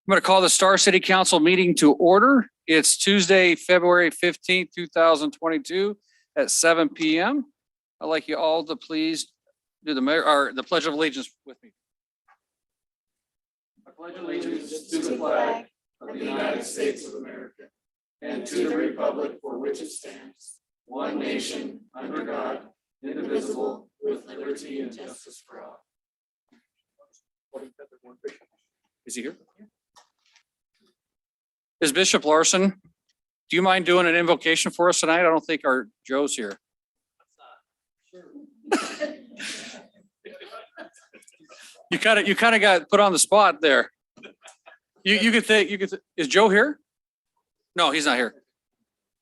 I'm going to call the Star City Council meeting to order. It's Tuesday, February 15th, 2022 at 7 p.m. I'd like you all to please do the Pledge of Allegiance with me. I pledge allegiance to the flag of the United States of America and to the republic for which it stands, one nation, under God, indivisible, with liberty and justice for all. Is he here? Is Bishop Larson, do you mind doing an invocation for us tonight? I don't think our Joe's here. You kind of got put on the spot there. You could think, is Joe here? No, he's not here.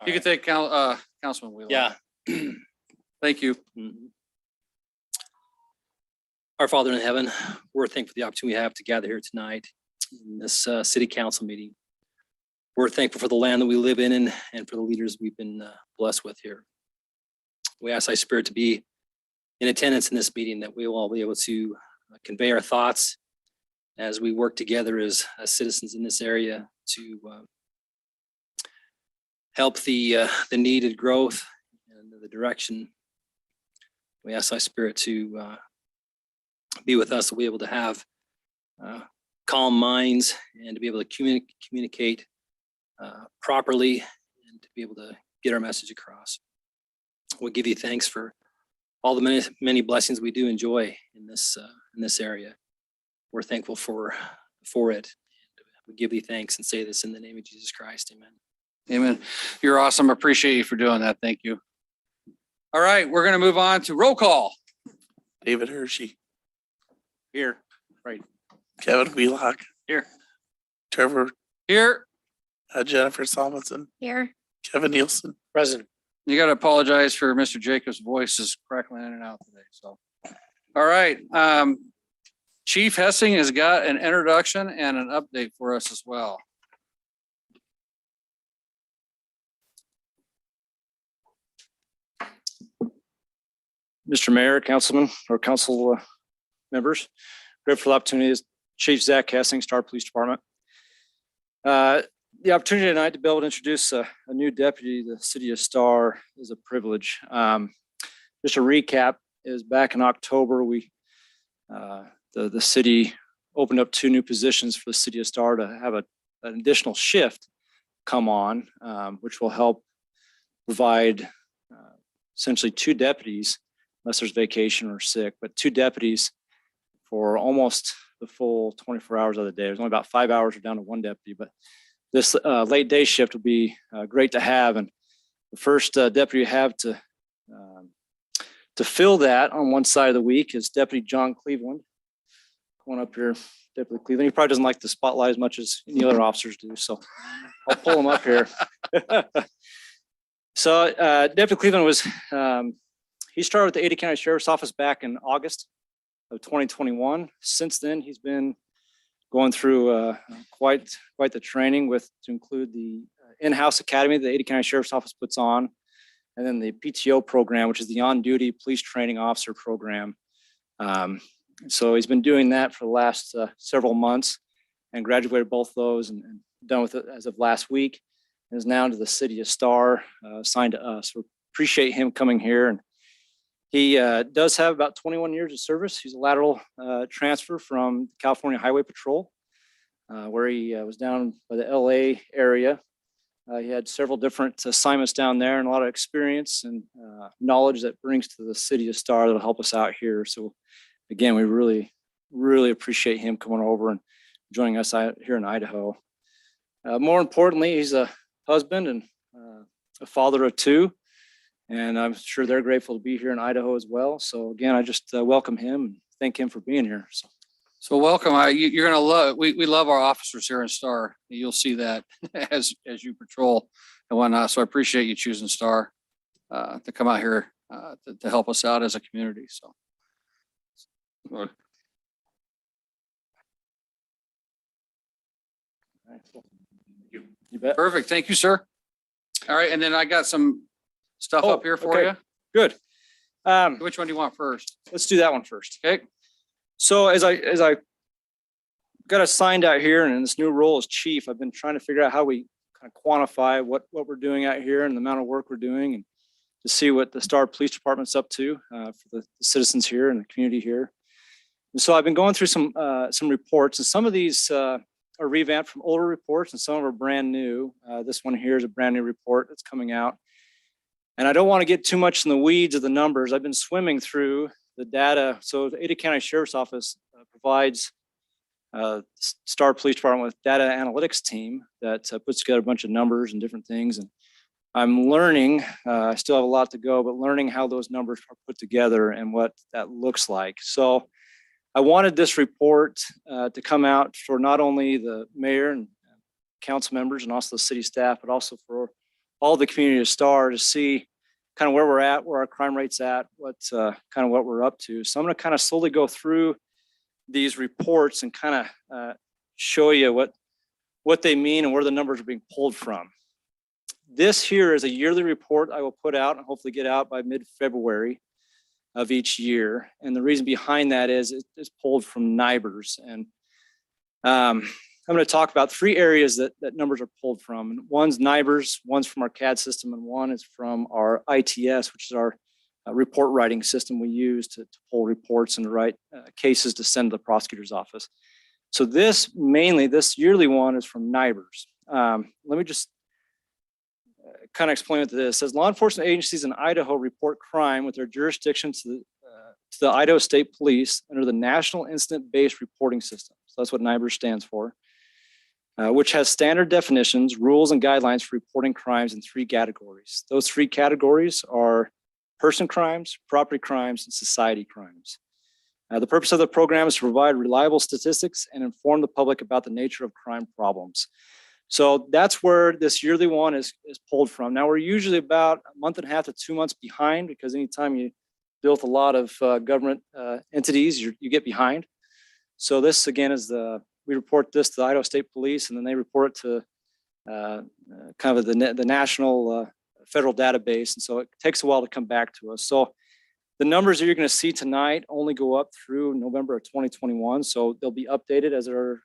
You could thank Councilman Wheeler. Yeah. Thank you. Our Father in heaven, we're thankful for the opportunity we have to gather here tonight in this city council meeting. We're thankful for the land that we live in and for the leaders we've been blessed with here. We ask Thy Spirit to be in attendance in this meeting, that we will all be able to convey our thoughts as we work together as citizens in this area to help the needed growth and the direction. We ask Thy Spirit to be with us, to be able to have calm minds and to be able to communicate properly and to be able to get our message across. We give you thanks for all the many blessings we do enjoy in this area. We're thankful for it. We give you thanks and say this in the name of Jesus Christ. Amen. Amen. You're awesome. Appreciate you for doing that. Thank you. All right, we're going to move on to roll call. David Hershey. Here. Right. Kevin Wheelock. Here. Trevor. Here. Jennifer Solomon. Here. Kevin Nielsen. Present. You got to apologize for Mr. Jacobs' voice is crackling in and out today. So, all right. Chief Hessing has got an introduction and an update for us as well. Mr. Mayor, Councilman, or council members, grateful for the opportunity. Is Chief Zach Hessing, Star Police Department. The opportunity tonight to be able to introduce a new deputy to the city of Star is a privilege. Just a recap is back in October, the city opened up 2 new positions for the city of Star to have an additional shift come on, which will help provide essentially 2 deputies, unless there's vacation or sick, but 2 deputies for almost the full 24 hours of the day. There's only about 5 hours, we're down to 1 deputy, but this late day shift will be great to have. And the first deputy you have to fill that on one side of the week is Deputy John Cleveland. Going up here, Deputy Cleveland. He probably doesn't like the spotlight as much as any other officers do, so I'll pull him up here. So Deputy Cleveland was, he started with the Ada County Sheriff's Office back in August of 2021. Since then, he's been going through quite the training to include the in-house academy that the Ada County Sheriff's Office puts on, and then the PTO program, which is the on-duty police training officer program. So he's been doing that for the last several months and graduated both those and done with it as of last week, and is now to the city of Star, assigned to us. We appreciate him coming here. And he does have about 21 years of service. He's a lateral transfer from California Highway Patrol, where he was down by the LA area. He had several different assignments down there and a lot of experience and knowledge that brings to the city of Star that'll help us out here. So again, we really, really appreciate him coming over and joining us out here in Idaho. More importantly, he's a husband and a father of 2. And I'm sure they're grateful to be here in Idaho as well. So again, I just welcome him and thank him for being here. So welcome. You're gonna love. We love our officers here in Star. You'll see that as you patrol and whatnot. So I appreciate you choosing Star to come out here to help us out as a community. So. You bet. Perfect. Thank you, sir. All right, and then I got some stuff up here for okay. you. Good. Which one do you want first? Let's do that one first. Okay. So as I got assigned out here, and in this new role as chief, I've been trying to figure out how we kind of quantify what we're doing out here and the amount of work we're doing, and to see what the Star Police Department's up to for the citizens here and the community here. And so I've been going through some reports, and some of these are revamped from older reports, and some of them are brand new. This one here is a brand new report that's coming out. And I don't want to get too much in the weeds of the numbers. I've been swimming through the data. So the Ada County Sheriff's Office provides Star Police Department with data analytics team that puts together a bunch of numbers and different things. And I'm learning, I still have a lot to go, but learning how those numbers are put together and what that looks like. So I wanted this report to come out for not only the mayor and council members and also the city staff, but also for all the community of Star to see kind of where we're at, where our crime rate's at, what we're up to. So I'm going to kind of slowly go through these reports and kind of show you what they mean and where the numbers are being pulled from. This here is a yearly report I will put out and hopefully get out by mid-February of each year. And the reason behind that is it's pulled from NIBRS. And I'm going to talk about 3 areas that numbers are pulled from. And one's NIBRS, one's from our CAD system, and one is from our ITS, which is our report writing system we use to pull reports and to write cases to send to the prosecutor's office. So this yearly one is from NIBRS. Let me just kind of explain what this is. It says law enforcement agencies in Idaho report crime with their jurisdiction to the Idaho State Police under the National Incident-Based Reporting System. So that's what NIBRS stands for. Which has standard definitions, rules, and guidelines for reporting crimes in 3 categories. Those 3 categories are person crimes, property crimes, and society crimes. The purpose of the program is to provide reliable statistics and inform the public about the nature of crime problems. So that's where this yearly one is pulled from. Now, we're usually about a month and a half to 2 months behind, because anytime you deal with a lot of government entities, you get behind. So this, again, is we report this to the Idaho State Police, and then they report it to kind of the national federal database. And so it takes a while to come back to us. So the numbers that you're going to see tonight only go up through November of 2021. So they'll be updated as they're,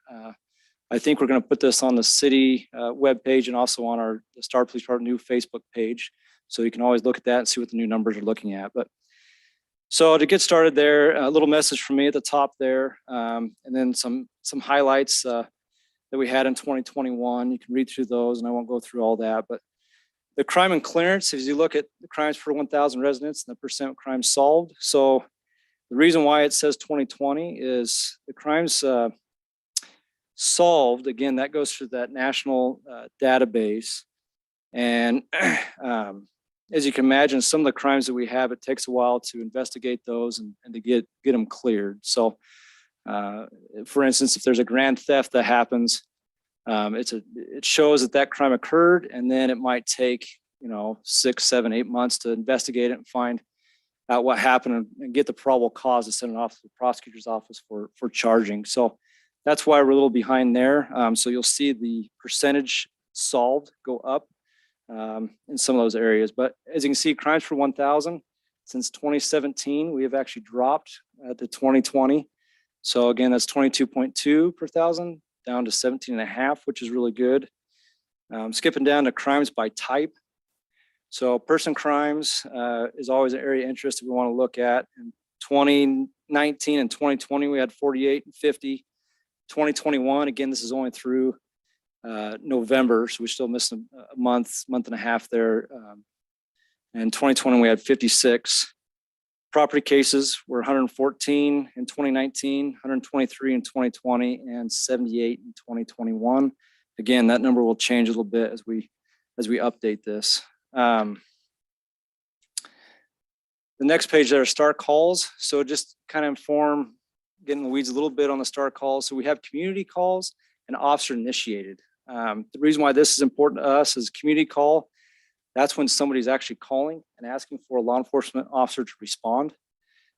I think we're going to put this on the city webpage and also on the Star Police Department new Facebook page. So you can always look at that and see what the new numbers are looking at. But so to get started there, a little message from me at the top there, and then some highlights that we had in 2021. You can read through those, and I won't go through all that. But the crime and clearance, as you look at the crimes per 1,000 residents and the percent crimes solved. So the reason why it says 2020 is the crimes solved, again, that goes through that national database. And as you can imagine, some of the crimes that we have, it takes a while to investigate those and to get them cleared. So, for instance, if there's a grand theft that happens, it shows that crime occurred, and then it might take 6, 7, 8 months to investigate it and find out what happened and get the probable cause to send it off to the prosecutor's office for charging. So that's why we're a little behind there. So you'll see the percentage solved go up in some of those areas. But as you can see, crimes per 1,000, since 2017, we have actually dropped to 2020. So again, that's 22.2 per 1,000, down to 17.5, which is really good. Skipping down to crimes by type. So person crimes is always an area of interest that we want to look at. In 2019 and 2020, we had 48 and 50. 2021, again, this is only through November, so we still missed a month and a half there. In 2020, we had 56. Property cases were 114 in 2019, 123 in 2020, and 78 in 2021. Again, that number will change a little bit as we update this. The next page there are STAR calls. So just kind of inform, get in the weeds a little bit on the STAR calls. So we have community calls and officer initiated. The reason why this is important to us is community call. That's when somebody's actually calling and asking for a law enforcement officer to respond.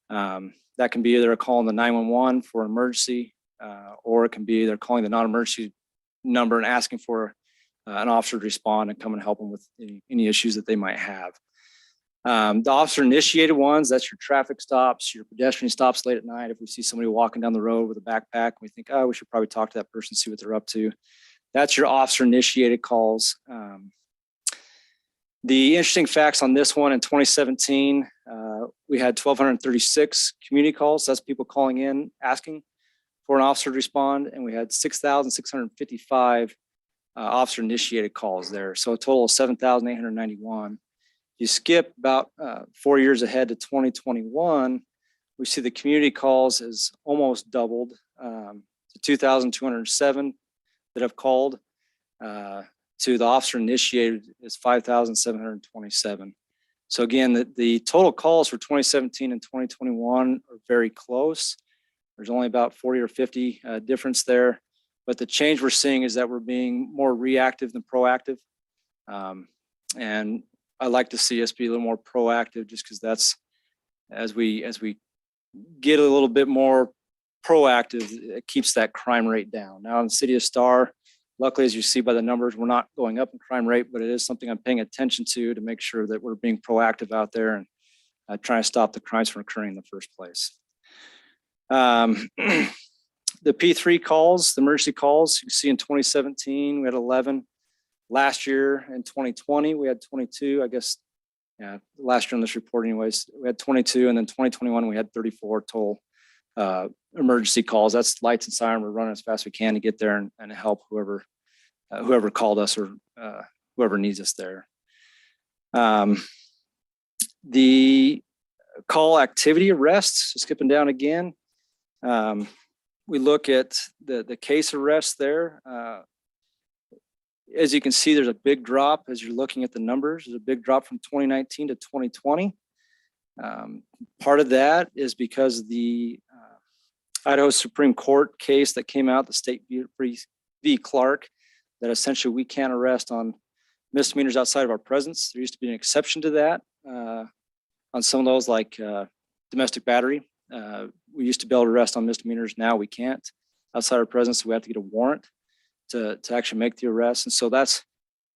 That can be either calling the 911 for an emergency, or it can be they're calling the non-emergency number and asking for an officer to respond and come and help them with any issues that they might have. The officer initiated ones, that's your traffic stops, your pedestrian stops late at night. If we see somebody walking down the road with a backpack, we think, oh, we should probably talk to that person, see what they're up to. That's your officer initiated calls. The interesting facts on this one in 2017, we had 1,236 community calls. That's people calling in, asking for an officer to respond. And we had 6,655 officer initiated calls there. So a total of 7,891. You skip about 4 years ahead to 2021, we see the community calls is almost doubled to 2,207 that have called. To the officer initiated is 5,727. So again, the total calls for 2017 and 2021 are very close. There's only about 40 or 50 difference there. But the change we're seeing is that we're being more reactive than proactive. And I like to see us be a little more proactive just because that's, as we get a little bit more proactive, it keeps that crime rate down. Now in the city of Star, luckily, as you see by the numbers, we're not going up in crime rate, but it is something I'm paying attention to make sure that we're being proactive out there and trying to stop the crimes from occurring in the first place. The P3 calls, the emergency calls, you can see in 2017, we had 11. Last year in 2020, we had 22. I guess, yeah, last year on this report anyways, we had 22. And then 2021, we had 34 total emergency calls. That's lights and siren. We're running as fast as we can to get there and help whoever called us or whoever needs us there. The call activity arrests, skipping down again. We look at the case arrests there. As you can see, there's a big drop as you're looking at the numbers. There's a big drop from 2019 to 2020. Part of that is because the Idaho Supreme Court case that came out, the State v. Clark, that essentially we can't arrest on misdemeanors outside of our presence. There used to be an exception to that on some of those, like domestic battery. We used to be able to arrest on misdemeanors. Now we can't outside our presence. So we have to get a warrant to actually make the arrest. And so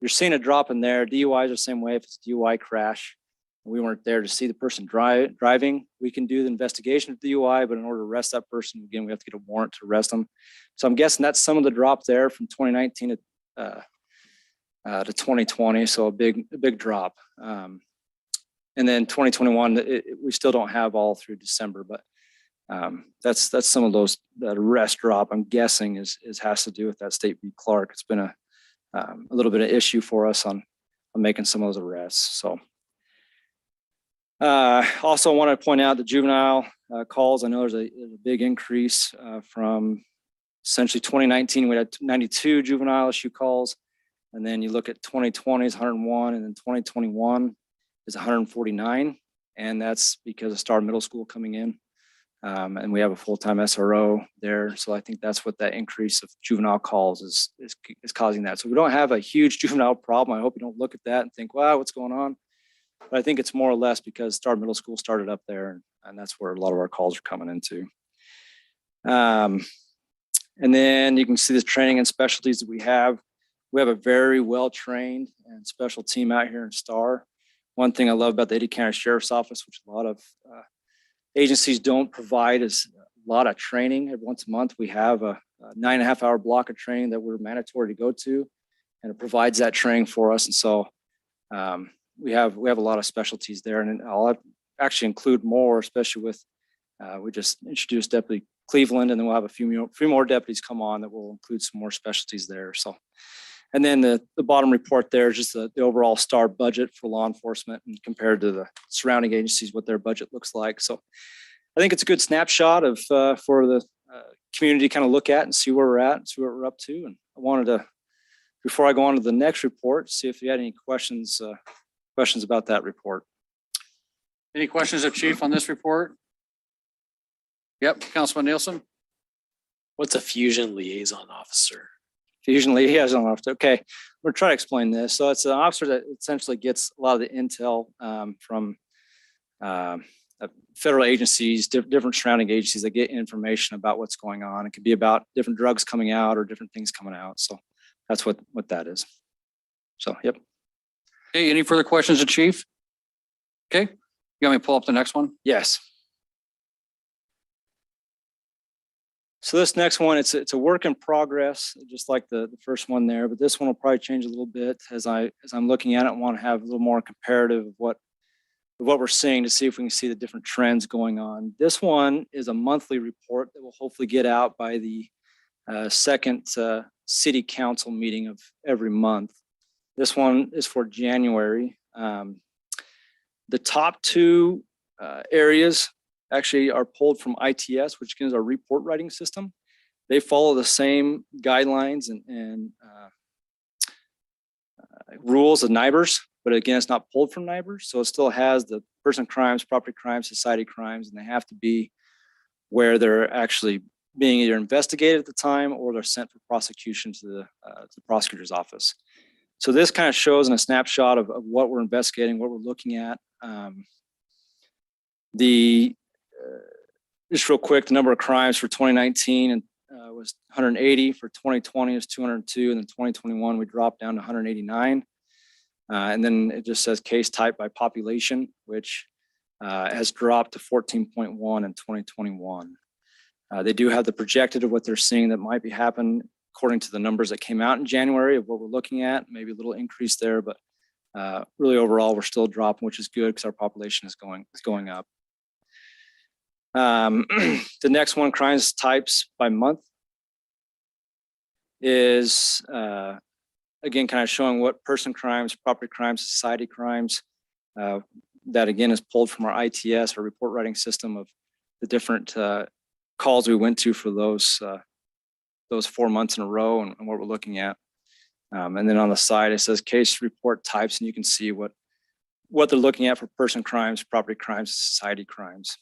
you're seeing a drop in there. DUI is the same way. If it's a DUI crash, we weren't there to see the person driving, we can do the investigation of DUI, but in order to arrest that person, again, we have to get a warrant to arrest them. So I'm guessing that's some of the drop there from 2019 to 2020. So a big drop. And then 2021, we still don't have all through December, but that's some of those, that arrest drop, I'm guessing has to do with that State v. Clark. It's been a little bit of issue for us on making some of those arrests. So also I want to point out the juvenile calls. I know there's a big increase from essentially 2019, we had 92 juvenile issue calls. And then you look at 2020 is 101, and then 2021 is 149. And that's because of Star Middle School coming in. And we have a full-time SRO there. So I think that's what that increase of juvenile calls is causing that. So we don't have a huge juvenile problem. I hope you don't look at that and think, wow, what's going on? But I think it's more or less because Star Middle School started up there, and that's where a lot of our calls are coming into. And then you can see the training and specialties that we have. We have a very well-trained and special team out here in Star. One thing I love about the Ada County Sheriff's Office, which a lot of agencies don't provide, is a lot of training. Every once a month, we have a 9.5-hour block of training that we're mandatory to go to, and it provides that training for us. And so we have a lot of specialties there, and I'll actually include more, especially with we just introduced Deputy Cleveland, and then we'll have a few more deputies come on that will include some more specialties there. So, and then the bottom report there is just the overall Star budget for law enforcement and compared to the surrounding agencies, what their budget looks like. So I think it's a good snapshot of for the community to kind of look at and see where we're at and see what we're up to. And I wanted to, before I go on to the next report, see if you had any questions about that report. Any questions of Chief on this report? Yep, Councilman Nielsen. What's a fusion liaison officer? Fusion liaison officer. Okay, we're trying to explain this. So it's an officer that essentially gets a lot of the intel from federal agencies, different surrounding agencies that get information about what's going on. It could be about different drugs coming out or different things coming out. So that's what that is. So, yep. Hey, any further questions of Chief? Okay, you want me to pull up the next one? Yes. So this next one, it's a work in progress, just like the first one there, but this one will probably change a little bit as I'm looking at it. I want to have a little more comparative of what we're seeing to see if we can see the different trends going on. This one is a monthly report that will hopefully get out by the second city council meeting of every month. This one is for January. The top two areas actually are pulled from ITS, which is our report writing system. They follow the same guidelines and rules of NIBRS, but again, it's not pulled from NIBRS. So it still has the person crimes, property crimes, society crimes, and they have to be where they're actually being either investigated at the time or they're sent for prosecution to the prosecutor's office. So this kind of shows in a snapshot of what we're investigating, what we're looking at. Just real quick, the number of crimes for 2019 was 180. For 2020 is 202, and then 2021 we dropped down to 189. And then it just says case type by population, which has dropped to 14.1 in 2021. They do have the projected of what they're seeing that might be happening according to the numbers that came out in January of what we're looking at. Maybe a little increase there, but really overall we're still dropping, which is good because our population is going up. The next one, crimes types by month, is again kind of showing what person crimes, property crimes, society crimes. That again is pulled from our ITS, our report writing system, of the different calls we went to for those 4 months in a row and what we're looking at. And then on the side it says case report types, and you can see what they're looking at for person crimes, property crimes, society crimes.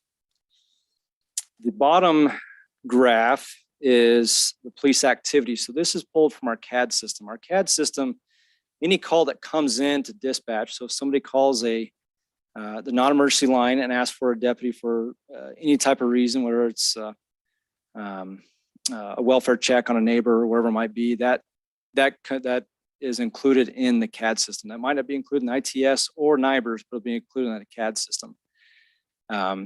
The bottom graph is the police activity. So this is pulled from our CAD system. Our CAD system, any call that comes in to dispatch, so if somebody calls the non-emergency line and asks for a deputy for any type of reason, whether it's a welfare check on a neighbor or wherever it might be, that is included in the CAD system. That might not be included in ITS or NIBRS, but it'll be included in the CAD system.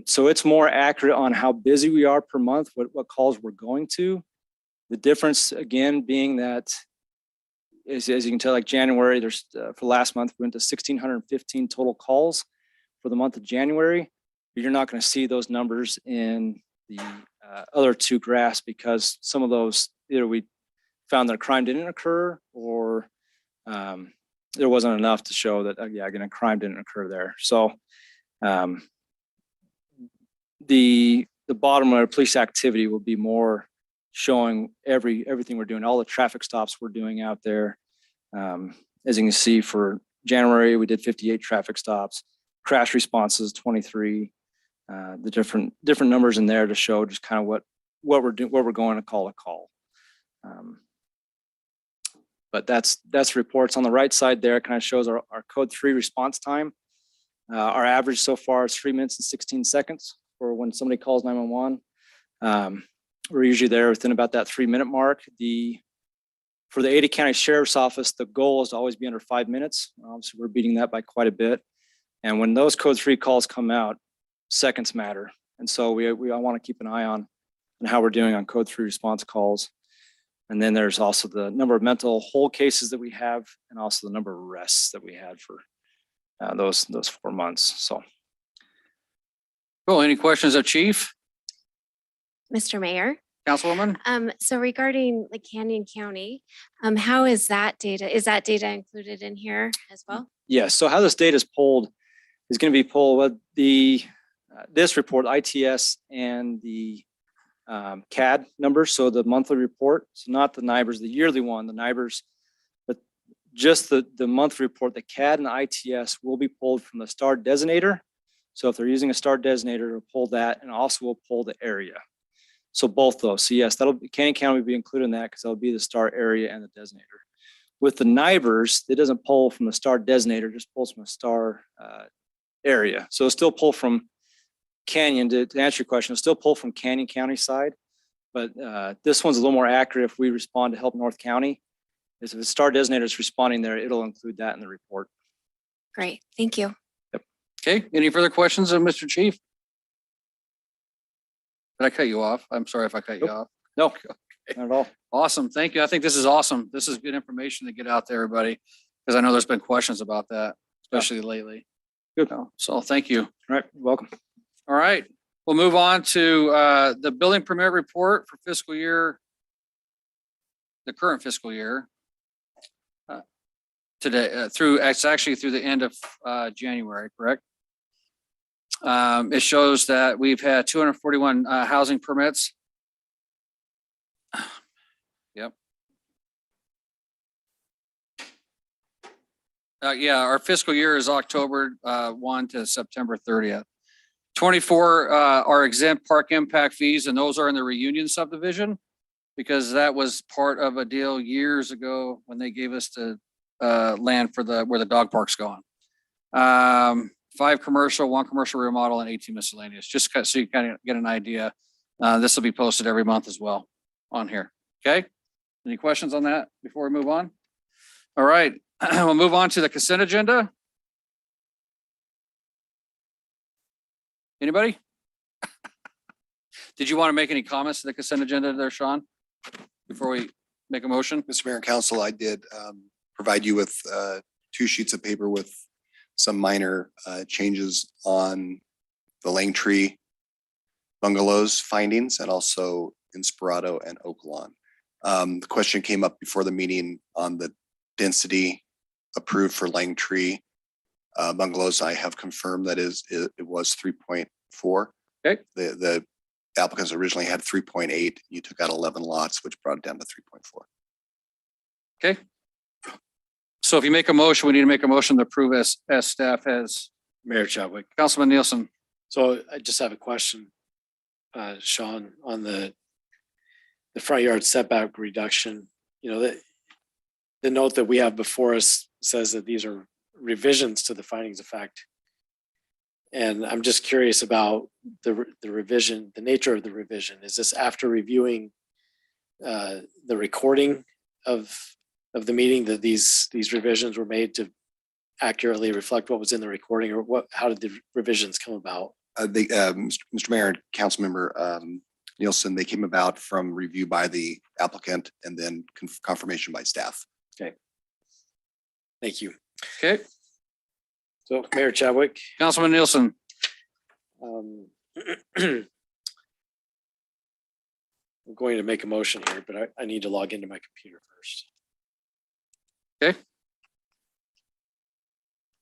So it's more accurate on how busy we are per month, what calls we're going to. The difference again being that, as you can tell, like January, there's for last month, we went to 1,615 total calls for the month of January. But you're not going to see those numbers in the other two graphs because some of those, either we found that a crime didn't occur or there wasn't enough to show that, again, a crime didn't occur there. So the bottom of police activity will be more showing everything we're doing, all the traffic stops we're doing out there. As you can see, for January, we did 58 traffic stops, crash responses, 23, the different numbers in there to show just kind of what we're doing, what we're going to call. But that's reports. On the right side there, kind of shows our code 3 response time. Our average so far is 3 minutes and 16 seconds for when somebody calls 911. We're usually there within about that 3-minute mark. For the Ada County Sheriff's Office, the goal is to always be under 5 minutes. Obviously, we're beating that by quite a bit. And when those code 3 calls come out, seconds matter. And so we want to keep an eye on how we're doing on code 3 response calls. And then there's also the number of mental hold cases that we have, and also the number of arrests that we had for those 4 months. So. Cool. Any questions of Chief? Mr. Mayor, Councilwoman? so regarding like Canyon County, how is that data? Is that data included in here as well? Yes. So how this data is pulled is going to be pulled with this report, ITS, and the CAD numbers. So the monthly report, so not the NIBRS, the yearly one, the NIBRS, but just the monthly report. The CAD and the ITS will be pulled from the STAR designator. So if they're using a STAR designator, it'll pull that, and also will pull the area. So both those. So yes, Canyon County will be included in that because that'll be the STAR area and the designator. With the NIBRS, it doesn't pull from the STAR designator, just pulls from a STAR area. So it'll still pull from Canyon. To answer your question, it'll still pull from Canyon County side, but this one's a little more accurate if we respond to help North County. If the STAR designator is responding there, it'll include that in the report. Great, thank you. Yep. Okay, any further questions of Mr. Chief? Did I cut you off? I'm sorry if I cut you Nope. off. No, not at all. Awesome. Thank you. I think this is awesome. This is good information to get out to everybody because I know there's been questions about that, especially lately. Good. So thank you. All right, you're welcome. All right, we'll move on to the building permit report for fiscal year, the current fiscal year. Today, it's actually through the end of January, correct? It shows that we've had 241 housing permits. Yep. Yeah, our fiscal year is October 1 to September 30th. 24 are exempt park impact fees, and those are in the Reunion subdivision because that was part of a deal years ago when they gave us the land for where the dog park's going. 5 commercial, 1 commercial remodel, and 18 miscellaneous. Just so you kind of get an idea. This will be posted every month as well on here. Okay. Any questions on that before we move on? All right, we'll move on to the consent agenda. Anybody? Did you want to make any comments to the consent agenda there, Sean? Before we make a motion? Mr. Mayor and Council, I did provide you with 2 sheets of paper with some minor changes on the Langtree bungalows findings and also Inspirato and Oak Lawn. The question came up before the meeting on the density approved for Langtree bungalows. I have confirmed that it was 3.4. Okay. The applicants originally had 3.8. You took out 11 lots, which brought it down to 3.4. Okay. So if you make a motion, we need to make a motion to approve as staff has. Mayor Chadwick. Councilman Nielsen. So I just have a question, Sean, on the front yard setback reduction. You know, the note that we have before us says that these are revisions to the findings of fact. And I'm just curious about the revision, the nature of the revision. Is this after reviewing the recording of the meeting that these revisions were made to accurately reflect what was in the recording, or what? How did the revisions come about? Mr. Mayor and Councilmember Nielsen, they came about from review by the applicant and then confirmation by staff. Thank you. Okay. So Mayor Chadwick, Councilman Nielsen. I'm going to make a motion here, but I need to log into my computer first. Okay.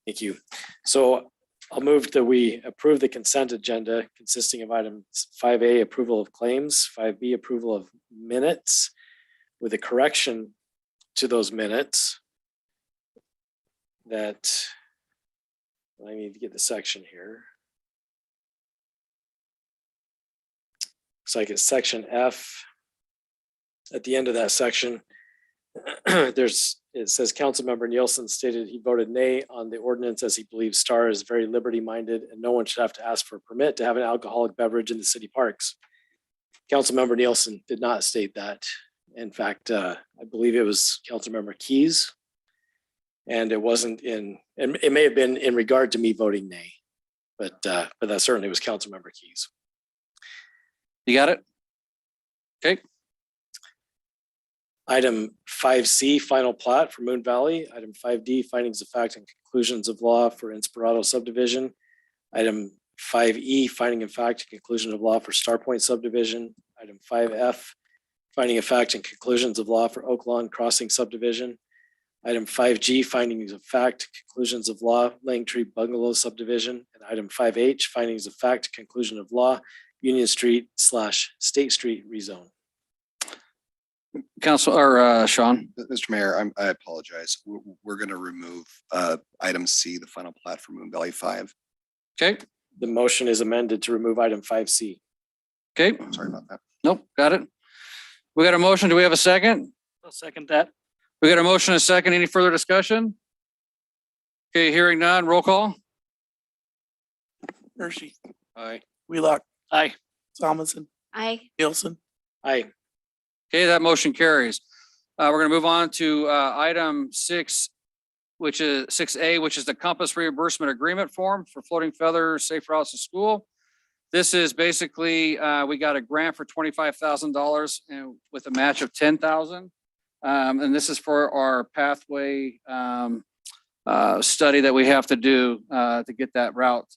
Thank you. So I'll move that we approve the consent agenda consisting of items 5A, approval of claims, 5B, approval of minutes with a correction to those minutes that I need to get the section here. Looks like it's section F. At the end of that section, it says Councilmember Nielsen stated he voted nay on the ordinance as he believes Star is very liberty-minded and no one should have to ask for a permit to have an alcoholic beverage in the city parks. Councilmember Nielsen did not state that. In fact, I believe it was Councilmember Keys. And it wasn't and it may have been in regard to me voting nay, but that certainly was Councilmember Keys. You got it? Okay. Item 5C, final plat for Moon Valley. Item 5D, findings of fact and conclusions of law for Inspirato subdivision. Item 5E, finding of fact and conclusion of law for Star Point subdivision. Item 5F, finding of fact and conclusions of law for Oak Lawn Crossing subdivision. Item 5G, findings of fact, conclusions of law, Langtree Bungalow subdivision. And item 5H, findings of fact, conclusion of law, Union Street / State Street rezone. Council or Sean. Mr. Mayor, I apologize. We're going to remove item C, the final plat for Moon Valley 5. Okay. The motion is amended to remove item 5C. Okay. Sorry about that. Nope. Got it. We got a motion. Do we have a second? I'll second that. We got a motion, a second. Any further discussion? Okay, hearing none. Roll call. Hershey, Aye. Wheelock, Aye. Solomon, Aye. Nielsen, Aye. Okay, that motion carries. We're going to move on to item 6 which is 6A, which is the Compass reimbursement agreement form for Floating Feather Safe Routes to School. This is basically, we got a grant for $25,000 and with a match of 10,000. And this is for our pathway study that we have to do to get that route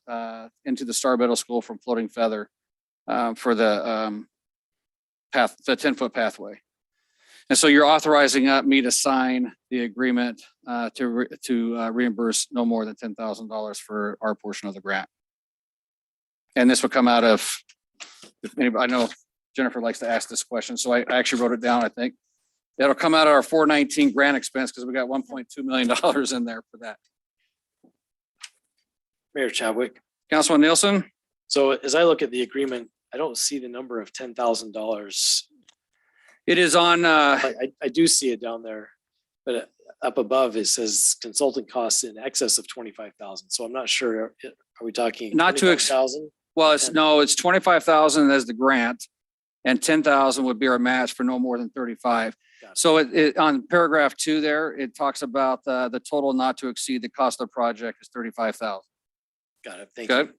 into the Star Middle School from Floating Feather for the 10-foot pathway. And so you're authorizing me to sign the agreement to reimburse no more than $10,000 for our portion of the grant. And this will come out of, if anybody, I know Jennifer likes to ask this question, so I actually wrote it down, I think. That'll come out of our 419 grant expense because we got $1.2 million in there for that. Mayor Chadwick. Councilman Nielsen? So as I look at the agreement, I don't see the number of $10,000. It is on, I do see it down there, but up above it says consulting costs in excess of 25,000. So I'm not sure. Are we talking? Not to 25,000? well, it's 25,000 as the grant and 10,000 would be our match for no more than 35. Got it. So it on paragraph 2 there, it talks about the total not to exceed the cost of the project is 35,000. Got it. Thank Good. you.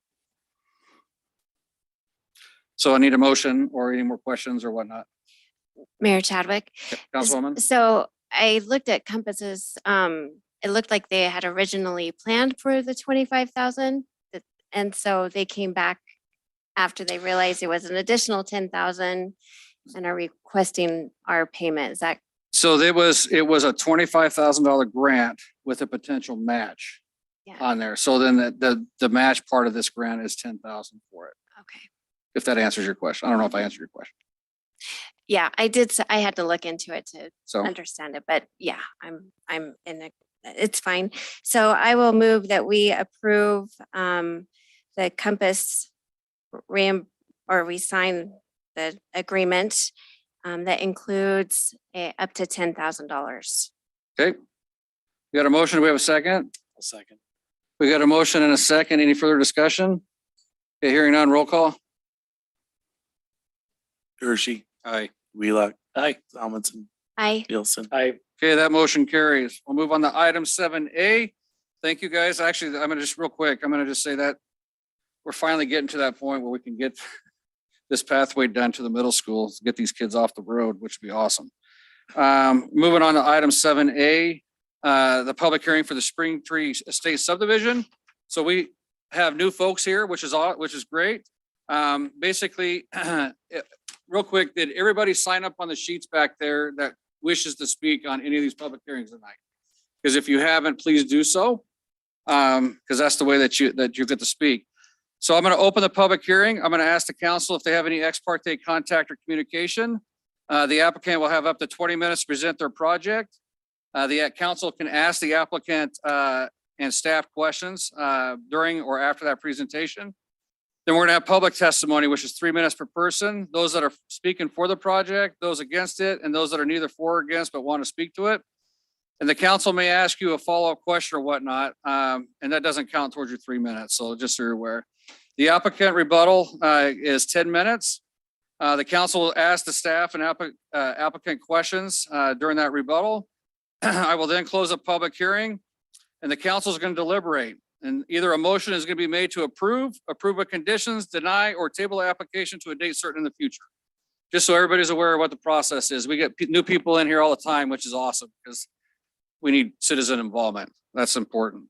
So I need a motion or any more questions or whatnot. Mayor Chadwick. Councilwoman? So I looked at Compass's, it looked like they had originally planned for the 25,000. And so they came back after they realized it was an additional 10,000 and are requesting our payment. Is that So it was a $25,000 grant with a potential match yeah? on there. So then the match part of this grant is 10,000 for it. Okay. If that answers your question. I don't know if I answered your question. Yeah, I did. I had to look into it to So understand it, but yeah, I'm in a, it's fine. So I will move that we approve the Compass or we sign the agreement that includes up to $10,000. okay. We got a motion. Do we have a second? A second. We got a motion and a second. Any further discussion? Okay, hearing none, roll call. Hershey, Aye. Wheelock, Aye. Amundson, Aye. Nielsen. Aye. Okay, that motion carries. We'll move on to item 7A. Thank you, guys. Actually, I'm gonna just real quick, I'm gonna just say that we're finally getting to that point where we can get this pathway done to the middle school, to get these kids off the road, which would be awesome. Moving on to item 7A, the public hearing for the Spring Tree Estate subdivision. So we have new folks here, which is great. Basically, real quick, did everybody sign up on the sheets back there that wishes to speak on any of these public hearings tonight? Because if you haven't, please do so. Because that's the way that you get to speak. So I'm going to open the public hearing. I'm going to ask the council if they have any ex parte contact or communication. The applicant will have up to 20 minutes to present their project. The council can ask the applicant and staff questions during or after that presentation. Then we're going to have public testimony, which is 3 minutes per person. Those that are speaking for the project, those against it, and those that are neither for or against but want to speak to it. And the council may ask you a follow-up question or whatnot, and that doesn't count towards your 3 minutes. So just so you're aware. The applicant rebuttal is 10 minutes. The council will ask the staff and applicant questions during that rebuttal. I will then close a public hearing, and the council is going to deliberate. And either a motion is going to be made to approve with conditions, deny, or table the application to a date certain in the future. Just so everybody's aware of what the process is. We get new people in here all the time, which is awesome because we need citizen involvement. That's important.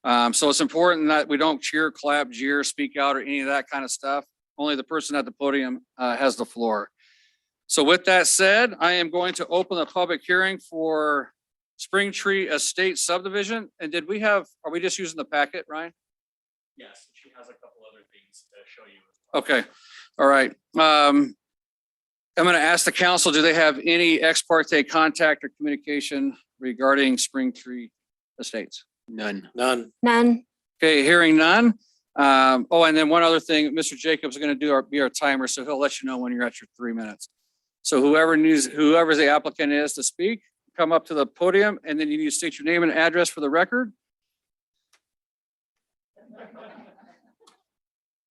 So it's important that we don't cheer, clap, jeer, speak out, or any of that kind of stuff. Only the person at the podium has the floor. So with that said, I am going to open the public hearing for Spring Tree Estate subdivision. And are we just using the packet, Ryan? Yes, she has a couple other things to show you. Okay, all right. I'm going to ask the council, do they have any ex parte contact or communication regarding Spring Tree Estates? None. None. None. Okay, hearing none. And then one other thing, Mr. Jacobs is going to be our timer, so he'll let you know when you're at your 3 minutes. So whoever the applicant is to speak, come up to the podium, and then you need to state your name and address for the record.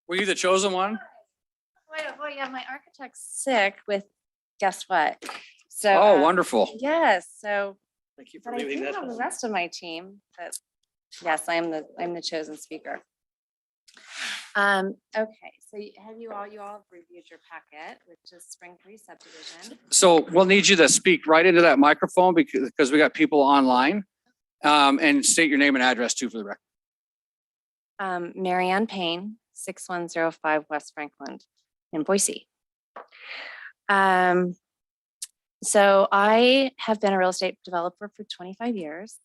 Were you the chosen one? Well, yeah, my architect's sick with, guess what? So. Oh, wonderful. Yes, so Thank you for But I do leaving that. have the rest of my team, but yes, I'm the chosen speaker. Okay, so you all have reviewed your packet, which is Spring 3 subdivision. So we'll need you to speak right into that microphone because we got people online. And state your name and address too for the record. Marianne Payne, 6105 West Franklin in Boise. So I have been a real estate developer for 25 years,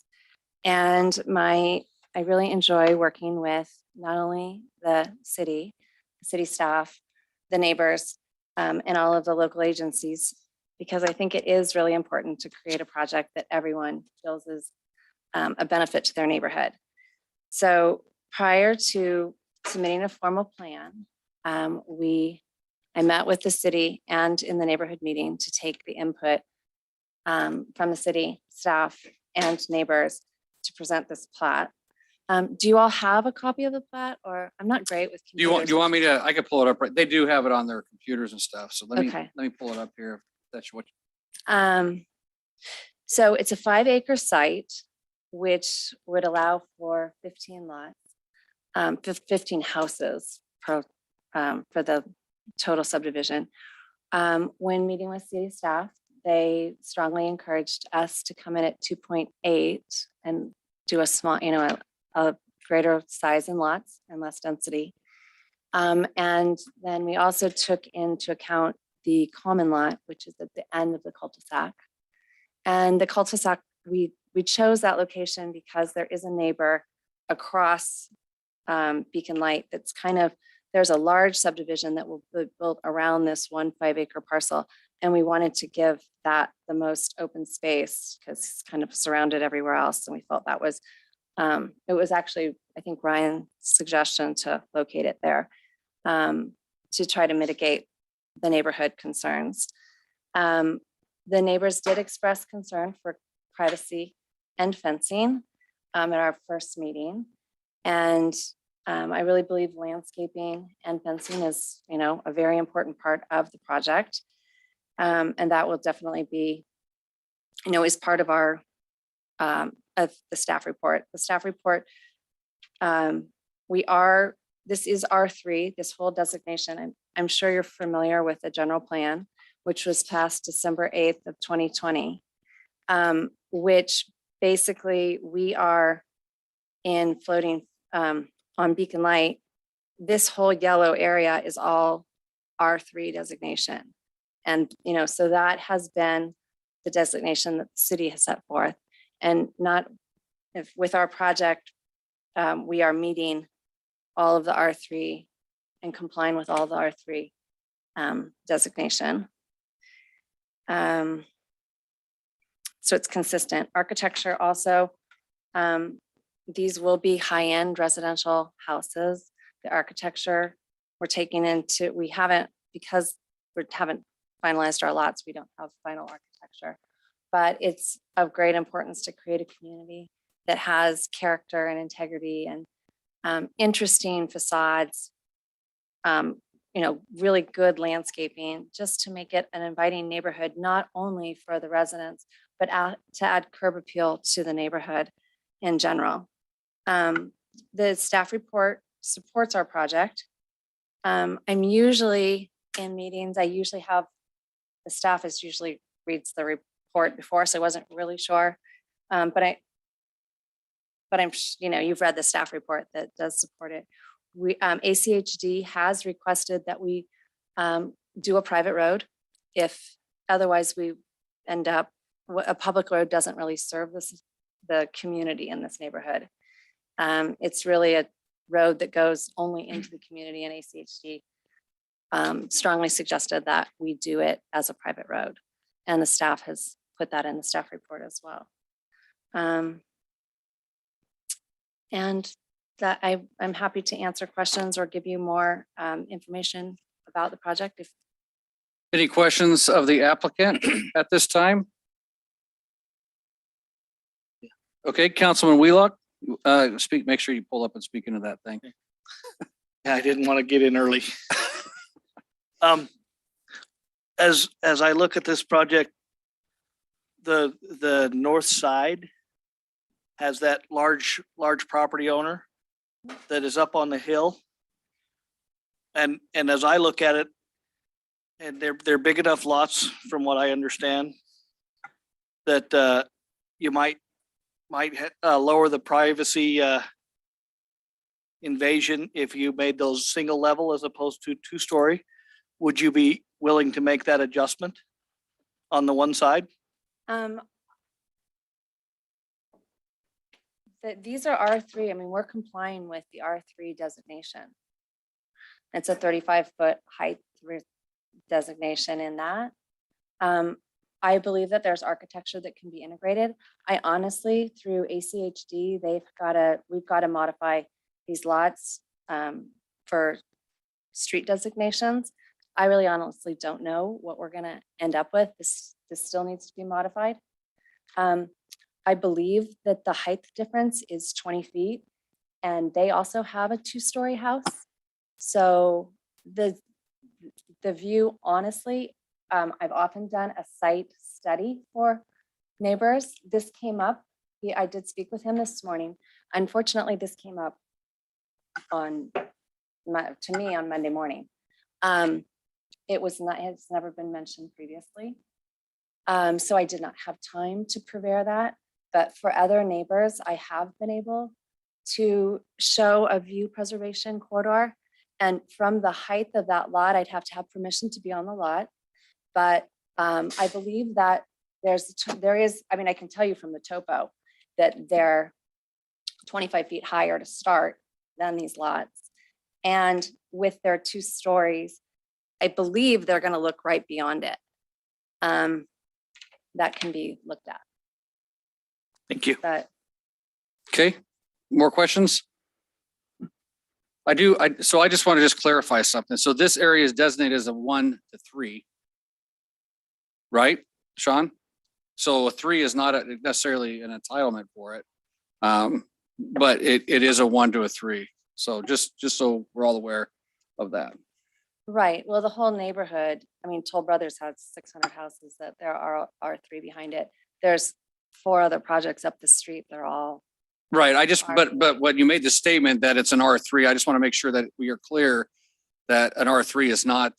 and I really enjoy working with not only the city staff, the neighbors, and all of the local agencies, because I think it is really important to create a project that everyone feels is a benefit to their neighborhood. So prior to submitting a formal plan, I met with the city and in the neighborhood meeting to take the input from the city staff and neighbors to present this plat. Do you all have a copy of the plat, or I'm not great with Do you computers? want me to, I could pull it up, right? They do have it on their computers and stuff. So let Okay. me pull it up here. If that's what. So it's a 5-acre site, which would allow for 15 lots, 15 houses for the total subdivision. When meeting with city staff, they strongly encouraged us to come in at 2.8 and do a small, a greater size in lots and less density. And then we also took into account the common lot, which is at the end of the cul-de-sac. And the cul-de-sac, we chose that location because there is a neighbor across Beacon Light that's there's a large subdivision that will be built around this 1 5-acre parcel. And we wanted to give that the most open space because it's kind of surrounded everywhere else. And we felt that was, it was actually, I think, Ryan's suggestion to locate it there to try to mitigate the neighborhood concerns. The neighbors did express concern for privacy and fencing at our first meeting. And I really believe landscaping and fencing is, a very important part of the project. And that will definitely be, is part of our, of the staff report. The staff report, this is R3, this whole designation. I'm sure you're familiar with the general plan, which was passed December 8th of 2020, which basically we are in floating on Beacon Light. This whole yellow area is all R3 designation. And, so that has been the designation that the city has set forth. And with our project, we are meeting all of the R3 and complying with all the R3 designation. So it's consistent. Architecture also, these will be high-end residential houses. The architecture we're taking into, because we haven't finalized our lots, we don't have final architecture, but it's of great importance to create a community that has character and integrity and interesting facades, really good landscaping, just to make it an inviting neighborhood, not only for the residents, but to add curb appeal to the neighborhood in general. The staff report supports our project. I'm usually in meetings, the staff usually reads the report before, so I wasn't really sure. But I'm, you've read the staff report that does support it. ACHD has requested that we do a private road. If otherwise we end up, a public road doesn't really serve the community in this neighborhood. It's really a road that goes only into the community, and ACHD strongly suggested that we do it as a private road. And the staff has put that in the staff report as well. And that I'm happy to answer questions or give you more information about the project. Any questions of the applicant at this time? Okay, Councilman Wheelock, make sure you pull up and speak into that thing. I didn't want to get in early. As I look at this project, the north side has that large property owner that is up on the hill. And as I look at it, and they're big enough lots from what I understand, that you might lower the privacy invasion if you made those single level as opposed to 2-story. Would you be willing to make that adjustment on the one side? These are R3. I mean, we're complying with the R3 designation. It's a 35-foot height designation in that. I believe that there's architecture that can be integrated. I honestly, through ACHD, we've got to modify these lots for street designations. I really honestly don't know what we're gonna end up with. This still needs to be modified. I believe that the height difference is 20 feet, and they also have a 2-story house. So the view, honestly, I've often done a site study for neighbors. This came up. I did speak with him this morning. Unfortunately, this came up to me on Monday morning. It's never been mentioned previously. So I did not have time to prepare that. But for other neighbors, I have been able to show a view preservation corridor. And from the height of that lot, I'd have to have permission to be on the lot. But I believe that there is, I mean, I can tell you from the topo that they're 25 feet higher to start than these lots. And with their 2 stories, I believe they're gonna look right beyond it. That can be looked at. Thank you. But Okay, more questions? So I just want to just clarify something. So this area is designated as a 1 to 3. Right, Sean? So a 3 is not necessarily an entitlement for it. But it is a 1 to a 3. So just so we're all aware of that. right, well, the whole neighborhood, I mean, Toll Brothers has 600 houses that there are R3 behind it. There's 4 other projects up the street. They're all, Right, but when you made the statement that it's an R3, I just want to make sure that we are clear that an R3 is not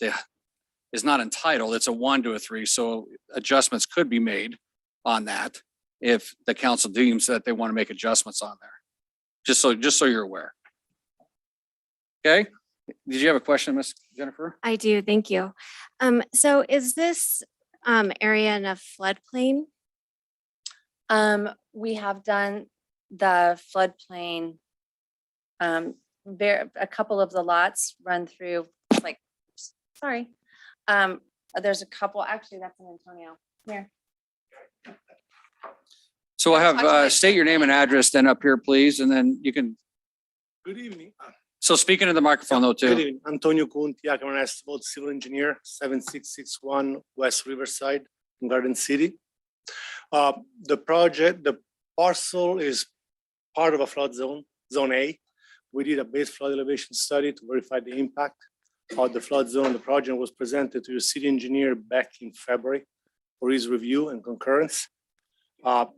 entitled. It's a 1 to a 3, so adjustments could be made on that if the council deems that they want to make adjustments on there. Just so you're aware. Okay, did you have a question, Miss Jennifer? I do, thank you. So is this area in a floodplain? we have done the floodplain. A couple of the lots run through, like, sorry. There's a couple, actually, that's in Antonio. Here. So I have, state your name and address then up here, please, and then you can, Good evening. so speak into the microphone though, Good too. evening. Antonio Kunti, Accountant Civil Engineer, 7661 West Riverside, Garden City. The parcel is part of a flood zone, Zone A. We did a base flood elevation study to verify the impact of the flood zone. The project was presented to the city engineer back in February for his review and concurrence.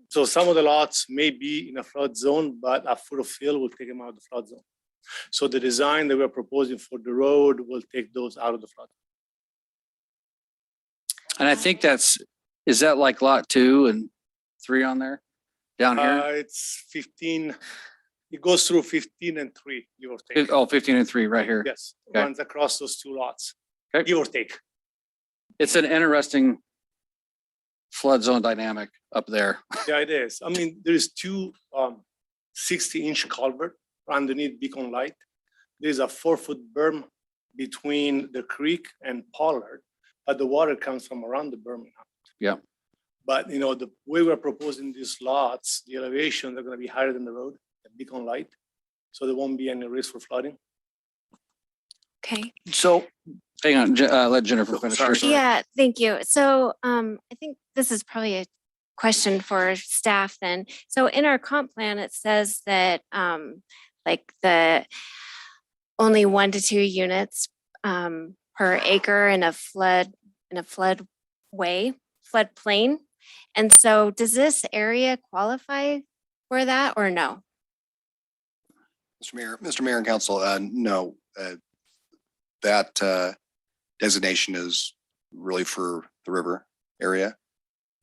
So some of the lots may be in a flood zone, but a foot of fill will take them out of the flood zone. So the design that we're proposing for the road will take those out of the flood. And I think is that like lot 2 and 3 on there? Down here? It's 15, it goes through 15 and 3, give or take. Oh, 15 and 3 right here. Yes, Okay. runs across those 2 lots, Okay. give or take. It's an interesting flood zone dynamic up there. Yeah, it is. I mean, there's 2 60-inch culvert underneath Beacon Light. There's a 4-foot berm between the creek and Pollard, but the water comes from around the berm. Yeah. But you know, the way we're proposing these lots, the elevation, they're gonna be higher than the road at Beacon Light. So there won't be any risk for flooding. Okay. So Hang on, let Jennifer finish. Sorry. Sorry. Yeah, thank you. So I think this is probably a question for staff then. So in our comp plan, it says that like the only 1 to 2 units per acre in a floodplain. And so does this area qualify for that or no? Mr. Mayor and Council, no, that designation is really for the river area.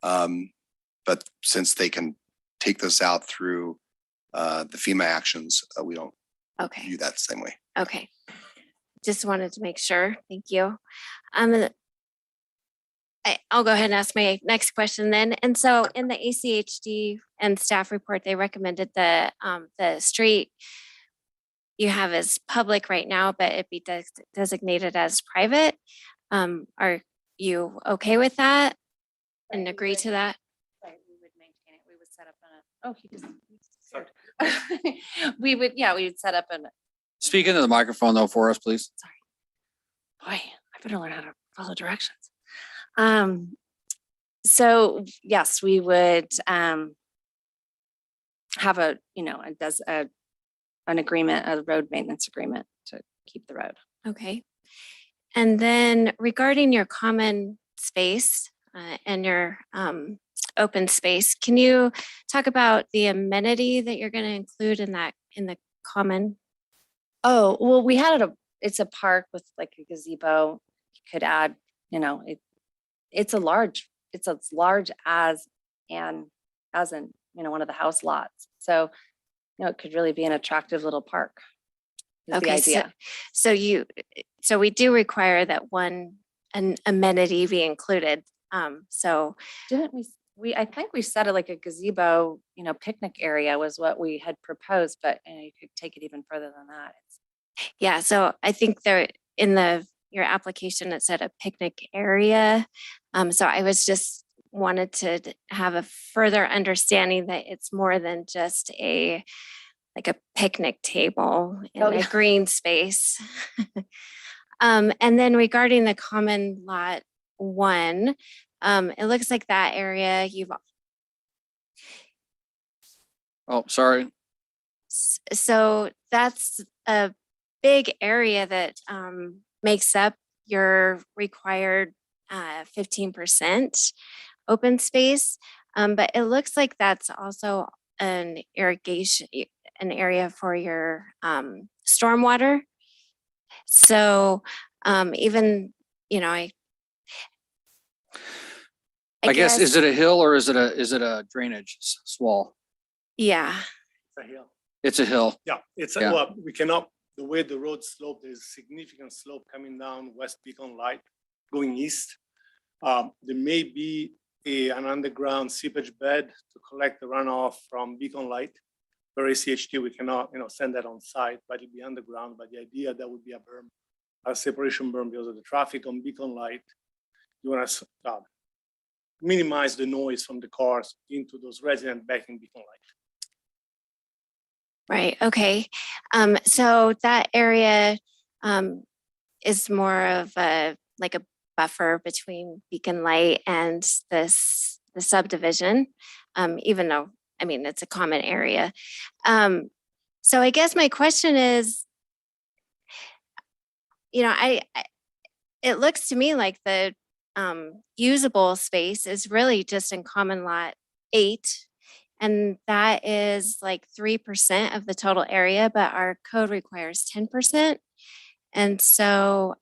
But since they can take this out through the FEMA actions, we don't Okay, view that the same way. okay. Just wanted to make sure. Thank you. I'll go ahead and ask my next question then. And so in the ACHD and staff report, they recommended the street you have as public right now, but it be designated as private. Are you okay with that and agree to that? Right, we would maintain it. We would set up we would set up Speak into the microphone though for us, please. boy, I better learn how to follow directions. So yes, we would have an agreement, a road maintenance agreement to keep the road. Okay. And then regarding your common space and your open space, can you talk about the amenity that you're going to include in the common? Oh, well, we had it's a park with like a gazebo. You could add, it's as large as in, one of the house lots. So, it could really be an attractive little park. Is the idea. So we do require that an amenity be included. So Didn't I think we said it like a gazebo, picnic area was what we had proposed, but you could take it even further than that. yeah, so I think there in your application, it said a picnic area. So I was just wanted to have a further understanding that it's more than just like a picnic table in a green space. And then regarding the common lot 1, it looks like that area Oh, sorry. so that's a big area that makes up your required 15% open space. But it looks like that's also an area for your stormwater. So even, I guess, is it a hill or is it a drainage swall? Yeah. It's a hill. It's a hill. Yeah, Yeah. well, we cannot, the way the road slope, there's significant slope coming down West Beacon Light going east. There may be an underground seepage bed to collect the runoff from Beacon Light. For ACHD, we cannot, send that on site, but it'll be underground. But the idea that would be a berm, a separation berm because of the traffic on Beacon Light. You want to minimize the noise from the cars into those residents back in Beacon Light. Right. Okay. So that area is more of a buffer between Beacon Light and the subdivision, even though it's a common area. So I guess my question is, it looks to me like the usable space is really just in common lot 8. And that is like 3% of the total area, but our code requires 10%. And so,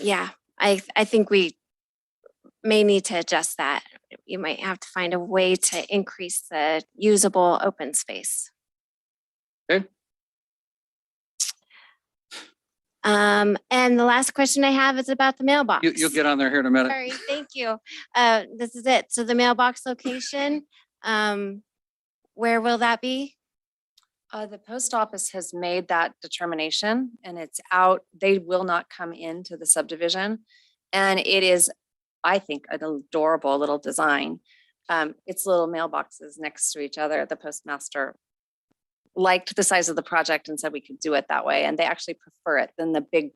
yeah, I think we may need to adjust that. You might have to find a way to increase the usable open space. Okay. And the last question I have is about the mailbox. You'll get on there here in a minute. Sorry, thank you. This is it. So the mailbox location, where will that be? The post office has made that determination and it's out. They will not come into the subdivision. And it is, I think, an adorable little design. It's little mailboxes next to each other. The postmaster liked the size of the project and said we could do it that way. And they actually prefer it than the big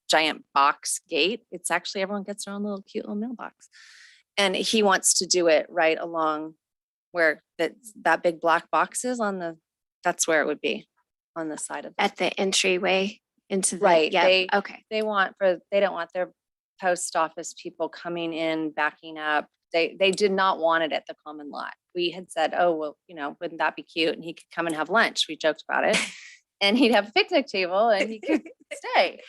giant box gate. It's actually, everyone gets their own little cute little mailbox. And he wants to do it right along where that big black box is that's where it would be, on the side of At the entryway into the, Right, yeah, okay. they don't want their post office people coming in, backing up. They did not want it at the common lot. We had said, oh, well, wouldn't that be cute? And he could come and have lunch. We joked about it. And he'd have a picnic table and he could stay.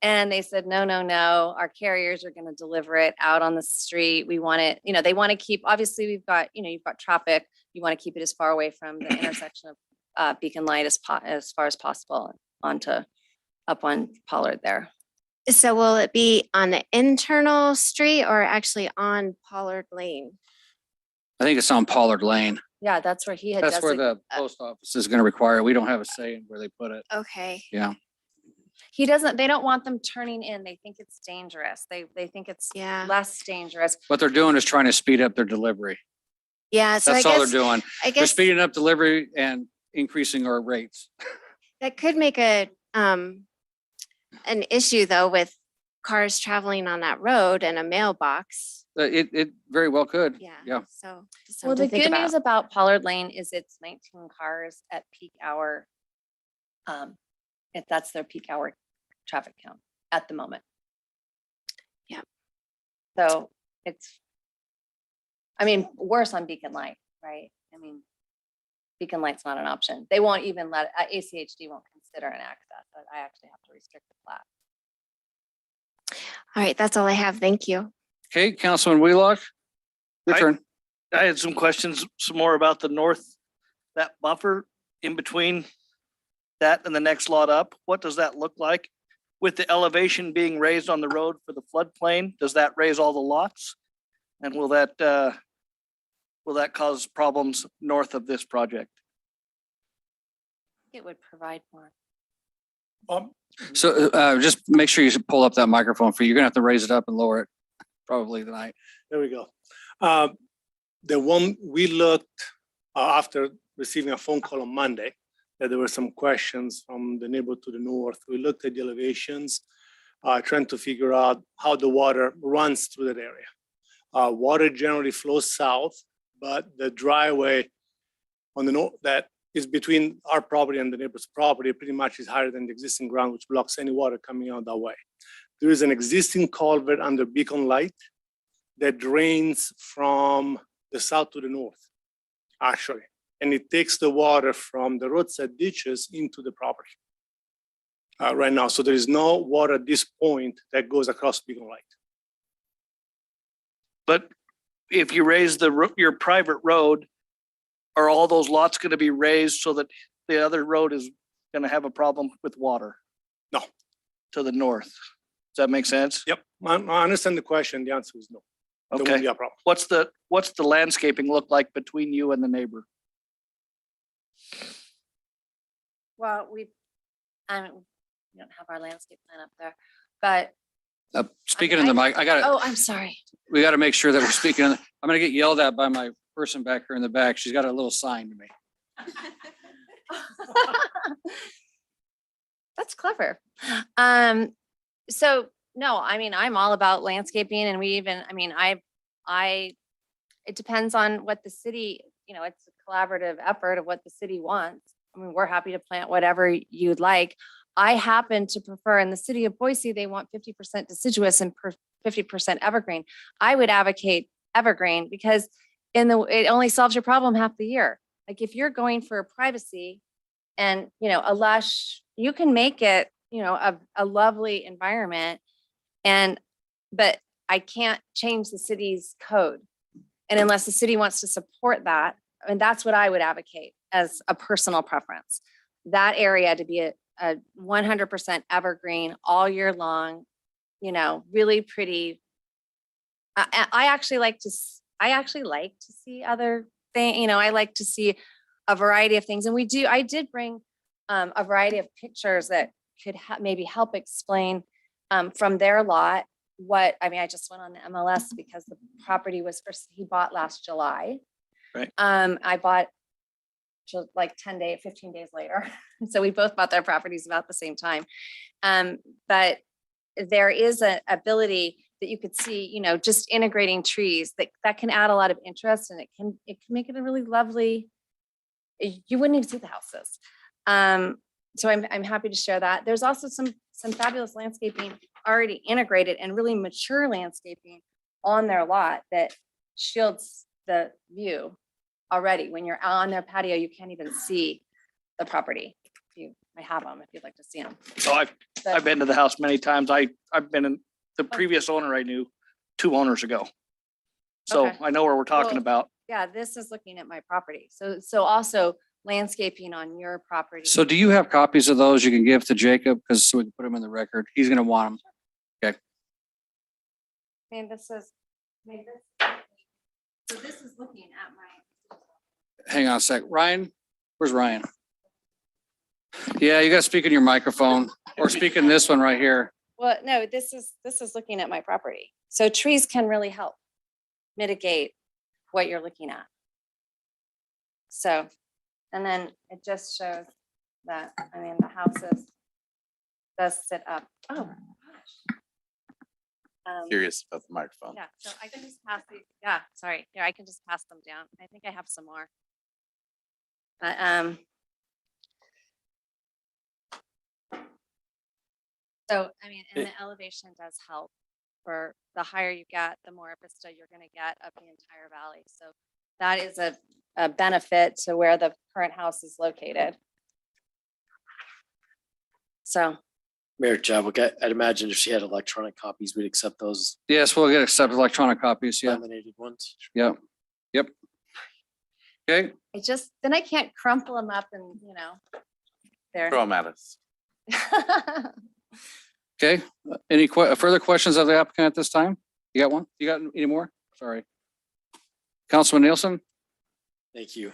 And they said, no, no, no, our carriers are going to deliver it out on the street. We want it, they want to keep, obviously we've got, you've got traffic. You want to keep it as far away from the intersection of Beacon Light as far as possible up on Pollard there. So will it be on the internal street or actually on Pollard Lane? I think it's on Pollard Lane. Yeah, that's where he had. That's where the post office is going to require. We don't have a say in where they put it. Okay. Yeah. They don't want them turning in. They think it's dangerous. They think it's less dangerous. What they're doing is trying to speed up their delivery. Yeah. So That's I all guess, they're doing. I They're guess speeding up delivery and increasing our rates. that could make an issue though with cars traveling on that road and a mailbox. It very well could. Yeah. Yeah. So Well, the good news about Pollard Lane is it's 19 cars at peak hour. If that's their peak hour traffic count at the moment. Yeah. So it's, worse on Beacon Light, right? Beacon Light's not an option. They won't even let, ACHD won't consider an access. I actually have to restrict the plat. All right. That's all I have. Thank you. Okay, Councilman Wheelock. Your turn. I had some questions, some more about the north, that buffer in between that and the next lot up. What does that look like? With the elevation being raised on the road for the floodplain, does that raise all the lots? And will that cause problems north of this project? It would provide more. So just make sure you should pull up that microphone for you. You're gonna have to raise it up and lower it probably tonight. There we go. The one we looked after receiving a phone call on Monday, that there were some questions from the neighborhood to the north. We looked at the elevations, trying to figure out how the water runs through that area. Water generally flows south, but the driveway on the north that is between our property and the neighbor's property pretty much is higher than the existing ground, which blocks any water coming out that way. There is an existing culvert under Beacon Light that drains from the south to the north, actually. And it takes the water from the roadside ditches into the property right now. So there is no water at this point that goes across Beacon Light. But if you raise your private road, are all those lots going to be raised so that the other road is going to have a problem with water? No. To the north. Does that make sense? Yep, I understand the question. The answer is no. There won't Okay. be a problem. What's the landscaping look like between you and the neighbor? Well, we don't have our landscape plan up there, but. Speaking in the mic, Oh, I'm sorry. we got to make sure that we're speaking. I'm gonna get yelled at by my person back here in the back. She's got a little sign to me. That's clever. So no, I'm all about landscaping and we even, it depends on what the city, it's a collaborative effort of what the city wants. We're happy to plant whatever you'd like. I happen to prefer in the city of Boise, they want 50% deciduous and 50% evergreen. I would advocate evergreen because it only solves your problem half the year. Like if you're going for privacy and, a lush, you can make it, a lovely environment. But I can't change the city's code. And unless the city wants to support that, that's what I would advocate as a personal preference. That area to be a 100% evergreen all year long, really pretty. I actually like to see other things, I like to see a variety of things. And I did bring a variety of pictures that could maybe help explain from their lot I just went on the MLS because the property he bought last July. Right. I bought like 15 days later. So we both bought their properties about the same time. But there is an ability that you could see, just integrating trees that can add a lot of interest and it can make it a really lovely, you wouldn't even see the houses. So I'm happy to share that. There's also some fabulous landscaping already integrated and really mature landscaping on their lot that shields the view already. When you're out on their patio, you can't even see the property. I have them if you'd like to see them. So I've been to the house many times. I've been in, the previous owner I knew 2 owners ago. So Okay. I know where we're talking Well, about. Yeah, this is looking at my property. So also landscaping on your property. So do you have copies of those you can give to Jacob? Because so we can put them in the record. He's gonna want them. I mean, this is, so this is looking at my. Hang on a sec. Ryan, where's Ryan? Yeah, you gotta speak in your microphone or speak in this one right here. Well, no, this is looking at my property. So trees can really help mitigate what you're looking at. So, and then it just shows that, I mean, the houses does sit up. Oh, gosh. Curious about the microphone. Yeah, so I can just pass these, yeah, sorry, here, I can just pass them down. I think I have some more. But, so, I mean, and the elevation does help. For the higher you get, the more vista you're gonna get up the entire valley. So that is a benefit to where the current house is located. So, Mayor Chadwick, I'd imagine if she had electronic copies, we'd accept those Yes, we'll get accepted electronic copies. Yeah, laminated ones. yeah. Yep. Okay, then I can't crumple them up and, there. Throw them at us. okay. Any further questions of the applicant at this time? You got one? You got any more? Sorry. Councilman Nielsen? Thank you.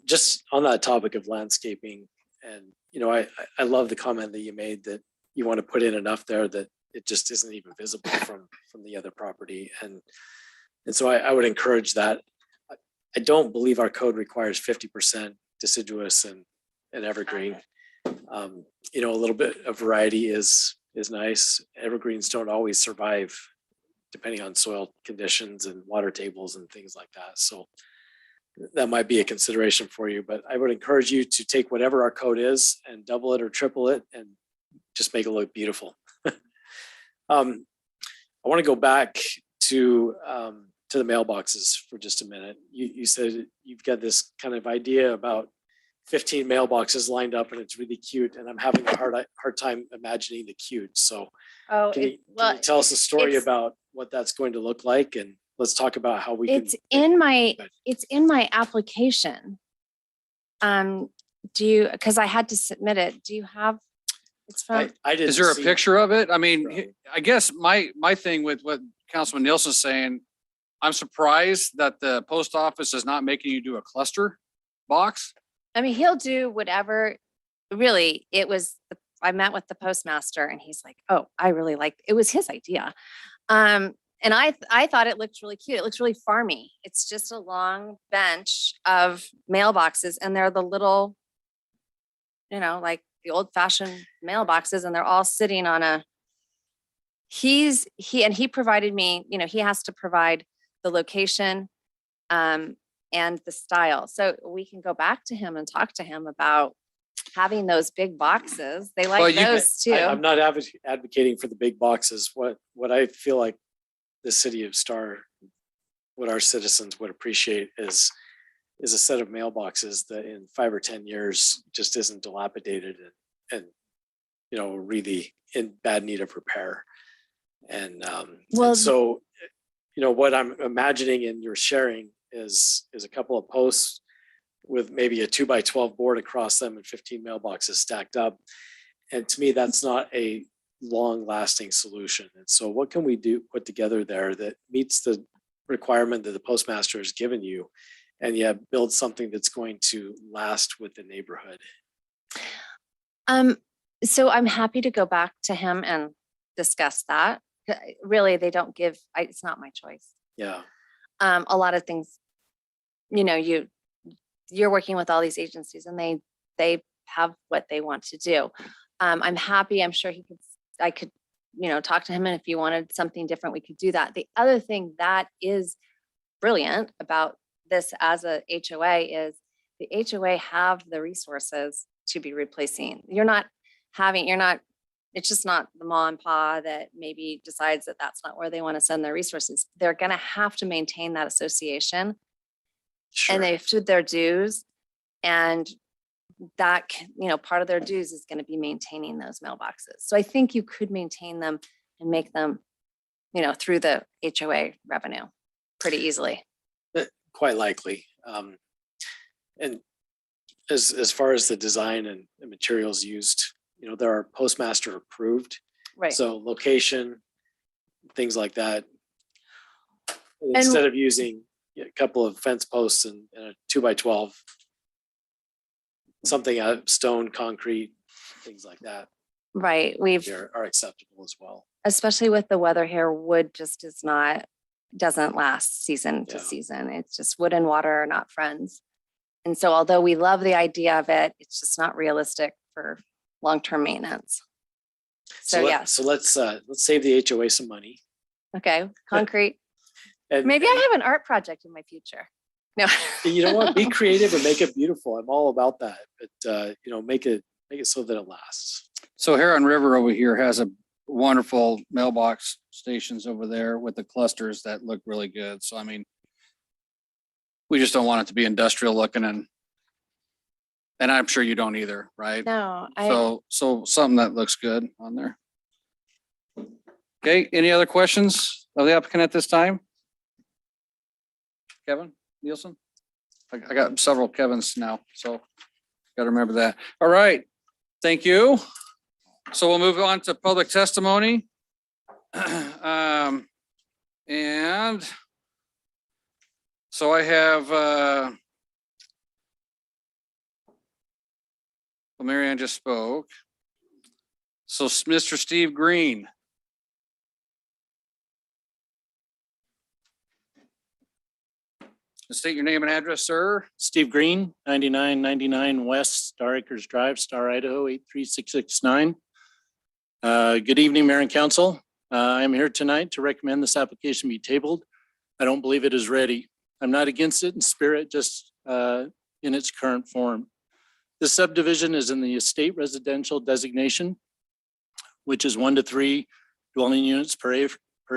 Just on that topic of landscaping, and I love the comment that you made that you want to put in enough there that it just isn't even visible from the other property, and so I would encourage that. I don't believe our code requires 50% deciduous and evergreen. A little bit of variety is nice. Evergreens don't always survive depending on soil conditions and water tables and things like that. So that might be a consideration for you, but I would encourage you to take whatever our code is and double it or triple it and just make it look beautiful. I want to go back to the mailboxes for just a minute. You said you've got this kind of idea about 15 mailboxes lined up and it's really cute, and I'm having a hard time imagining the cute. So can you tell us a story about what that's going to look like, and let's talk about how we it's in my application. Because I had to submit it. Do you have, it's from, I didn't Is there a see- picture of it? I mean, Right. I guess my thing with what Councilman Nielsen's saying, I'm surprised that the post office is not making you do a cluster box. I mean, he'll do whatever, really, I met with the postmaster and he's like, oh, I really like, it was his idea. And I thought it looked really cute. It looks really farmy. It's just a long bench of mailboxes and they're the little, like the old fashioned mailboxes, and they're all sitting on he provided me, he has to provide the location, and the style. So we can go back to him and talk to him about having those big boxes. They like those too. I'm not advocating for the big boxes. What I feel like the city of Star, what our citizens would appreciate is a set of mailboxes that in 5 or 10 years just isn't dilapidated and really in bad need of repair. And so what I'm imagining in your sharing is a couple of posts with maybe a 2x12 board across them and 15 mailboxes stacked up. And to me, that's not a long lasting solution. And so what can we put together there that meets the requirement that the postmaster has given you, and yet build something that's going to last with the neighborhood? So I'm happy to go back to him and discuss that. Really, they don't give, it's not my choice. Yeah. A lot of things, you're working with all these agencies and they have what they want to do. I'm happy. I'm sure I could, talk to him, and if you wanted something different, we could do that. The other thing that is brilliant about this as a HOA is the HOA have the resources to be replacing. You're not It's just not the ma and pa that maybe decides that that's not where they want to send their resources. They're going to have to maintain that association and they've stood their dues. And that, part of their dues is going to be maintaining those mailboxes. So I think you could maintain them and make them, through the HOA revenue pretty easily. Quite likely. And as far as the design and the materials used, there are postmaster approved. Right. So location, things like that. Instead of using a couple of fence posts and a 2x12, something out of stone, concrete, things like that Right. We've, are acceptable as well. especially with the weather here, wood just doesn't last season to Yeah. season. It's just wood and water are not friends. And so although we love the idea of it, it's just not realistic for long-term maintenance. So yes, So let's save the HOA some money. okay, concrete. And Maybe I have an art project in my future. No. you know what? Be creative and make it beautiful. I'm all about that. But make it so that it lasts. So Heron River over here has a wonderful mailbox stations over there with the clusters that look really good. So I mean, we just don't want it to be industrial looking and I'm sure you don't either, right? No, So something that looks good on there. Okay, any other questions of the applicant at this time? Kevin Nielsen? I got several Kevins now, so gotta remember that. All right, thank you. So we'll move on to public testimony. And so I have, well, Mary Ann just spoke. So Mr. Steve Green. State your name and address, sir. Steve Green, 9999 West Star Acres Drive, Star, Idaho, 83669. Good evening, Mayor and Council. I'm here tonight to recommend this application be tabled. I don't believe it is ready. I'm not against it in spirit, just in its current form. This subdivision is in the estate residential designation, which is 1 to 3 dwelling units per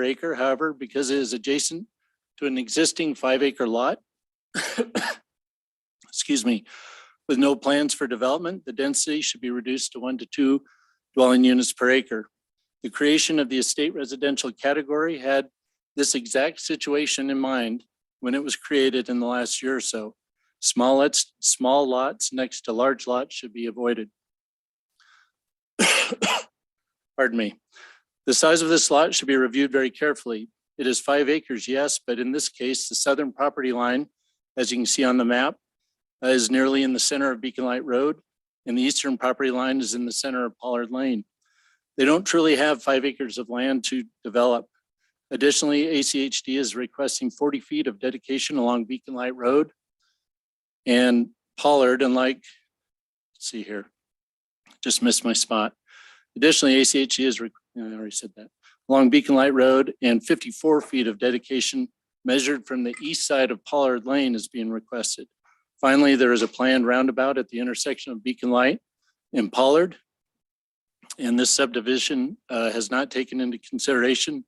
acre. However, because it is adjacent to an existing 5-acre lot, excuse me, with no plans for development, the density should be reduced to 1 to 2 dwelling units per acre. The creation of the estate residential category had this exact situation in mind when it was created in the last year or so. Small lots next to large lots should be avoided. Pardon me. The size of this lot should be reviewed very carefully. It is 5 acres, yes, but in this case, the southern property line, as you can see on the map, is nearly in the center of Beacon Light Road, and the eastern property line is in the center of Pollard Lane. They don't truly have 5 acres of land to develop. Additionally, ACHD is requesting 40 feet of dedication along Beacon Light Road and Pollard, unlike, let's see here, just missed my spot. Additionally, ACHD is, I already said that, along Beacon Light Road, and 54 feet of dedication measured from the east side of Pollard Lane is being requested. Finally, there is a planned roundabout at the intersection of Beacon Light and Pollard. And this subdivision has not taken into consideration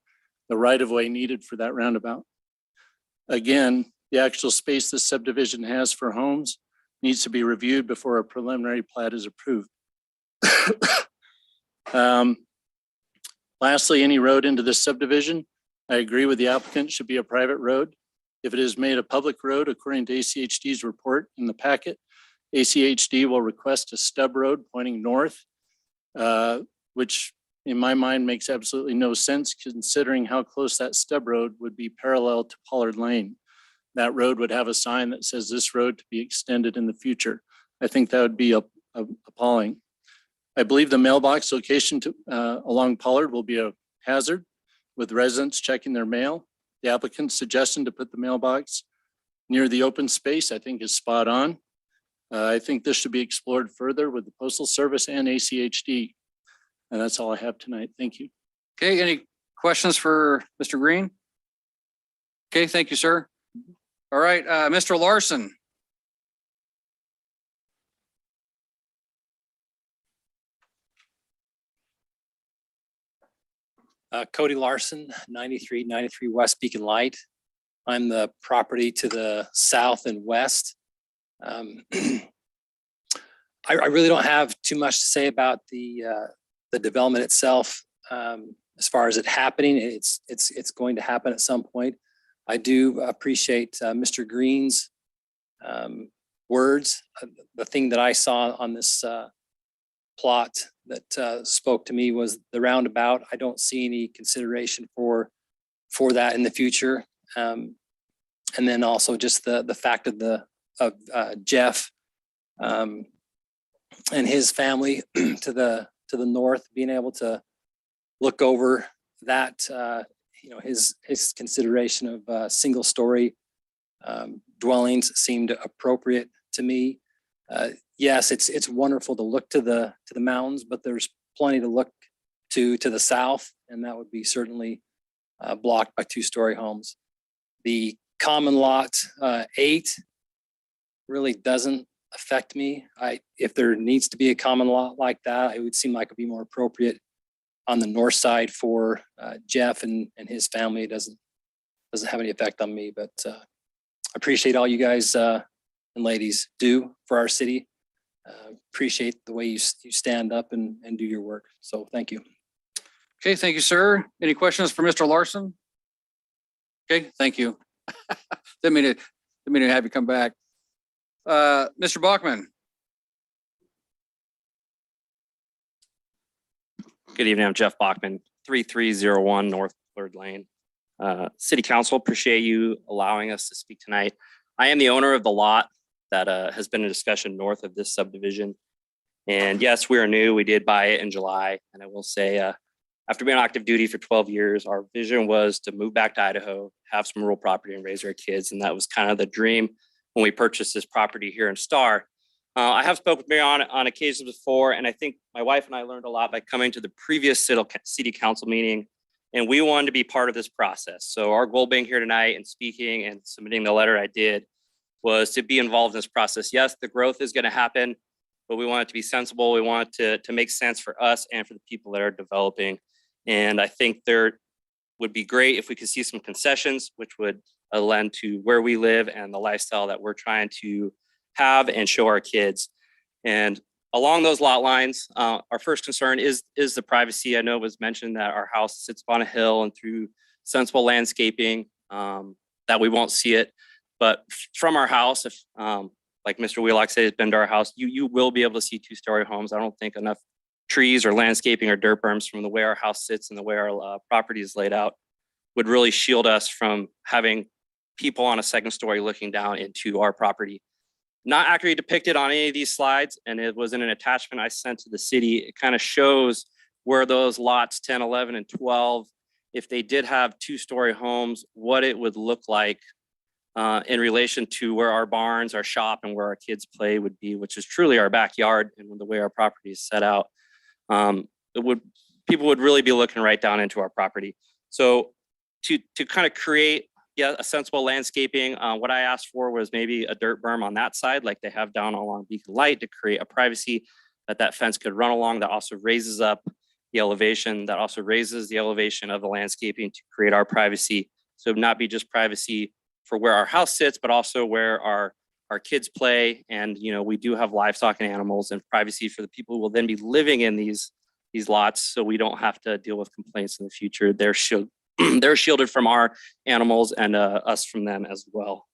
the right-of-way needed for that roundabout. Again, the actual space this subdivision has for homes needs to be reviewed before a preliminary plat is approved. Lastly, any road into this subdivision, I agree with the applicant, should be a private road. If it is made a public road, according to ACHD's report in the packet, ACHD will request a stub road pointing north, which in my mind makes absolutely no sense considering how close that stub road would be parallel to Pollard Lane. That road would have a sign that says this road to be extended in the future. I think that would be appalling. I believe the mailbox location along Pollard will be a hazard with residents checking their mail. The applicant's suggestion to put the mailbox near the open space, I think, is spot on. I think this should be explored further with the Postal Service and ACHD. And that's all I have tonight. Thank you. Okay, any questions for Mr. Green? Okay, thank you, sir. All right, Mr. Larson. Cody Larson, 9393 West Beacon Light. I'm the property to the south and west. I really don't have too much to say about the development itself. As far as it happening, it's going to happen at some point. I do appreciate Mr. Green's words. The thing that I saw on this plot that spoke to me was the roundabout. I don't see any consideration for that in the future. And then also just the fact of Jeff and his family to the north, being able to look over that, his consideration of single story dwellings seemed appropriate to me. Yes, it's wonderful to look to the mountains, but there's plenty to look to the south, and that would be certainly blocked by 2-story homes. The common lot 8 really doesn't affect me. If there needs to be a common lot like that, it would seem like it'd be more appropriate on the north side for Jeff and his family. It doesn't have any effect on me, but I appreciate all you guys and ladies do for our city. Appreciate the way you stand up and do your work. So thank you. Okay, thank you, sir. Any questions for Mr. Larson? Okay, thank you. Didn't mean to have you come back. Mr. Bachman. Good evening, I'm Jeff Bachman, 3301 North Third Lane. City Council, appreciate you allowing us to speak tonight. I am the owner of the lot that has been in discussion north of this subdivision. And yes, we are new. We did buy it in July. And I will say, after being on active duty for 12 years, our vision was to move back to Idaho, have some rural property and raise our kids. And that was kind of the dream when we purchased this property here in Star. I have spoken with Mary on occasions before, and I think my wife and I learned a lot by coming to the previous city council meeting, and we wanted to be part of this process. So our goal being here tonight and speaking and submitting the letter I did was to be involved in this process. Yes, the growth is going to happen, but we want it to be sensible. We want it to make sense for us and for the people that are developing. And I think there would be great if we could see some concessions, which would lend to where we live and the lifestyle that we're trying to have and show our kids. And along those lot lines, our first concern is the privacy. I know it was mentioned that our house sits on a hill, and through sensible landscaping, that we won't see it. But from our house, if like Mr. Wheelock said, has been to our house, you will be able to see 2-story homes. I don't think enough trees or landscaping or dirt berms from the way our house sits and the way our property is laid out would really shield us from having people on a 2nd story looking down into our property. Not accurately depicted on any of these slides, and it was in an attachment I sent to the city. It kind of shows where those lots 10, 11, and 12, if they did have 2-story homes, what it would look like in relation to where our barns, our shop, and where our kids play would be, which is truly our backyard. And the way our property is set out, people would really be looking right down into our property. So to kind of create a sensible landscaping, what I asked for was maybe a dirt berm on that side, like they have down along Beacon Light, to create a privacy that fence could run along, that also raises up the elevation, that also raises the elevation of the landscaping to create our privacy. So it would not be just privacy for where our house sits, but also where our kids play. And, we do have livestock and animals, and privacy for the people who will then be living in these lots. So we don't have to deal with complaints in the future. They're shielded from our animals and us from them as well.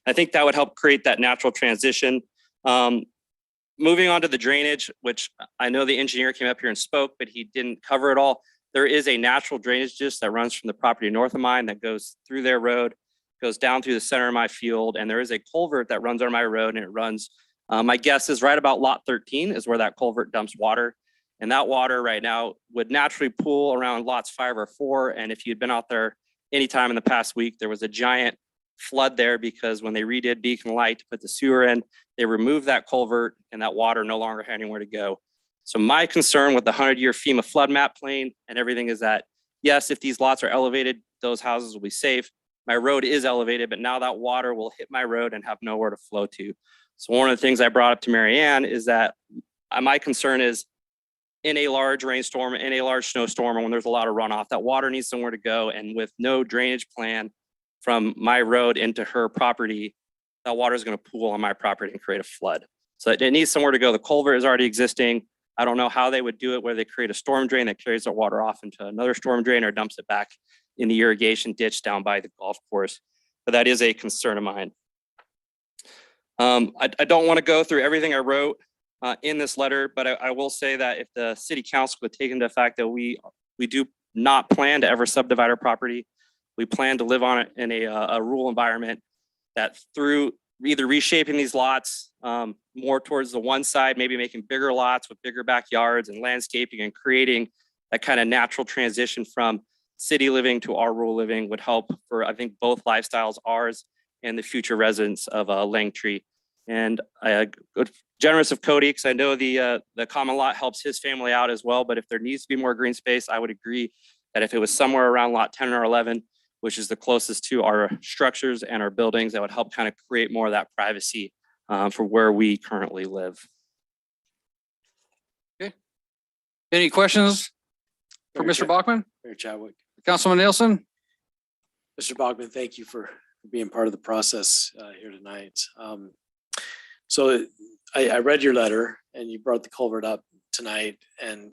I think that would help create that natural transition. Moving on to the drainage, which I know the engineer came up here and spoke, but he didn't cover it all. There is a natural drainage ditch that runs from the property north of mine that goes through their road, goes down through the center of my field, and there is a culvert that runs on my road, and it runs, my guess is right about lot 13 is where that culvert dumps water. And that water right now would naturally pool around lots 5 or 4. And if you'd been out there anytime in the past week, there was a giant flood there because when they redid Beacon Light to put the sewer in, they removed that culvert, and that water no longer had anywhere to go. So my concern with the 100-year FEMA flood map plane and everything is that, yes, if these lots are elevated, those houses will be safe. My road is elevated, but now that water will hit my road and have nowhere to flow to. So one of the things I brought up to Mary Ann is that my concern is in a large rainstorm, in a large snowstorm, or when there's a lot of runoff, that water needs somewhere to go. And with no drainage plan from my road into her property, that water is going to pool on my property and create a flood. So it needs somewhere to go. The culvert is already existing. I don't know how they would do it, where they create a storm drain that carries the water off into another storm drain or dumps it back in the irrigation ditch down by the golf course. But that is a concern of mine. I don't want to go through everything I wrote in this letter, but I will say that if the city council would take into the fact that we do not plan to ever subdivide our property, we plan to live on it in a rural environment, that through either reshaping these lots more towards the one side, maybe making bigger lots with bigger backyards and landscaping and creating that kind of natural transition from city living to our rural living would help for, I think, both lifestyles, ours and the future residents of Langtree. And generous of Cody, because I know the common lot helps his family out as well. But if there needs to be more green space, I would agree that if it was somewhere around lot 10 or 11, which is the closest to our structures and our buildings, that would help kind of create more of that privacy for where we currently live. Okay. Any questions for Mr. Bachman? Mayor Chadwick. Councilman Nielsen? Mr. Bachman, thank you for being part of the process here tonight. So I read your letter and you brought the culvert up tonight, and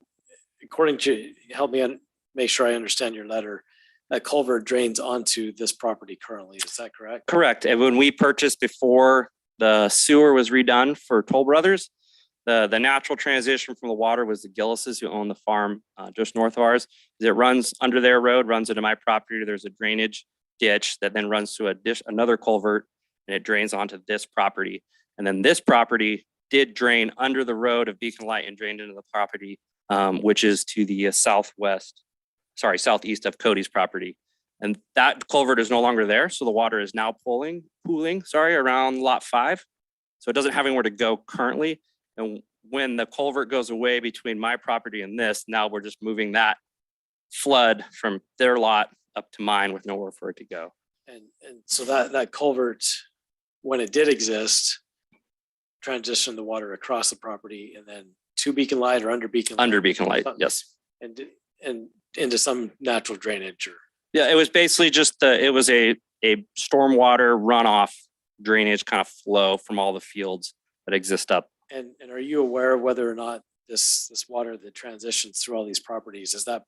according to, help me make sure I understand your letter, that culvert drains onto this property currently. Is that correct? Correct. And when we purchased before the sewer was redone for Toll Brothers, the natural transition from the water was the Gillises, who own the farm just north of ours. It runs under their road, runs into my property. There's a drainage ditch that then runs to another culvert, and it drains onto this property. And then this property did drain under the road of Beacon Light and drained into the property, which is to the southeast of Cody's property. And that culvert is no longer there. So the water is now pooling around lot 5. So it doesn't have anywhere to go currently. And when the culvert goes away between my property and this, now we're just moving that flood from their lot up to mine with nowhere for it to go. And so that culvert, when it did exist, transitioned the water across the property and then to Beacon Light or under Beacon Light? Under Beacon Light, yes. And into some natural drainage or? Yeah, it was basically just it was a stormwater runoff drainage kind of flow from all the fields that exist up. And are you aware of whether or not this water that transitions through all these properties, is that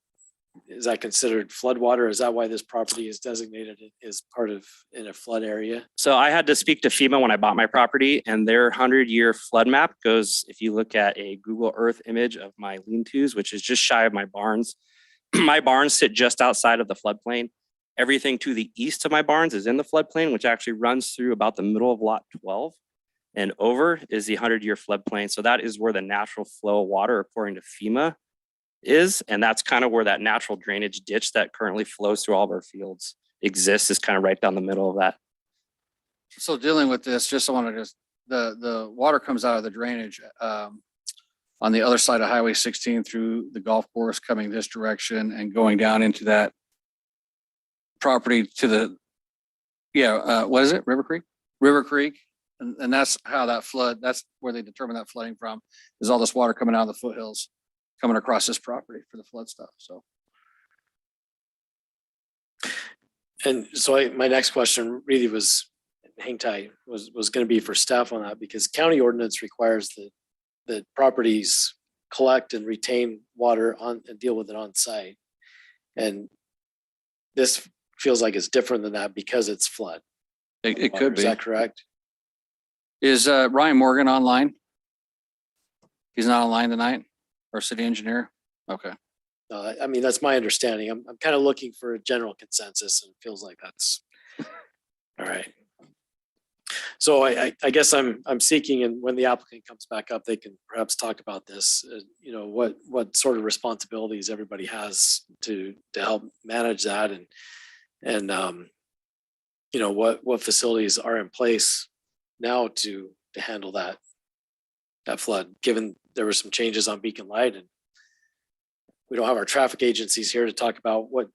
considered flood water? Is that why this property is designated as part of in a flood area? So I had to speak to FEMA when I bought my property, and their 100-year flood map goes, if you look at a Google Earth image of my lean-tos, which is just shy of my barns, my barns sit just outside of the floodplain. Everything to the east of my barns is in the floodplain, which actually runs through about the middle of lot 12. And over is the 100-year floodplain. So that is where the natural flow of water, according to FEMA, is. And that's kind of where that natural drainage ditch that currently flows through all of our fields exists, is kind of right down the middle of that. So dealing with this, just I want to the water comes out of the drainage on the other side of Highway 16 through the golf course, coming this direction and going down into that property to the, what is it? River Creek? River Creek. And that's how that flood, that's where they determine that flooding from, is all this water coming out of the foothills, coming across this property for the flood stuff. So. And so my next question really was, hang tight, was going to be for staff on that, because county ordinance requires that properties collect and retain water on and deal with it on site. And this feels like it's different than that because it's flood. It could be. Is that correct? Is Ryan Morgan online? He's not online tonight, our city engineer? Okay. I mean, that's my understanding. I'm kind of looking for a general consensus, and it feels like that's all right. So I guess I'm seeking, and when the applicant comes back up, they can perhaps talk about this. What sort of responsibilities everybody has to help manage that, and what facilities are in place now to handle that flood. Given there were some changes on Beacon Light, and we don't have our traffic agencies here to talk about what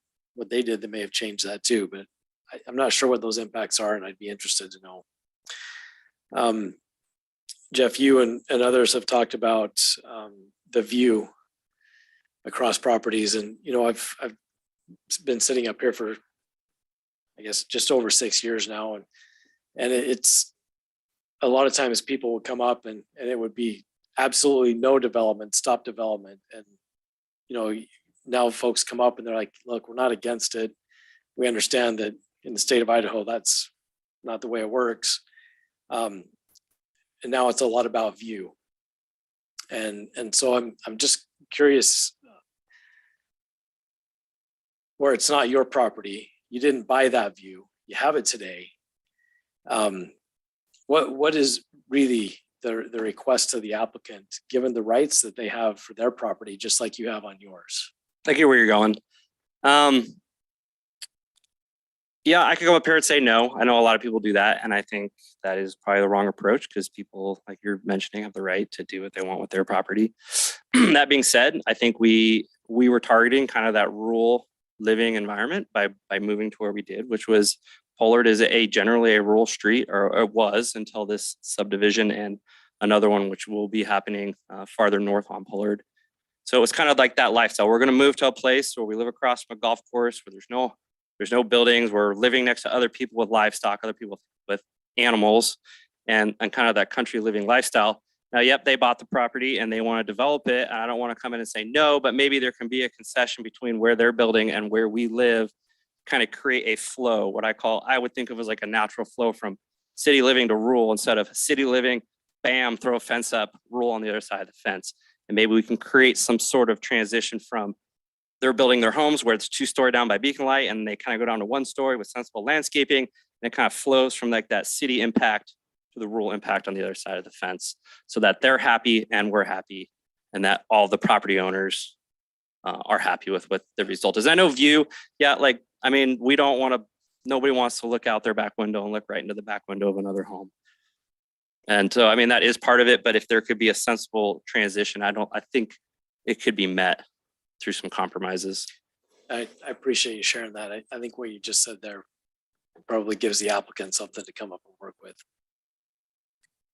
they did that may have changed that too. But I'm not sure what those impacts are, and I'd be interested to know. Jeff, you and others have talked about the view across properties. And, you know, I've been sitting up here for, I guess, just over 6 years now. And it's a lot of times people would come up and it would be absolutely no development, stop development. And, you know, now folks come up and they're like, look, we're not against it. We understand that in the state of Idaho, that's not the way it works. And now it's a lot about view. And so I'm just curious, where it's not your property, you didn't buy that view, you have it today. What is really the request to the applicant, given the rights that they have for their property, just like you have on yours? I get where you're going. Yeah, I could go up here and say no. I know a lot of people do that, and I think that is probably the wrong approach because people, like you're mentioning, have the right to do what they want with their property. That being said, I think we were targeting kind of that rural living environment by moving to where we did, which was Pollard is generally a rural street, or it was until this subdivision and another one which will be happening farther north on Pollard. So it was kind of like that lifestyle. We're going to move to a place where we live across from a golf course where there's no buildings. We're living next to other people with livestock, other people with animals, and kind of that country living lifestyle. Now, yep, they bought the property and they want to develop it. And I don't want to come in and say no, but maybe there can be a concession between where they're building and where we live, kind of create a flow, what I would think of as like a natural flow from city living to rural, instead of city living, bam, throw a fence up, rural on the other side of the fence. And maybe we can create some sort of transition from they're building their homes where it's 2-story down by beacon light and they kind of go down to 1-story with sensible landscaping. And it kind of flows from like that city impact to the rural impact on the other side of the fence, so that they're happy and we're happy, and that all the property owners are happy with what the result is. I know view, yeah, like, I mean, nobody wants to look out their back window and look right into the back window of another home. And so, I mean, that is part of it, but if there could be a sensible transition, I think it could be met through some compromises. I appreciate you sharing that. I think what you just said there probably gives the applicant something to come up and work with.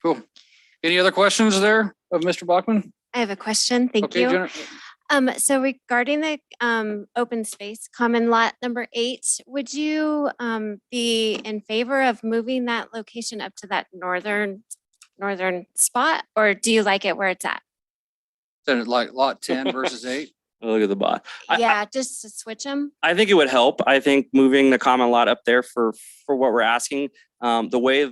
Cool. Any other questions there of Mr. Bachman? I have a question. Thank Okay, you. Jennifer. So regarding the open space, common lot number 8, would you be in favor of moving that location up to that northern spot, or do you like it where it's at? Then like lot 10 versus 8. Look at the bot. Yeah, just to switch them. I think it would help. I think moving the common lot up there for what we're asking, the way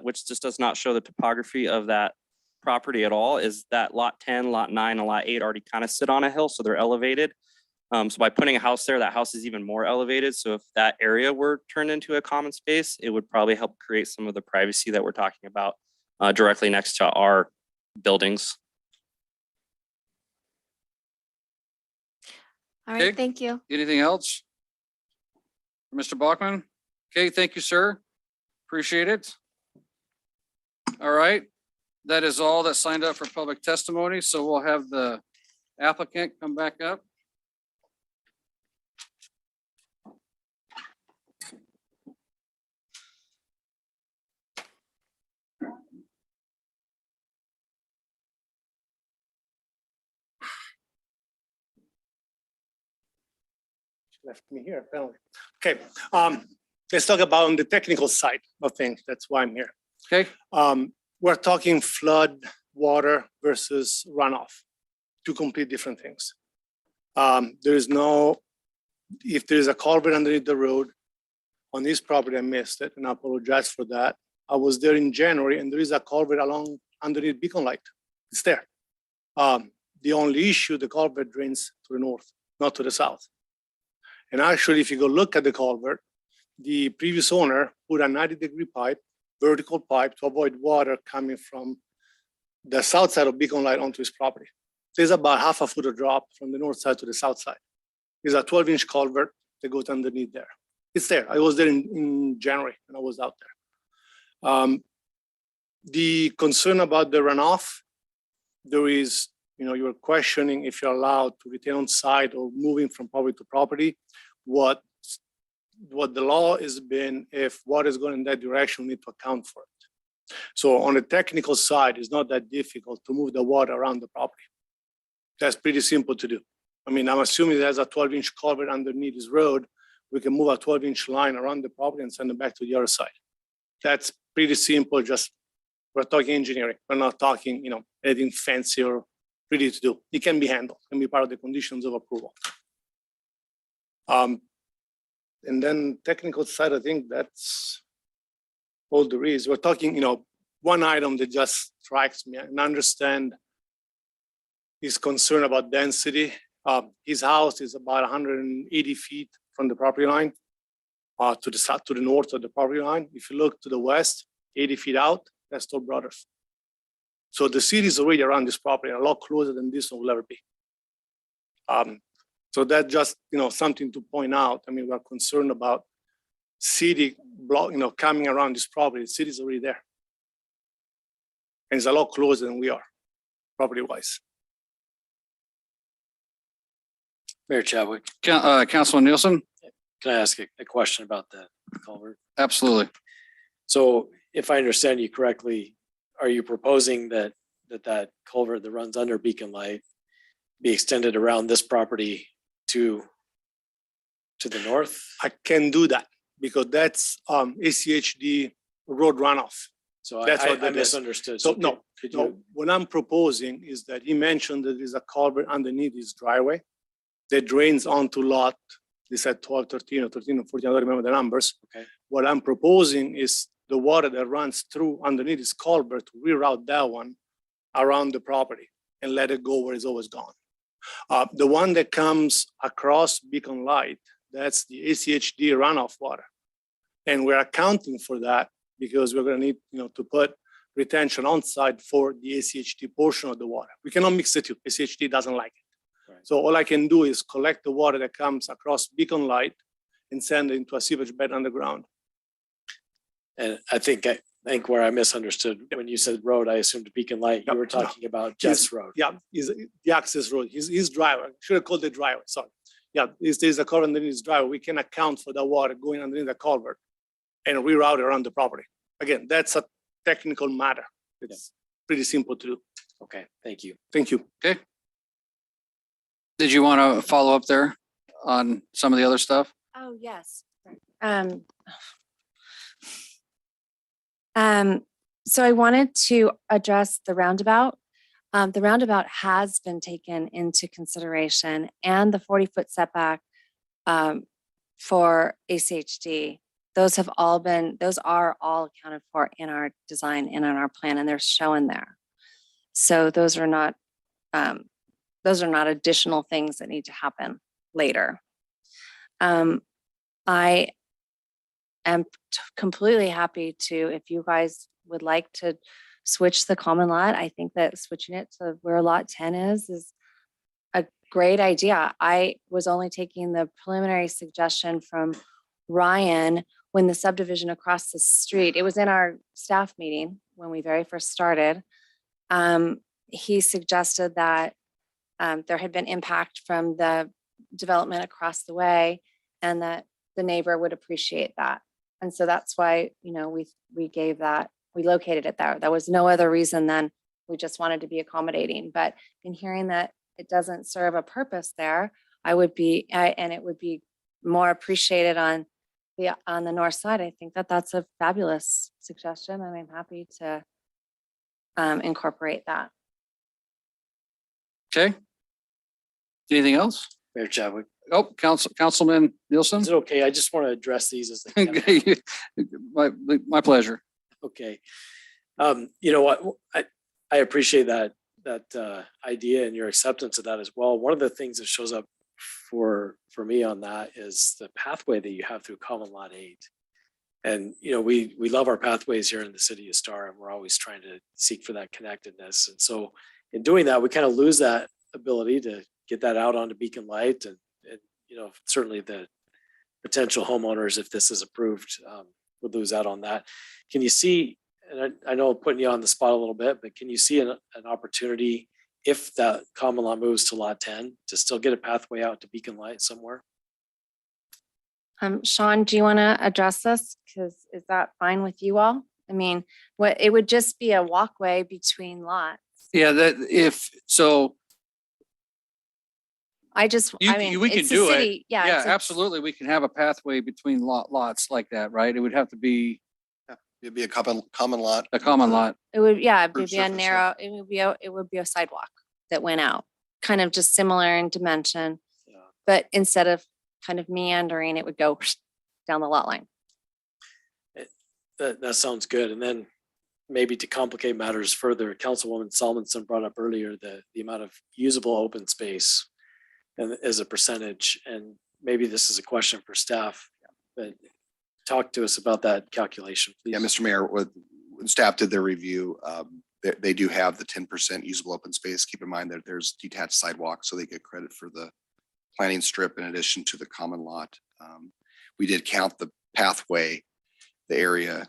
which just does not show the topography of that property at all, is that lot 10, lot 9, and lot 8 already kind of sit on a hill, so they're elevated. So by putting a house there, that house is even more elevated. So if that area were turned into a common space, it would probably help create some of the privacy that we're talking about directly next to our buildings. All right, Okay. thank you. Anything else? Mr. Bachman? Okay, thank you, sir. Appreciate it. All right. That is all that signed up for public testimony. So we'll have the applicant come back up. Left me here, apparently. Okay, let's talk about on the technical side of things. That's why I'm here. Okay. We're talking flood water versus runoff, two complete different things. If there is a culvert underneath the road on this property, I missed it and I apologize for that. I was there in January and there is a culvert underneath Beacon Light. It's there. The only issue, the culvert drains to the north, not to the south. And actually, if you go look at the culvert, the previous owner put a 90-degree pipe, vertical pipe, to avoid water coming from the south side of Beacon Light onto his property. There's about half a foot of drop from the north side to the south side. There's a 12-inch culvert that goes underneath there. It's there. I was there in January and I was out there. The concern about the runoff, there is, you were questioning if you're allowed to retain on site or moving from property to property. What the law has been, if water is going in that direction, we need to account for it. So on the technical side, it's not that difficult to move the water around the property. That's pretty simple to do. I mean, I'm assuming there's a 12-inch culvert underneath this road. We can move a 12-inch line around the property and send it back to the other side. That's pretty simple. Just we're talking engineering. We're not talking, anything fancy or pretty to do. It can be handled. Can be part of the conditions of approval. And then technical side, I think that's all there is. We're talking, one item that just strikes me and understand his concern about density. His house is about 180 feet from the property line, to the south, to the north of the property line. If you look to the west, 80 feet out, that's Toll Brothers. So the city is already around this property, a lot closer than this one will ever be. So that just, something to point out. I mean, we're concerned about city block, coming around this property. The city is already there. And it's a lot closer than we are, property-wise. Mayor Chadwick, Councilman Nielsen? can I ask a question about the culvert? Absolutely. So if I understand you correctly, are you proposing that culvert that runs under Beacon Light be extended around this property to the north? I can do that because that's ACHD road runoff. So That's what I that is. misunderstood. So could- no, could no, you- what I'm proposing is that he mentioned that there's a culvert underneath his driveway that drains onto lot, they said 12, 13 or 13 or 14, I don't remember the numbers. Okay. What I'm proposing is the water that runs through underneath this culvert to reroute that one around the property and let it go where it's always gone. The one that comes across Beacon Light, that's the ACHD runoff water. And we're accounting for that because we're gonna need, to put retention on site for the ACHD portion of the water. We cannot mix the two. ACHD doesn't like it. Right. So all I can do is collect the water that comes across Beacon Light and send it into a sewage bed underground. And I think where I misunderstood, when you said road, I assumed Beacon Light, you Yep. were talking about Jeff's road. Yeah, is the access road, his driveway, should have called the driveway, sorry. Yeah, there's a culvert underneath his driveway. We can account for the water going underneath the culvert and reroute it around the property. Again, that's a technical matter. It's pretty simple to do. Okay, thank you. Thank you. Did you want to follow up there on some of the other stuff? Oh, yes. So I wanted to address the roundabout. The roundabout has been taken into consideration and the 40-foot setback for ACHD. Those are all accounted for in our design and in our plan, and they're shown there. So those are not additional things that need to happen later. I am completely happy to, if you guys would like to switch the common lot, I think that switching it to where lot 10 is a great idea. I was only taking the preliminary suggestion from Ryan when the subdivision across the street, it was in our staff meeting when we very first started. He suggested that there had been impact from the development across the way and that the neighbor would appreciate that. And so that's why, we gave that, we located it there. There was no other reason than we just wanted to be accommodating. But in hearing that it doesn't serve a purpose there, and it would be more appreciated on the north side. I think that that's a fabulous suggestion and I'm happy to incorporate that. Okay. Anything else? Mayor Chadwick, Oh, Councilman Nielsen? is it okay? I just want to address these as they come. My pleasure. Okay. You know what? I appreciate that idea and your acceptance of that as well. One of the things that shows up for me on that is the pathway that you have through Common Lot 8. And, we love our pathways here in the city of Star, and we're always trying to seek for that connectedness. And so in doing that, we kind of lose that ability to get that out onto Beacon Light and certainly the potential homeowners, if this is approved, would lose out on that. Can you see, and I know I'm putting you on the spot a little bit, but can you see an opportunity if that common lot moves to lot 10 to still get a pathway out to Beacon Light somewhere? Sean, do you want to address this? Because is that fine with you all? I mean, it would just be a walkway between lots. Yeah, I just, You, I mean, we can it's a do it. city. Yeah. Yeah, it's a- absolutely. We can have a pathway between lots like that, right? It would have to be It'd be a common lot. a common lot. It would, yeah, it Curb would be a surface, yeah. narrow, it would be a sidewalk that went out, kind of just similar in dimension. Yeah. But instead of kind of meandering, it would go down the lot line. That sounds good. And then maybe to complicate matters further, Councilwoman Salmonson brought up earlier the amount of usable open space and as a percentage. And maybe this is a question for staff, but talk to us about that calculation, please. Yeah, Mr. Mayor, when staff did their review, they do have the 10% usable open space. Keep in mind that there's detached sidewalks, so they get credit for the planting strip in addition to the common lot. We did count the pathway, the area.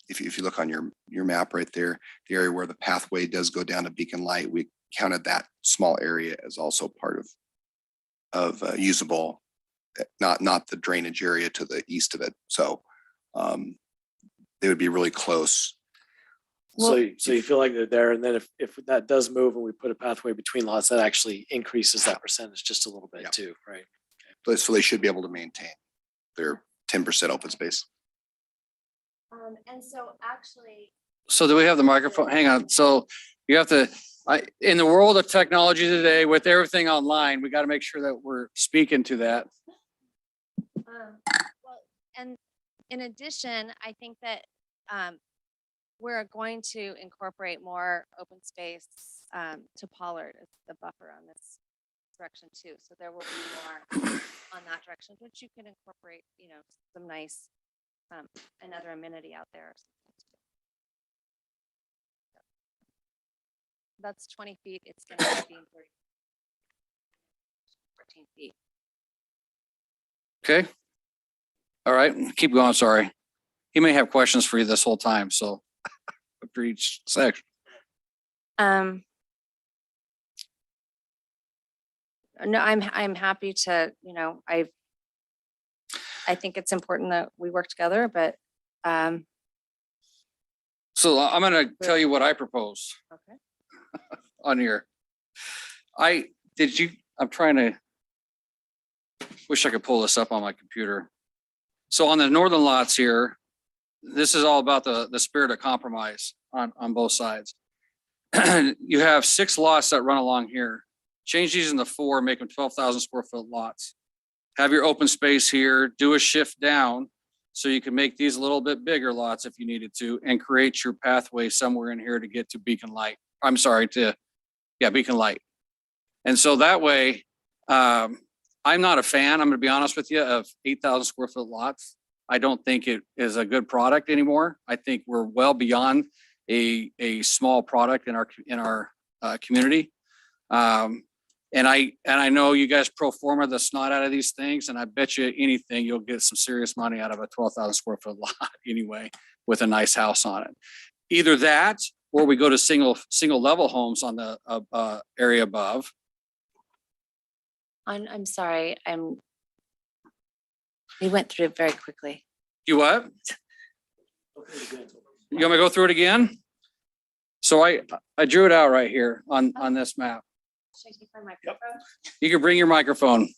If you look on your map right there, the area where the pathway does go down to Beacon Light, we counted that small area as also part of usable, not the drainage area to the east of it. So they would be really close. So you feel like they're there, and then if that does move and we put a pathway between lots, that actually increases that percentage just a little bit Yeah. too, right? So they should be able to maintain their 10% open space. And so actually. So do we have the microphone? Hang on. So you have to, in the world of technology today, with everything online, we got to make sure that we're speaking to that. Well, and in addition, I think that we're going to incorporate more open space to Pollard as the buffer on this direction too. So there will be more on that direction, which you can incorporate, some nice, another amenity out there. That's 20 feet. It's going to be 14 feet. Okay. All right. Keep going. Sorry. He may have questions for you this whole time. So after each section. No, I'm happy to, I think it's important that we work together, but So I'm going to tell you what I propose okay. on here. I'm trying to, wish I could pull this up on my computer. So on the northern lots here, this is all about the spirit of compromise on both sides. You have 6 lots that run along here. Change these into 4, make them 12,000 square foot lots. Have your open space here, do a shift down so you can make these a little bit bigger lots if you needed to, and create your pathway somewhere in here to get to Beacon Light. Beacon Light. And so that way, I'm not a fan, I'm gonna be honest with you, of 8,000 square foot lots. I don't think it is a good product anymore. I think we're well beyond a small product in our community. And I know you guys pro forma the snot out of these things, and I bet you anything you'll get some serious money out of a 12,000 square foot lot anyway, with a nice house on it. Either that, or we go to single level homes on the area above. I'm sorry, we went through it very quickly. You what? You want me to go through it again? So I drew it out right here on this map. Should I keep my microphone? You can bring your microphone.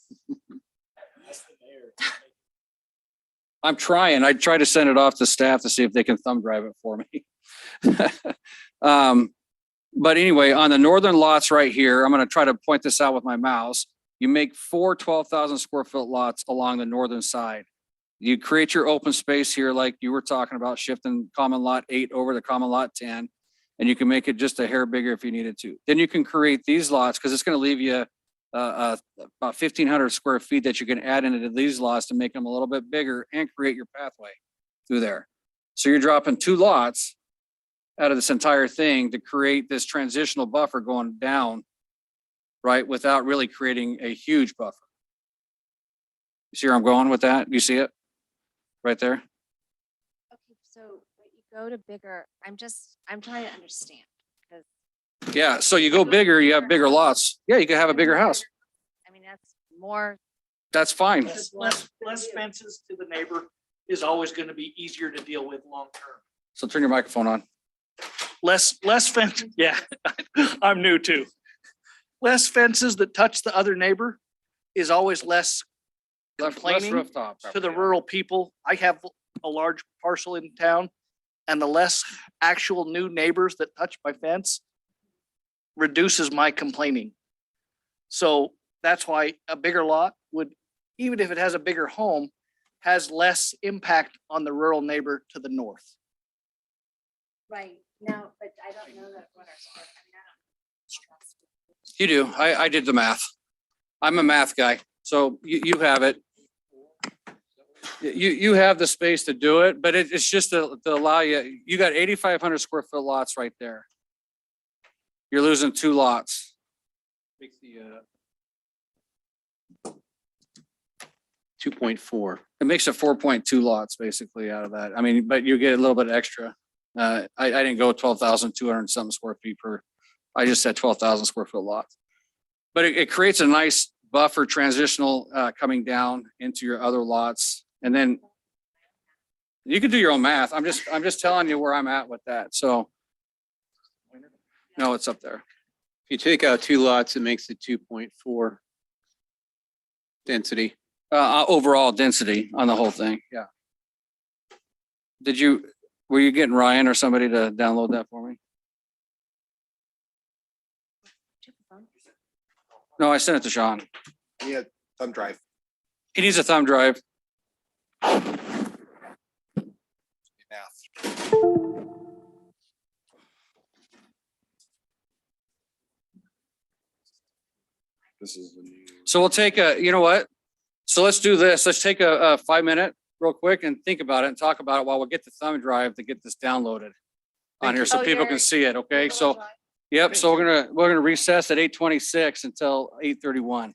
I'm trying. I try to send it off to staff to see if they can thumb drive it for me. But anyway, on the northern lots right here, I'm going to try to point this out with my mouse. You make 4 12,000 square foot lots along the northern side. You create your open space here, like you were talking about, shifting common lot 8 over to common lot 10. And you can make it just a hair bigger if you needed to. Then you can create these lots, because it's going to leave you about 1,500 square feet that you can add into these lots to make them a little bit bigger and create your pathway through there. So you're dropping 2 lots out of this entire thing to create this transitional buffer going down, right, without really creating a huge buffer. You see where I'm going with that? You see it right there? Okay, so when you go to bigger, I'm trying to understand. Because Yeah, so you go bigger, you have bigger lots. Yeah, you can have a bigger house. I mean, that's more, That's fine. Less fences to the neighbor is always going to be easier to deal with long term. So turn your microphone on. Less fence, yeah, I'm new too. less fences that touch the other neighbor is always less Less complaining rooftops. to the rural people. I have a large parcel in town, and the less actual new neighbors that touch my fence reduces my complaining. So that's why a bigger lot would, even if it has a bigger home, has less impact on the rural neighbor to the north. Right, now, but I don't know that what our. You do. I did the math. I'm a math guy. So you have it. You have the space to do it, but it's just to allow you, you got 8,500 square foot lots right there. You're losing 2 lots. Makes the 2.4. It makes it 4.2 lots basically out of that. I mean, but you get a little bit extra. I didn't go 12,200 something square feet per, I just said 12,000 square foot lots. But it creates a nice buffer transitional coming down into your other lots. And then you can do your own math. I'm just telling you where I'm at with that. So no, it's up there. If you take out 2 lots, it makes it 2.4 density. Overall density on the whole thing. Yeah. Were you getting Ryan or somebody to download that for me? No, I sent it to Sean. Yeah, thumb drive. He needs a thumb drive. Math. This is the new. So we'll take you know what? So let's do this. Let's take a 5-minute real quick and think about it and talk about it while we'll get the thumb drive to get this downloaded on here so people can see it. Okay, so yep. So we're gonna recess at 8:26 until 8:31.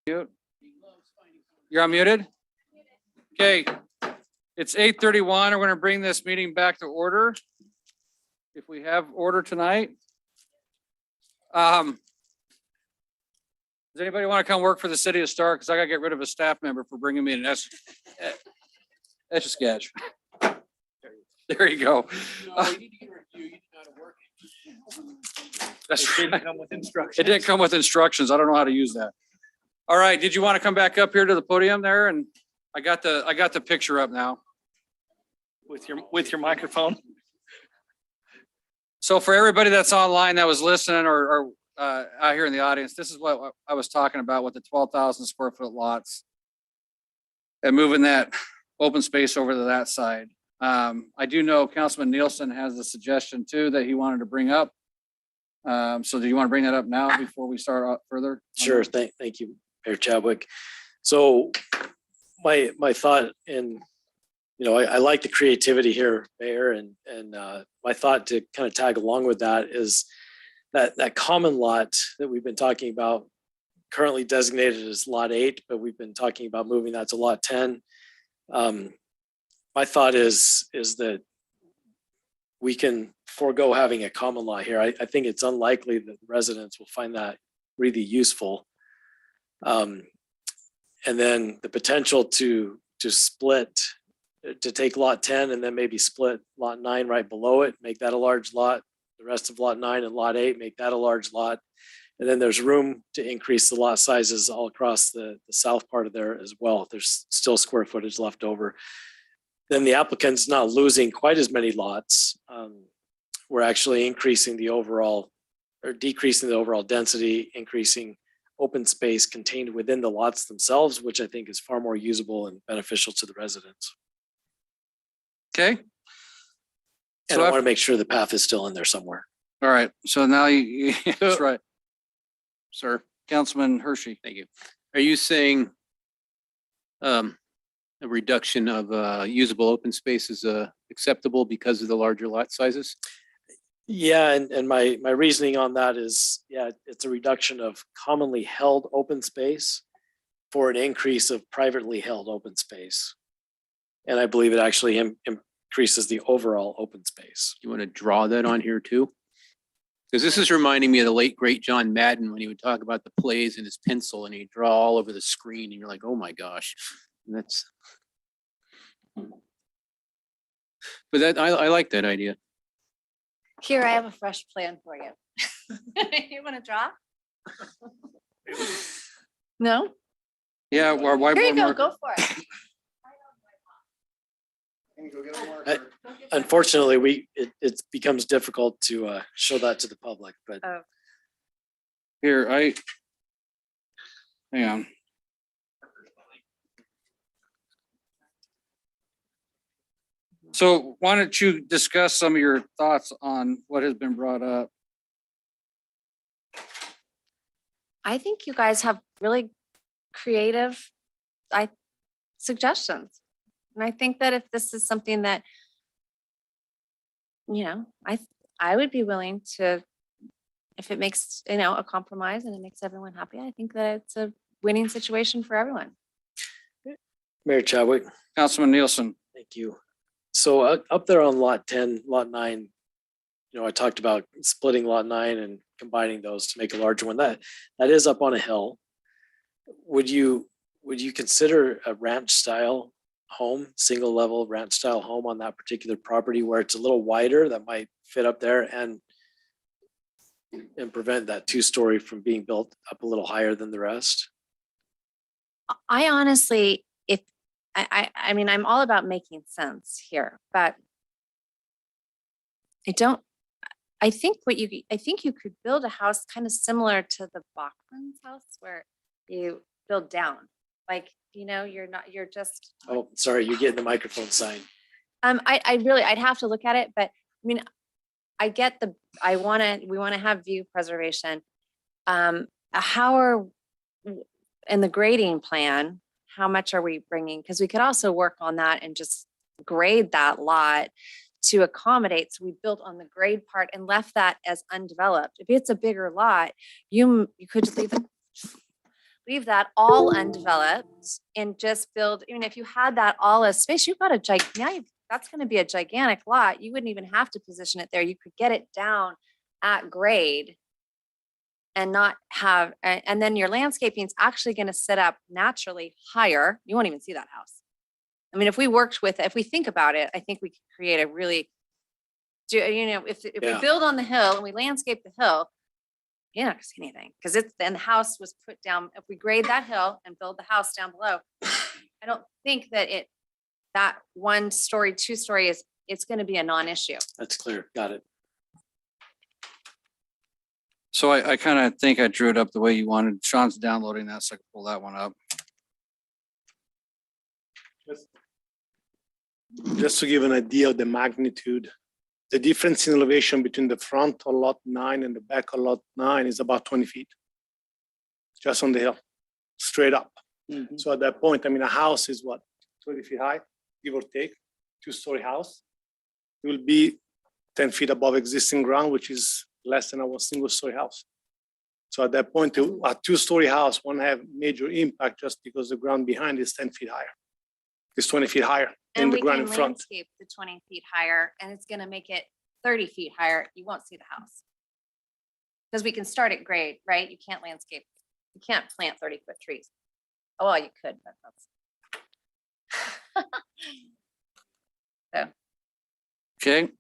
Mute. You're unmuted? Okay, it's 8:31. We're gonna bring this meeting back to order. If we have order tonight. Does anybody want to come work for the city of Star? Because I gotta get rid of a staff member for bringing me an Etch-a-Sketch. There you go. That's right. It didn't come with instructions. I don't know how to use that. All right, did you want to come back up here to the podium there? And I got the picture up now. With your microphone. So for everybody that's online that was listening or out here in the audience, this is what I was talking about with the 12,000 square foot lots and moving that open space over to that side. I do know Councilman Nielsen has a suggestion too that he wanted to bring up. So do you want to bring that up now before we start out further? Sure. Thank you, Mayor Chadwick. So my thought, and I like the creativity here, Mayor, and my thought to kind of tag along with that is that common lot that we've been talking about, currently designated as Lot 8, but we've been talking about moving that to Lot 10. My thought is that we can forego having a common lot here. I think it's unlikely that residents will find that really useful. And then the potential to split, to take Lot 10 and then maybe split Lot 9 right below it, make that a large lot, the rest of Lot 9 and Lot 8, make that a large lot. And then there's room to increase the lot sizes all across the south part of there as well. There's still square footage left over. Then the applicant's not losing quite as many lots. We're actually increasing the overall, or decreasing the overall density, increasing open space contained within the lots themselves, which I think is far more usable and beneficial to the residents. Okay. And I want to make sure the path is still in there somewhere. All right. So now that's right. Sir, Councilman Hershey. Thank you. Are you saying a reduction of usable open space is acceptable because of the larger lot sizes? Yeah, and my reasoning on that is, yeah, it's a reduction of commonly held open space for an increase of privately held open space. And I believe it actually increases the overall open space. You want to draw that on here too? Because this is reminding me of the late great John Madden when he would talk about the plays in his pencil and he'd draw all over the screen and you're like, oh my gosh. And that's. But that I like that idea. Here, I have a fresh plan for you. You want to draw? No? Yeah, our whiteboard. Here you go, marker. go for it. Unfortunately, it becomes difficult to show that to the public, but Oh. Here, hang on. So why don't you discuss some of your thoughts on what has been brought up? I think you guys have really creative suggestions. And I think that if this is something that, I would be willing to, if it makes, a compromise and it makes everyone happy, I think that it's a winning situation for everyone. Mayor Chadwick. Councilman Nielsen. Thank you. So up there on Lot 10, Lot 9, I talked about splitting Lot 9 and combining those to make a larger one. That is up on a hill. Would you consider a ranch style home, single level ranch style home on that particular property where it's a little wider that might fit up there and prevent that 2-story from being built up a little higher than the rest? I honestly, I mean, I'm all about making sense here, but I think you could build a house kind of similar to the Bachman's house where you build down. Like, you're just. Oh, sorry, you're getting the microphone sign. I'd have to look at it, but I mean, I get we want to have view preservation. In the grading plan, how much are we bringing? Because we could also work on that and just grade that lot to accommodate. So we built on the grade part and left that as undeveloped. If it's a bigger lot, you could just leave it. leave that all undeveloped and just build, even if you had that all as space, you've got that's gonna be a gigantic lot. You wouldn't even have to position it there. You could get it down at grade and not have, and then your landscaping is actually gonna sit up naturally higher. You won't even see that house. I mean, if we think about it, I think we could create a really, if we Yeah. build on the hill and we landscape the hill, you're not gonna see anything, because then the house was put down. If we grade that hill and build the house down below, I don't think that 1 story, 2 story it's gonna be a non-issue. That's clear. Got it. So I kind of think I drew it up the way you wanted. Sean's downloading that, so I can pull that one up. Just to give an idea of the magnitude, the difference in elevation between the front of lot 9 and the back of lot 9 is about 20 feet. Just on the hill, straight up. So at that point, I mean, a house is what, 20 feet high, give or take, 2-story house. It will be 10 feet above existing ground, which is less than a single-story house. So at that point, a 2-story house won't have major impact just because the ground behind is 10 feet higher. It's 20 feet higher than And the we ground can in front. landscape the 20 feet higher, and it's gonna make it 30 feet higher. You won't see the house. Because we can start at grade, right? You can't landscape, you can't plant 30-foot trees. Oh, well, you could, but that's. So, Okay.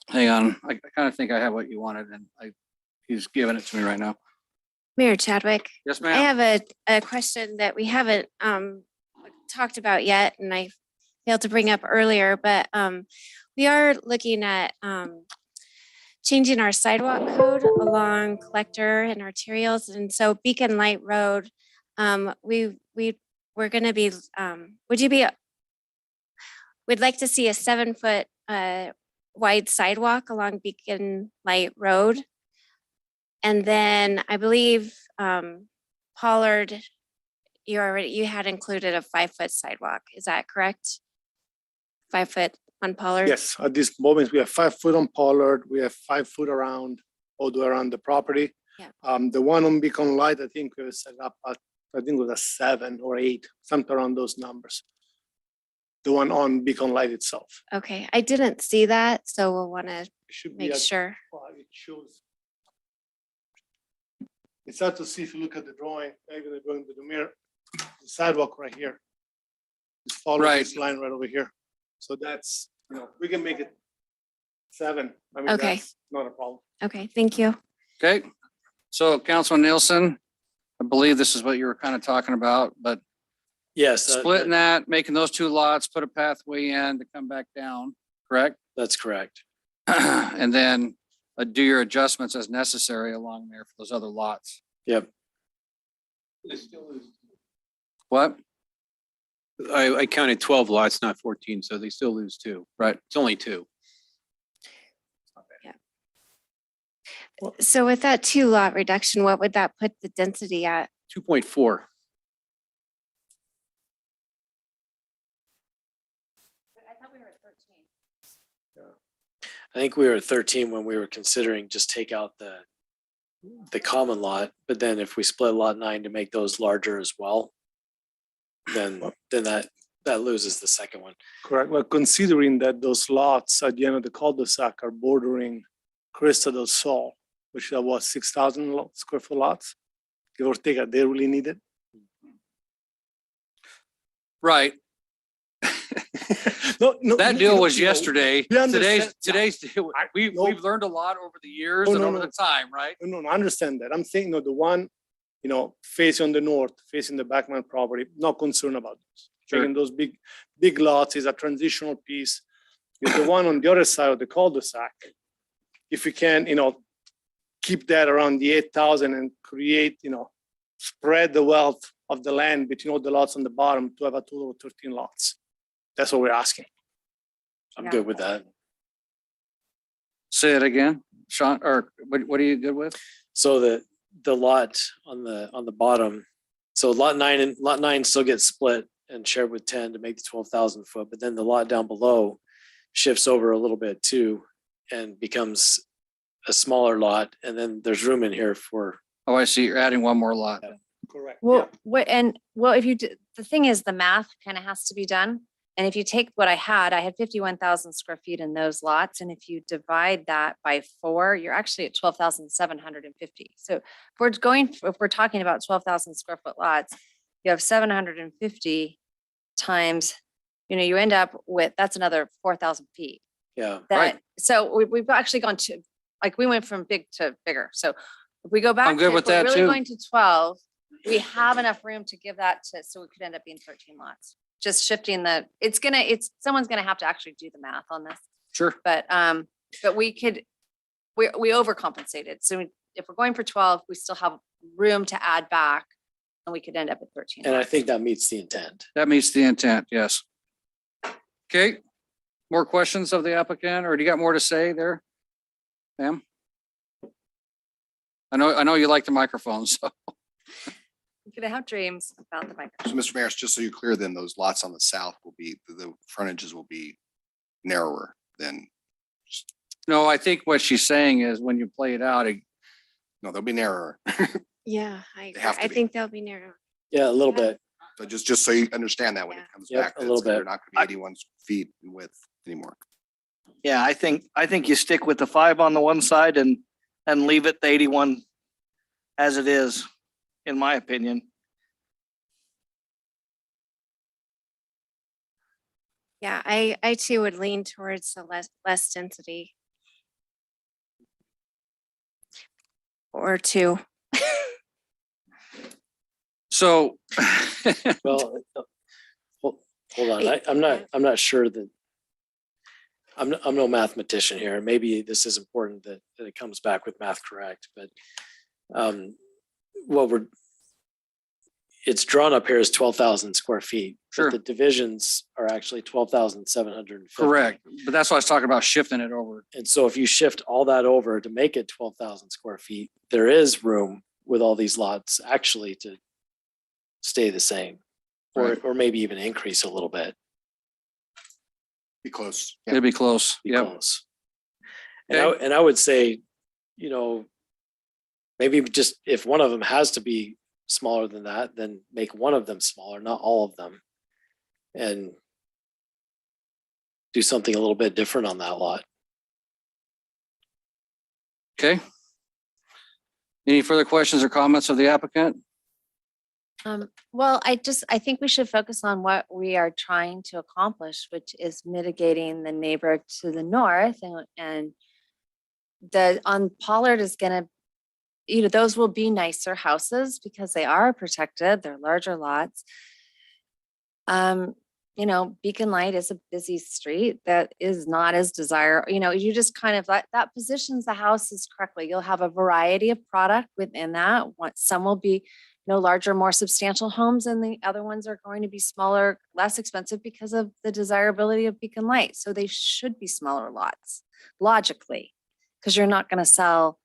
Hang on. I kind of think I have what you wanted, and he's giving it to me right now. Mayor Chadwick, Yes, I ma'am. have a question that we haven't talked about yet, and I failed to bring up earlier, but we are looking at changing our sidewalk code along Collector and Arterials. And so Beacon Light Road, we're gonna be, we'd like to see a 7-foot wide sidewalk along Beacon Light Road. And then I believe Pollard, you had included a 5-foot sidewalk. Is that correct? 5 foot on Pollard? Yes, at this moment, we have 5 foot on Pollard, we have 5 foot around, all the way around the property. Yeah. The one on Beacon Light, I think we set up at, I think it was a 7 or 8, something around those numbers. The one on Beacon Light itself. Okay, I didn't see that, so we'll want to It should be make at, sure. it shows. It's hard to see if you look at the drawing, maybe the drawing with the mirror, the sidewalk right here. It's following Right. this line right over here. So that's, we can make it 7. I mean, Okay. that's not a problem. Okay, thank you. Okay. So Councilman Nielsen, I believe this is what you were kind of talking about, but Yes. splitting that, making those 2 lots, put a pathway in to come back down, correct? That's correct. And then do your adjustments as necessary along there for those other lots. Yep. What? I counted 12 lots, not 14, so they still lose 2. Right. It's only 2. So with that 2 lot reduction, what would that put the density at? 2.4. I thought we were at 13. I think we were at 13 when we were considering just take out the common lot, but then if we split lot 9 to make those larger as well, then that loses the second one. Correct. Well, considering that those lots at the end of the cul-de-sac are bordering Cresta del Sol, which are what, 6,000 square foot lots, give or take, they really need it. Right. No, That deal was yesterday. we understand- Today's deal, we've learned a lot over the years No, and no, over no. the time, right? No, I understand that. I'm saying, the one, facing on the north, facing the Backman property, not concerned about those. Sure. Taking those big lots is a transitional piece. The one on the other side of the cul-de-sac, if we can, keep that around the 8,000 and create, spread the wealth of the land between all the lots on the bottom to have a total of 13 lots. That's what we're asking. I'm Yeah. good with that. Say it again, Sean, or what are you good with? So the lot on the bottom, so lot 9 still gets split and shared with 10 to make the 12,000 foot, but then the lot down below shifts over a little bit too and becomes a smaller lot. And then there's room in here for Oh, I see. You're adding one more lot. Correct. Well, if you, the thing is, the math kind of has to be done. And if you take what I had 51,000 square feet in those lots. And if you divide that by 4, you're actually at 12,750. So if we're talking about 12,000 square foot lots, you have 750 times, you end up with, that's another 4,000 feet. Yeah. Right. So we've actually gone to, like, we went from big to bigger. So if we go back. I'm good to, with if we're that really too. Going to 12, we have enough room to give that to, so it could end up being 13 lots. Just shifting someone's gonna have to actually do the math on this. Sure. But we overcompensated. So if we're going for 12, we still have room to add back and we could end up at 13. And I lots. think that meets the intent. That meets the intent, yes. Okay, more questions of the applicant, or do you got more to say there? Ma'am? I know you like the microphone, so. You're gonna have dreams about the microphone. So Mr. Mayor, just so you're clear, then those lots on the south will be, the frontages will be narrower than, No, I think what she's saying is when you play it out, no, they'll be narrower. Yeah, I They have agree. to I be. think they'll be narrow. Yeah, a little bit. So just so you understand that when it Yeah. comes Yep, back, a little they're bit. not gonna be 81 feet in width anymore. Yeah, I think you stick with the 5 on the one side and leave it the 81 as it is, in my opinion. Yeah, I too would lean towards the less density. Or 2. so. Well, hold on. I'm not sure that, I'm no mathematician here. Maybe this is important that it comes back with math correct, but it's drawn up here as 12,000 square feet. Sure. But the divisions are actually 12,750. Correct, but that's why I was talking about shifting it over. And so if you shift all that over to make it 12,000 square feet, there is room with all these lots actually to stay the same, Right. or maybe even increase a little bit. Be close. It'd be close. Be Yep. close. And I would say, maybe just if one of them has to be smaller than that, then make one of them smaller, not all of them. And do something a little bit different on that lot. Okay. Any further questions or comments of the applicant? Well, I think we should focus on what we are trying to accomplish, which is mitigating the neighbor to the north, and on Pollard is gonna, those will be nicer houses because they are protected, they're larger lots. Beacon Light is a busy street that is not as desirable. You just kind of that positions the houses correctly. You'll have a variety of product within that. Some will be larger, more substantial homes, and the other ones are going to be smaller, less expensive because of the desirability of Beacon Light. So they should be smaller lots, logically, because you're not going to sell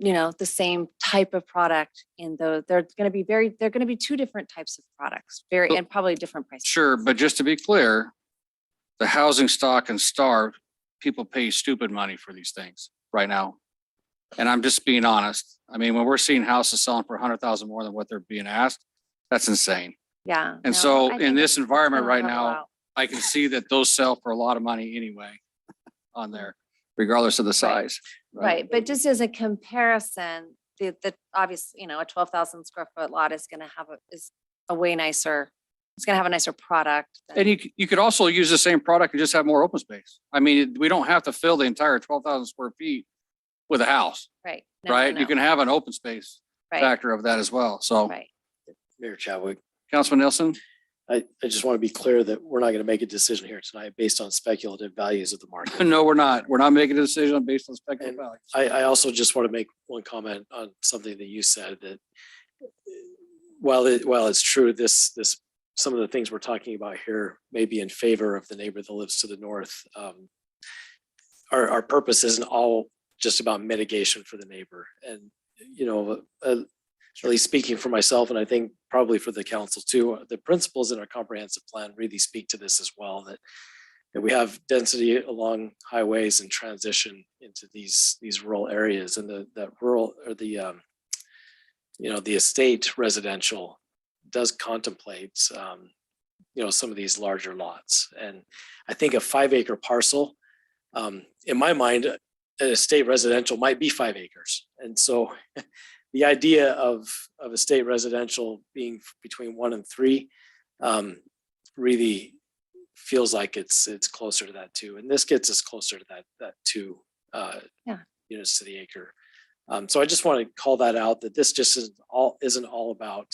the same type of product in those. They're going to be 2 different types of products, and probably different prices. Sure, but just to be clear, the housing stock and Star, people pay stupid money for these things right now. And I'm just being honest. I mean, when we're seeing houses selling for 100,000 more than what they're being asked, that's insane. Yeah. And no, so I in think this it's environment gonna right level now, out. I can see that those sell for a lot of money anyway on there, regardless of the size. Right, but just as a comparison, the obviously, a 12,000 square foot lot is gonna have a way nicer, it's gonna have a nicer product. And you could also use the same product and just have more open space. I mean, we don't have to fill the entire 12,000 square feet with a house, Right. No, right? no, You can have an open space right, factor of that as well. So right. Mayor Chadwick, Councilman Nielsen? I just want to be clear that we're not going to make a decision here tonight based on speculative values of the market. No, we're not. We're not making a decision based on speculative And values. I also just want to make one comment on something that you said, that while it's true, this some of the things we're talking about here may be in favor of the neighbor that lives to the north. Our purpose isn't all just about mitigation for the neighbor. And, at least speaking for myself, and I think probably for the council too, the principles in our comprehensive plan really speak to this as well, that we have density along highways and transition into these rural areas, and that rural, or the the estate residential does contemplate, some of these larger lots. And I think a 5-acre parcel, in my mind, an estate residential might be 5 acres. And so the idea of estate residential being between 1 and 3 really feels like it's closer to that too. And this gets us closer to that 2 units to the acre. So I just want to call that out, that this just isn't all about,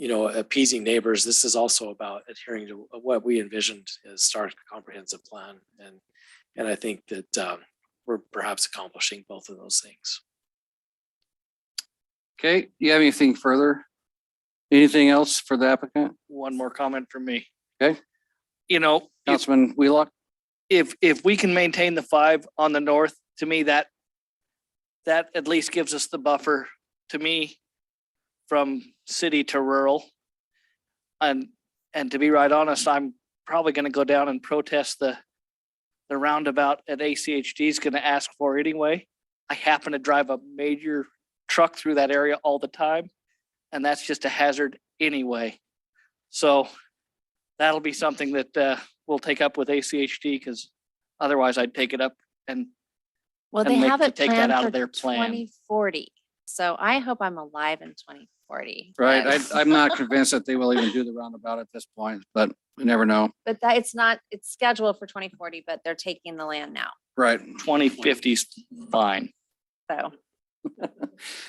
appeasing neighbors. This is also about adhering to what we envisioned as STAR's comprehensive plan. And I think that we're perhaps accomplishing both of those things. Okay, do you have anything further? Anything else for the applicant? One more comment from me. Okay. If Councilman Wheelock? if we can maintain the 5 on the north, to me, that at least gives us the buffer, to me, from city to rural. And to be right honest, I'm probably gonna go down and protest the roundabout at ACHD is gonna ask for anyway. I happen to drive a major truck through that area all the time, and that's just a hazard anyway. So that'll be something that we'll take up with ACHD, because otherwise I'd take it up and Well, and they make- have to it take that planned out of for their plan. 2040. So I hope I'm alive in 2040. Right, but- I'm not convinced that they will even do the roundabout at this point, but we never know. But that it's scheduled for 2040, but they're taking the land now. Right. 2050's fine. So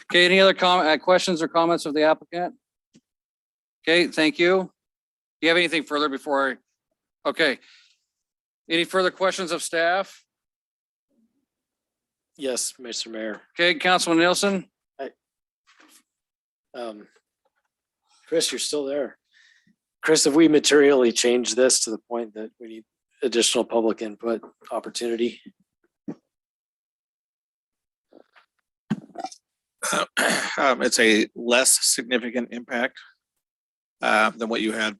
Okay, any other questions or comments of the applicant? Okay, thank you. Do you have anything further before okay. Any further questions of staff? Yes, Mr. Mayor. Okay, Councilman Nielsen? Chris, you're still there. Chris, have we materially changed this to the point that we need additional public input opportunity? It's a less significant impact than what you had,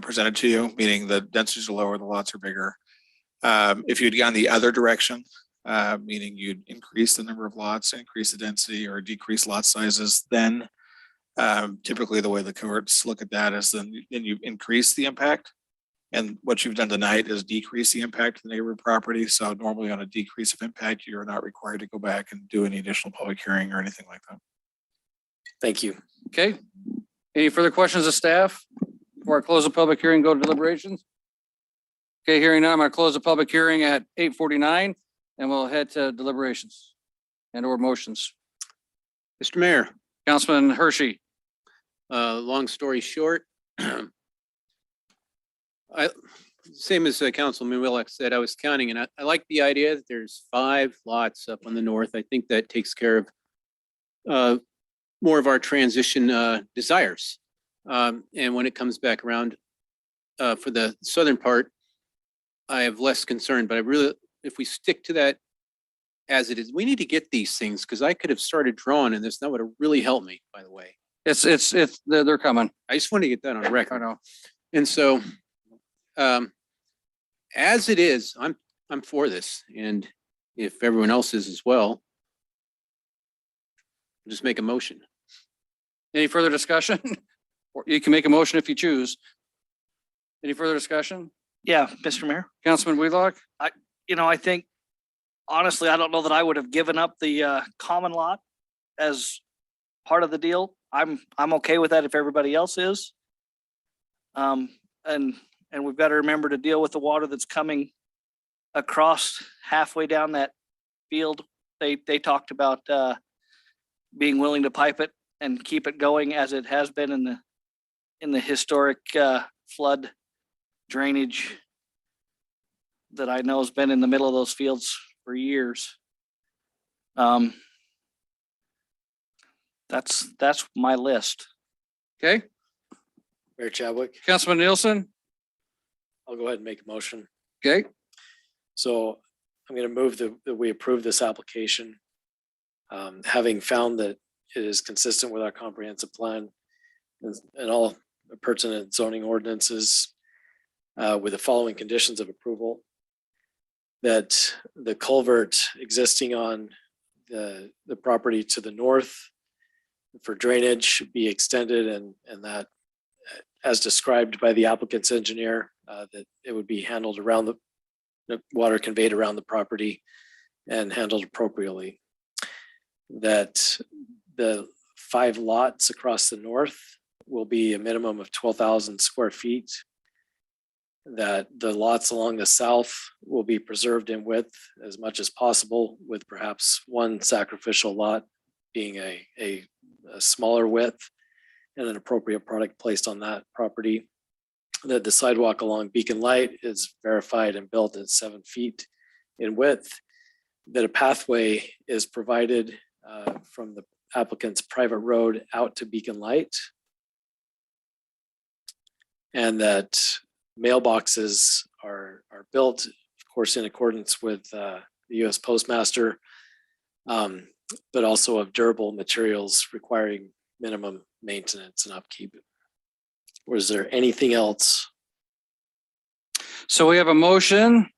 presented to you, meaning the densities are lower, the lots are bigger. If you'd gone the other direction, meaning you'd increase the number of lots, increase the density, or decrease lot sizes, then typically the way the courts look at that is then you increase the impact. And what you've done tonight is decrease the impact of the neighborhood property. So normally on a decrease of impact, you're not required to go back and do any additional public hearing or anything like that. Thank you. Okay. Any further questions of staff before I close the public hearing, go to deliberations? Okay, hearing none, I'm going to close the public hearing at 8:49 and we'll head to deliberations and or motions. Mr. Mayor, Councilman Hershey. long story short, same as Councilman Willock said, I was counting and I like the idea that there's 5 lots up on the north. I think that takes care of more of our transition desires. And when it comes back around for the southern part, I have less concern, but I really, if we stick to that as it is, we need to get these things because I could have started drawing and this, that would have really helped me, by the way. They're coming. I just want to get that on I record. know. And so, as it is, I'm for this. And if everyone else is as well, just make a motion. Any further discussion? Or you can make a motion if you choose. Any further discussion? Yeah, Mr. Mayor. Councilman Wheelock? I think, honestly, I don't know that I would have given up the common lot as part of the deal. I'm okay with that if everybody else is. And we've got to remember to deal with the water that's coming across halfway down that field. They talked about being willing to pipe it and keep it going as it has been in the historic flood drainage that I know has been in the middle of those fields for years. That's my list. Okay. Mayor Chadwick, Councilman Nielsen? I'll go ahead and make a motion. Okay. So I'm going to move that we approve this application. Having found that it is consistent with our comprehensive plan and all pertinent zoning ordinances with the following conditions of approval. That the culvert existing on the property to the north for drainage be extended and that as described by the applicant's engineer, that it would be handled around the water conveyed around the property and handled appropriately. That the 5 lots across the north will be a minimum of 12,000 square feet. That the lots along the south will be preserved in width as much as possible, with perhaps one sacrificial lot being a smaller width and an appropriate product placed on that property. That the sidewalk along Beacon Light is verified and built at 7 feet in width. That a pathway is provided from the applicant's private road out to Beacon Light. And that mailboxes are built, of course, in accordance with the US Postmaster, but also of durable materials requiring minimum maintenance and upkeep. Or is there anything else? So we have a motion.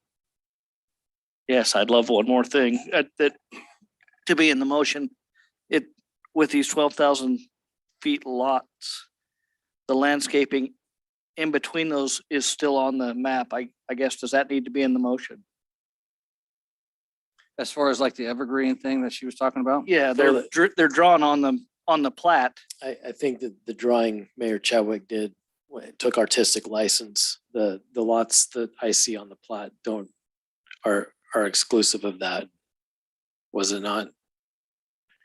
Yes, I'd love one more thing that to be in the motion. It with these 12,000 feet lots, the landscaping in between those is still on the map. I guess, does that need to be in the motion? As far as like the evergreen thing that she was talking about? Yeah, they're drawn on the plat. I think that the drawing Mayor Chadwick did took artistic license. The lots that I see on the plat are exclusive of that. Was it not?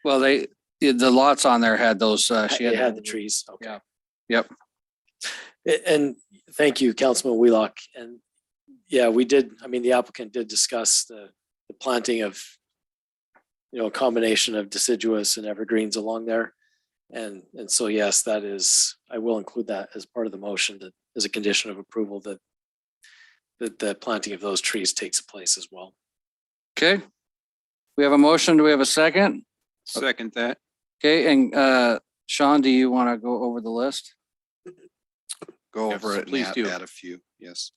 Well, the lots on there had those, she It had had the trees. Okay. Yeah. Yep. And thank you, Councilman Wheelock. And yeah, we did, I mean, the applicant did discuss the planting of, a combination of deciduous and evergreens along there. And so, yes, that is, I will include that as part of the motion, that as a condition of approval, that the planting of those trees takes place as well. Okay. We have a motion. Do we have a second? Second that. Okay, and Sean, do you want to go over the list? Go Yes, over it please and do. add a few, yes.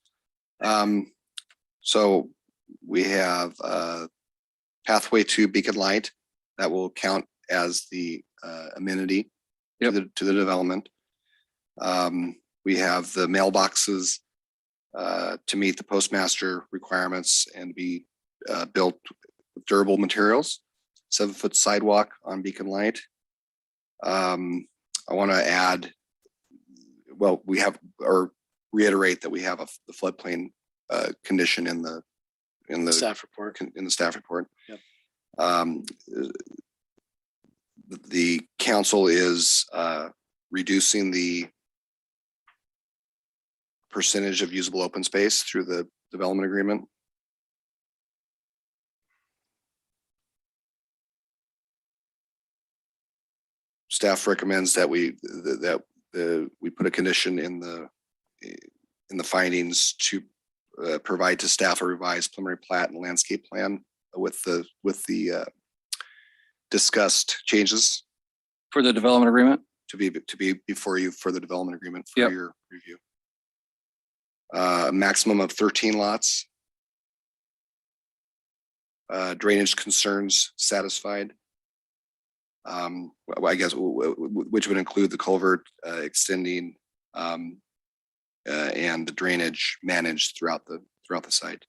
So we have pathway to Beacon Light that will count as the amenity to the development. We have the mailboxes to meet the postmaster requirements and be built with durable materials, 7-foot sidewalk on Beacon Light. I want to add, well, we have, or reiterate that we have the floodplain condition in the Staff report. in the staff report. Yep. The council is reducing the percentage of usable open space through the development agreement. Staff recommends that we put a condition in the findings to provide to staff a revised preliminary plat and landscape plan with the discussed changes For the development agreement? to be before you for the development agreement for Yep. your review. Maximum of 13 lots. Drainage concerns satisfied. I guess which would include the culvert extending and the drainage managed throughout the site.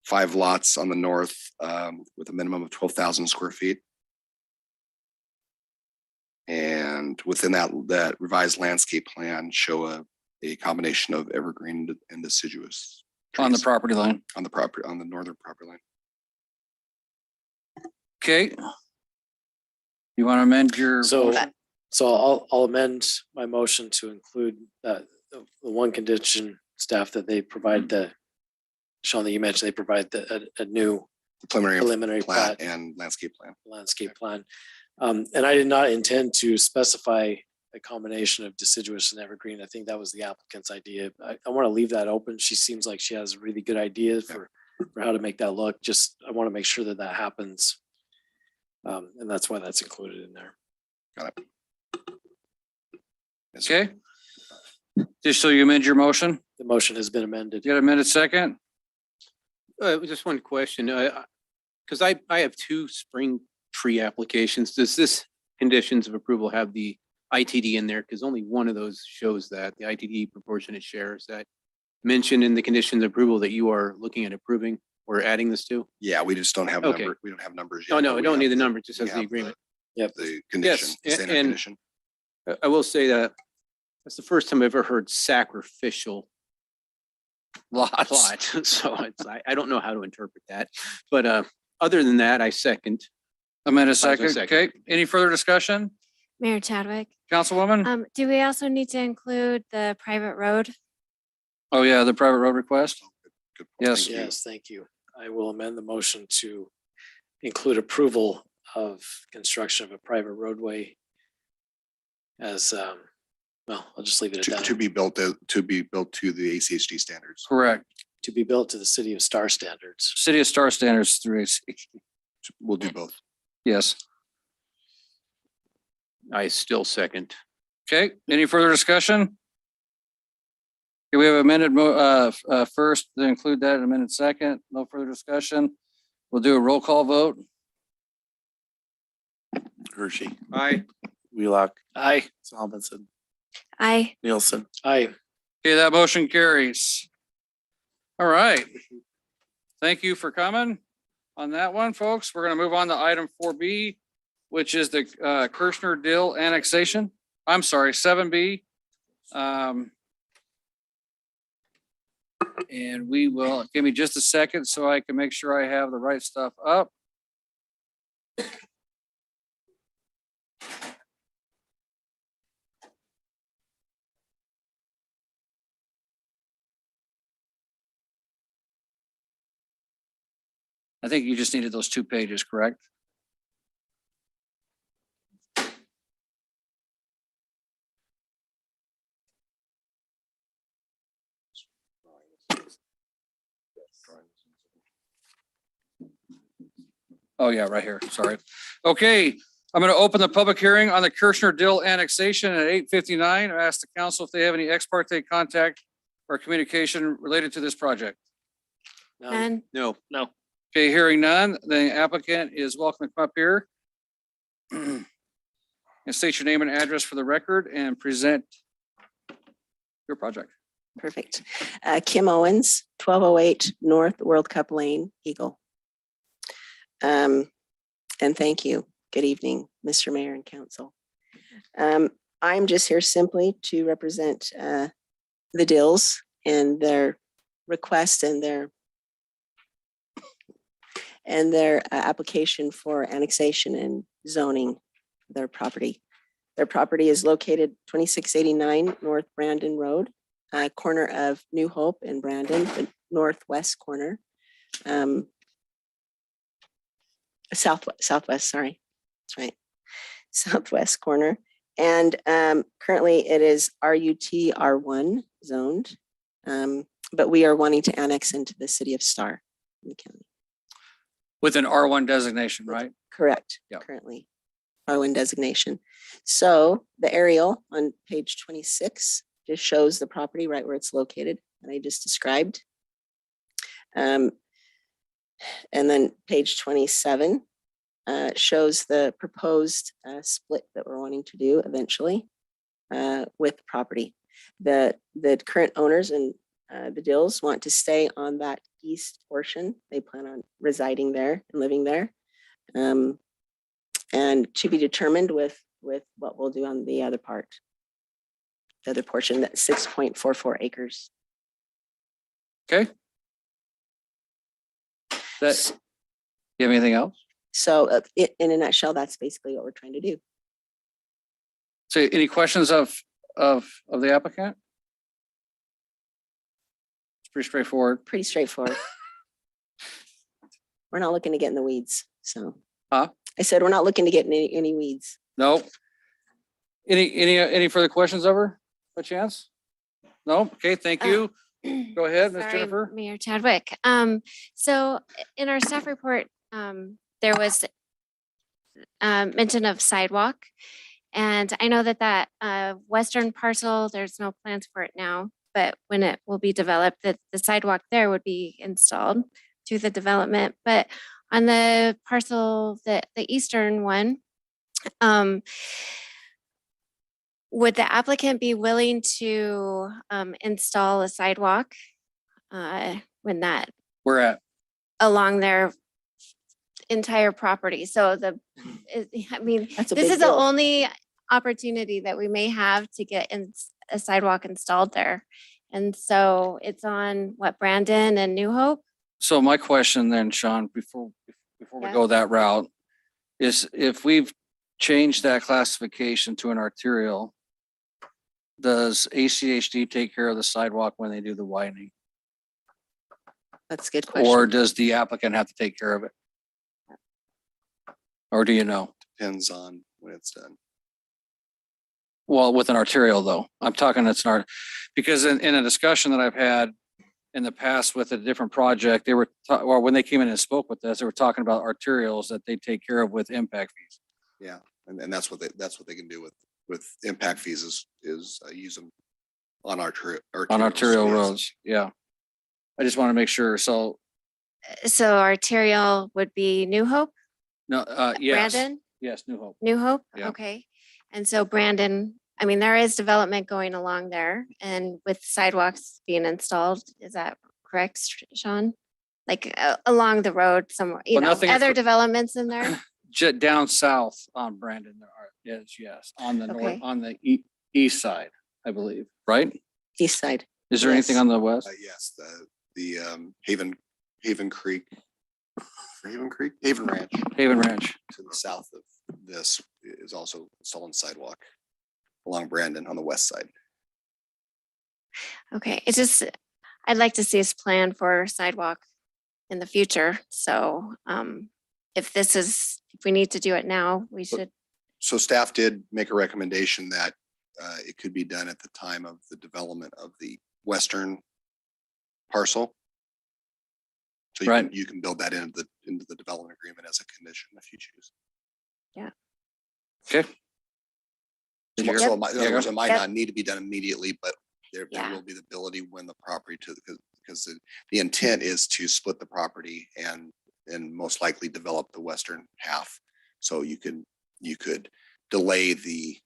5 lots on the north with a minimum of 12,000 square feet. And within that revised landscape plan, show a combination of evergreen and deciduous On the trees property line. on the northern property line. Okay. You want to amend your? So, motion? I'll amend my motion to include the one condition, staff, that they provide Sean, that you mentioned, they provide a new preliminary plat plat and landscape plan. And I did not intend to specify a combination of deciduous and evergreen. I think that was the applicant's idea. I want to leave that open. She seems like she has a really good idea for how to make that look. Just, I want to make sure that happens. And that's why that's included in there. Got it. Yes, Okay. Just so you amend your motion, The motion has been amended. you got a minute second? Just one question, because I have 2 spring tree applications. Does this conditions of approval have the ITD in there, because only one of those shows that, the ITD proportionate share. Is that mentioned in the conditions of approval that you are looking at approving or adding this to? Yeah, we just don't have Okay. number, we don't have numbers Oh, yet. no, but I we don't have need the number, it just we has the have agreement. The condition, the standard and- condition. I will say that that's the first time I've ever heard sacrificial Lots. plot. So I don't know how to interpret that. But other than that, I second. Amend a Five second. second. Okay, any further discussion? Mayor Chadwick. Councilwoman? Do we also need to include the private road? Oh, yeah, the private road request? Good point. Yes. Thank you. Yes, thank you. I will amend the motion to include approval of construction of a private roadway as, well, I'll just leave it at that. To be built to the ACHD standards. Correct. To be built to the city of Star standards. City of Star Standards through ACHD. We'll do both. Yes. I still second. Okay, any further discussion? Okay, we have amended first to include that, amended second, no further discussion. We'll do a roll call vote. Hershey, Aye. Wheelock, Aye. Robinson, Aye. Nielsen. Aye. Okay, that motion carries. All right. Thank you for coming on that one, folks. We're gonna move on to item 4B, which is the Kirshner Dill annexation. I'm sorry, 7B. And we will, give me just a second so I can make sure I have the right stuff up. I think you just needed those 2 pages, correct? Oh, yeah, right here. Sorry. Okay, I'm going to open the public hearing on the Kirshner Dill annexation at 8:59. I ask the council if they have any ex parte contact or communication related to this project. None. No. Okay, hearing none, the applicant is welcome to come up here and state your name and address for the record and present your project. Perfect. Kim Owens, 1208 North World Cup Lane, Eagle. And thank you. Good evening, Mr. Mayor and Council. I'm just here simply to represent the Dills and their request and their application for annexation and zoning their property. Their property is located 2689 North Brandon Road, corner of New Hope and Brandon, the northwest corner. Southwest, sorry. That's right. Southwest corner. And currently it is RUT R1 zoned, but we are wanting to annex into the city of Star in the county. With an R1 designation, right? Correct. Yep. Currently R1 designation. So the aerial on page 26 just shows the property right where it's located that I just described. And then page 27 shows the proposed split that we're wanting to do eventually with property. The current owners and the Dills want to stay on that east portion. They plan on residing there and living there. And to be determined with what we'll do on the other part. The other portion, that's 6.44 acres. Okay. That, you have anything else? So in a nutshell, that's basically what we're trying to do. So any questions of the applicant? It's pretty straightforward. Pretty straightforward. We're not looking to get in the weeds, so. Huh? I said, we're not looking to get in any weeds. No. Any further questions of her, by chance? No? Okay, thank you. Go ahead, Ms. Sorry, Jennifer. Mayor Chadwick. So in our staff report, there was mention of sidewalk. And I know that western parcel, there's no plans for it now, but when it will be developed, the sidewalk there would be installed through the development. But on the parcel, the eastern one, Would the applicant be willing to install a sidewalk when that We're at, along their entire property? So I mean, That's a this big is the build. only opportunity that we may have to get a sidewalk installed there. And so it's on what, Brandon and New Hope? so my question then, Sean, before we Yeah. go that route, is if we've changed that classification to an arterial, does ACHD take care of the sidewalk when they do the widening? That's a good question. Or does the applicant have to take care of it? Or do you know? Depends on when it's done. Well, with an arterial though, I'm talking it's not, because in a discussion that I've had in the past with a different project, they were, or when they came in and spoke with us, they were talking about arterials that they take care of with impact fees. Yeah, and that's what they can do with impact fees is use them on On arterial roads, yeah. I just want to make sure, so, So arterial would be New Hope? no, yes. Brandon? Yes, New Hope. New Hope? Yeah. Okay. And so Brandon, I mean, there is development going along there and with sidewalks being installed, is that correct, Sean? Like along the road somewhere, you Well, know, nothing other acro- developments in there? Down south on Brandon, there are, yes, on the north, Okay. on the east side, I believe, right? East side. Is there anything Yes. on the west? Yes, the Haven Creek, Haven Ranch Haven Ranch. to the south of this is also installing sidewalk along Brandon on the west side. Okay, it's just, I'd like to see us plan for sidewalk in the future. So if we need to do it now, we should. So staff did make a recommendation that it could be done at the time of the development of the western parcel. So Right. you can build that into the development agreement as a condition if you choose. Okay. Did you hear- So in other words, it might Yep. not need to be done immediately, but there Yeah. will be the ability when the property because the intent is to split the property and most likely develop the western half. So you could delay the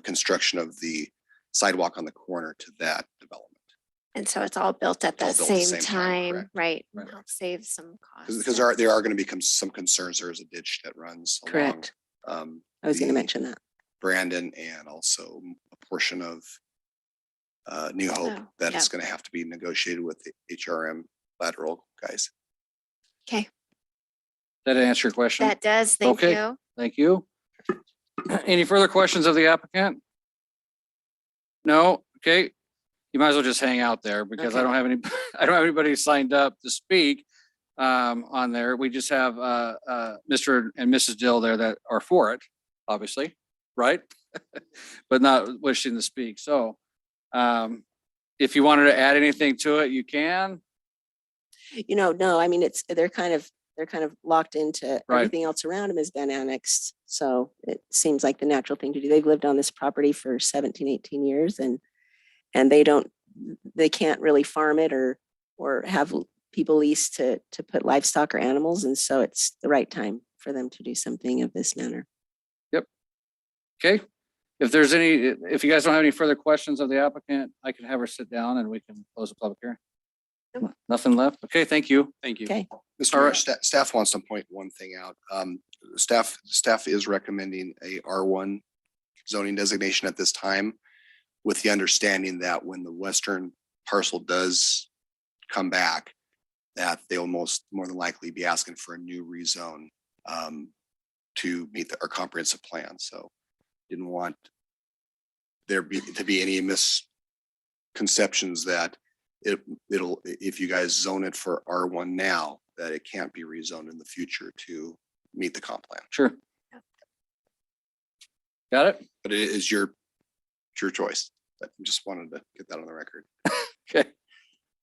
construction of the sidewalk on the corner to that development. And so it's all built at It's all the built at the same same time, time, correct. right? Right. Help save some costs. Because there are going to become some concerns. There is a ditch that runs along. Correct. I was going to the mention that. Brandon and also a portion of New Hope Oh, that yeah. is going to have to be negotiated with the HRM lateral guys. Okay, That answer your question? that does, thank Okay. you. Thank you. Any further questions of the applicant? No? Okay. You might as well just hang out there because I Okay. don't have any, I don't have anybody signed up to speak on there. We just have Mr. and Mrs. Dill there that are for it, obviously, right? But not wishing to speak. So if you wanted to add anything to it, you can. No, I mean, they're kind of locked into Right. everything else around them has been annexed. So it seems like the natural thing to do. They've lived on this property for 17, 18 years and they can't really farm it or have people lease to put livestock or animals. And so it's the right time for them to do something of this manner. Okay. If you guys don't have any further questions of the applicant, I can have her sit down and we can close the public hearing. Nope. Nothing left? Okay, thank you. Thank you. Okay. Mr. All Mayor, right. staff wants to point one thing out. Staff is recommending a R1 zoning designation at this time with the understanding that when the western parcel does come back, that they'll more than likely be asking for a new rezone to meet our comprehensive plan. So didn't want there to be any misconceptions that if you guys zone it for R1 now, that it can't be rezoned in the future to meet the comp plan. Sure. Got it? But it is your choice. But just wanted to get that on the record. Okay.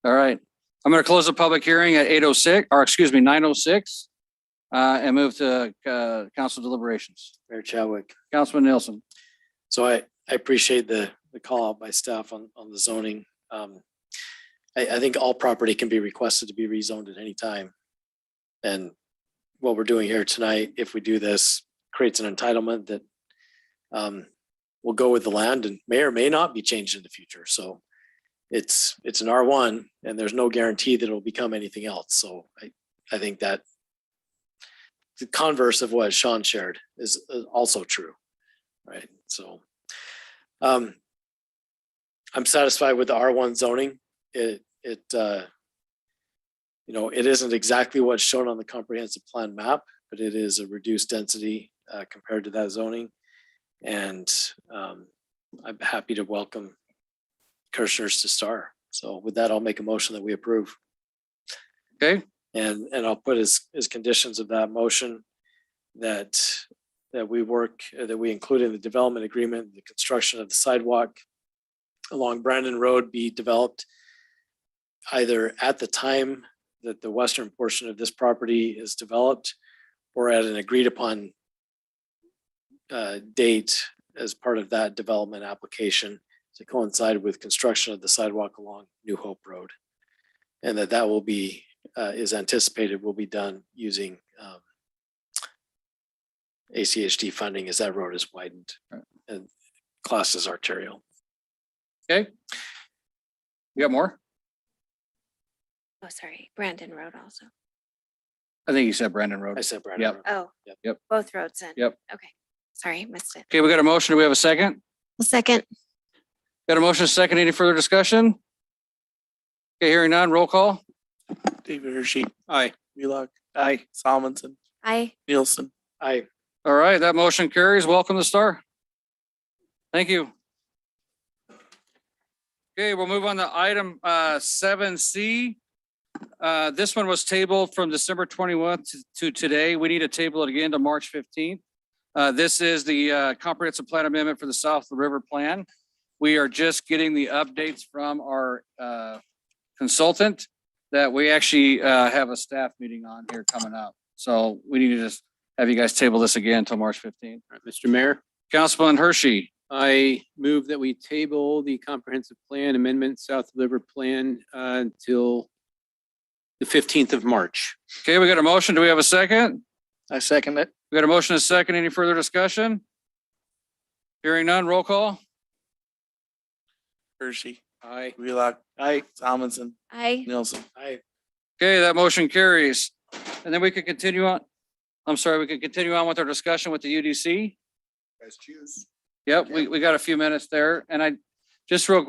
All right. I'm going to close the public hearing at 9:06 and move to council deliberations. Mayor Chadwick. Councilman Nielsen. So I appreciate the call out by staff on the zoning. I think all property can be requested to be rezoned at any time. And what we're doing here tonight, if we do this, creates an entitlement that will go with the land and may or may not be changed in the future. So it's an R1 and there's no guarantee that it'll become anything else. So I think that the converse of what Sean shared is also true, right? So I'm satisfied with the R1 zoning. It isn't exactly what's shown on the comprehensive plan map, but it is a reduced density compared to that zoning. And I'm happy to welcome Kirschner's to Star. So with that, I'll make a motion that we approve. Okay, And I'll put as conditions of that motion that we include in the development agreement, the construction of the sidewalk along Brandon Road be developed either at the time that the western portion of this property is developed or at an agreed upon date as part of that development application to coincide with construction of the sidewalk along New Hope Road. And that will be, is anticipated will be done using ACHD funding as that road is widened and classed as arterial. okay. You got more? Oh, sorry, Brandon Road also. I think you said Brandon Road. I said Brandon Yep. Road. Oh. Yep. Both roads then. Yep. Okay, sorry, missed it. Okay, we got a motion. Do we have a second? A second. Got a motion, a second. Any further discussion? Okay, hearing none, roll call. David Hershey, Aye. Wheelock, Aye. Salmonson, Aye. Nielsen. I All right, that motion carries. Welcome to Star. Thank you. Okay, we'll move on to item 7C. This one was tabled from December 21 to today. We need to table it again to March 15th. This is the comprehensive plan amendment for the South of the River Plan. We are just getting the updates from our consultant that we actually have a staff meeting on here coming up. So we need to just have you guys table this again until March 15th. All right, Mr. Mayor, Councilman Hershey, I move that we table the comprehensive plan amendment, South River Plan, until the 15th of March. okay, we got a motion. Do we have a second? I second it. We got a motion, a second. Any further discussion? Hearing none, roll call. Hershey, Aye. Wheelock, Aye. Salmonson, Aye. Nielsen. I Okay, that motion carries. And then we could continue on. I'm sorry, we could continue on with our discussion with the UDC. Guys choose. Yep, we got a few minutes there. And I just so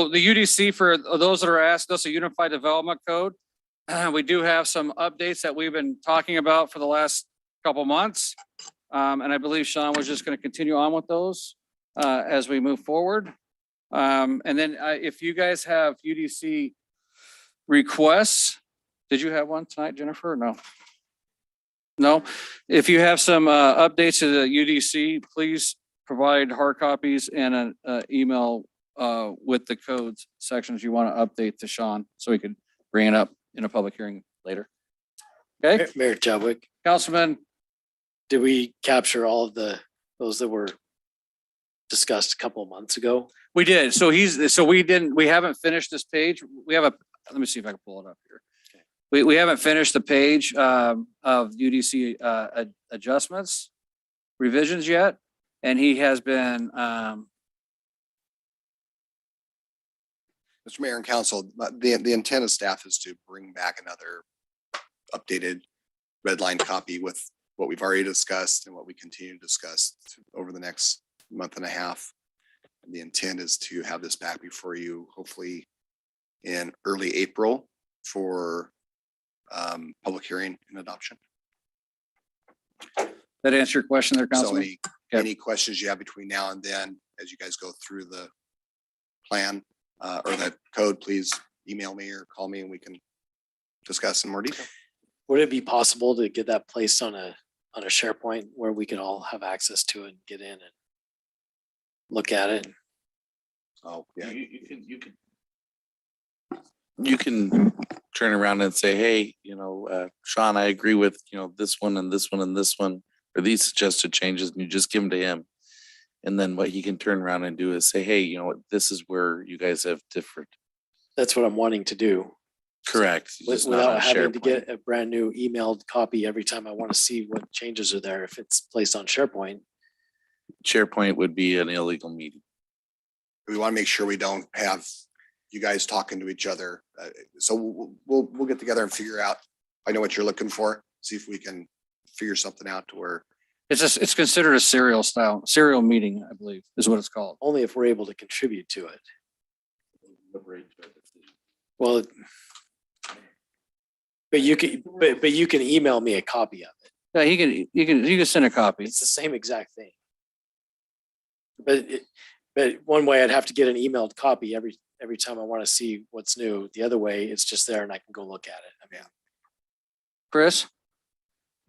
the UDC, for those that are asked us, a Unified Development Code. We do have some updates that we've been talking about for the last couple months. And I believe Sean was just going to continue on with those as we move forward. And then if you guys have UDC requests, did you have one tonight, Jennifer? No. No. If you have some updates to the UDC, please provide hard copies and an email with the codes sections you want to update to Sean so we could bring it up in a public hearing later. Okay, Mayor Chadwick, Councilman. did we capture all of those that were discussed a couple of months ago? We did. So we haven't finished this page. We have let me see if I can pull it up here. We haven't finished the page of UDC adjustments, revisions yet. And he has been, Mr. Mayor and Council, the intent of staff is to bring back another updated red line copy with what we've already discussed and what we continue to discuss over the next month and a half. And the intent is to have this back before you, hopefully in early April for public hearing and adoption. that answer your question there, So Councilman? any questions you have between now and then, as you guys go through the plan or that code, please email me or call me and we can discuss in more detail. Would it be possible to get that placed on a SharePoint where we could all have access to it and get in and look at it? Oh, yeah. You can turn around and say, hey, Sean, I agree with, this one and this one and this one, or these suggested changes, and you just give them to him. And then what he can turn around and do is say, hey, this is where you guys have different. That's what I'm wanting to do. Correct. Just not without on having to SharePoint. get a brand new emailed copy every time I want to see what changes are there. If it's placed on SharePoint, SharePoint would be an illegal meeting. We want to make sure we don't have you guys talking to each other. So we'll get together and figure out. I know what you're looking for. See if we can figure something out to where. It's considered a serial meeting, I believe, is what it's called. only if we're able to contribute to it. Well, but you can email me a copy of it. Yeah, you can send a copy. It's the same exact thing. But one way I'd have to get an emailed copy every time I want to see what's new. The other way, it's just there and I can go look at it. I mean, Chris,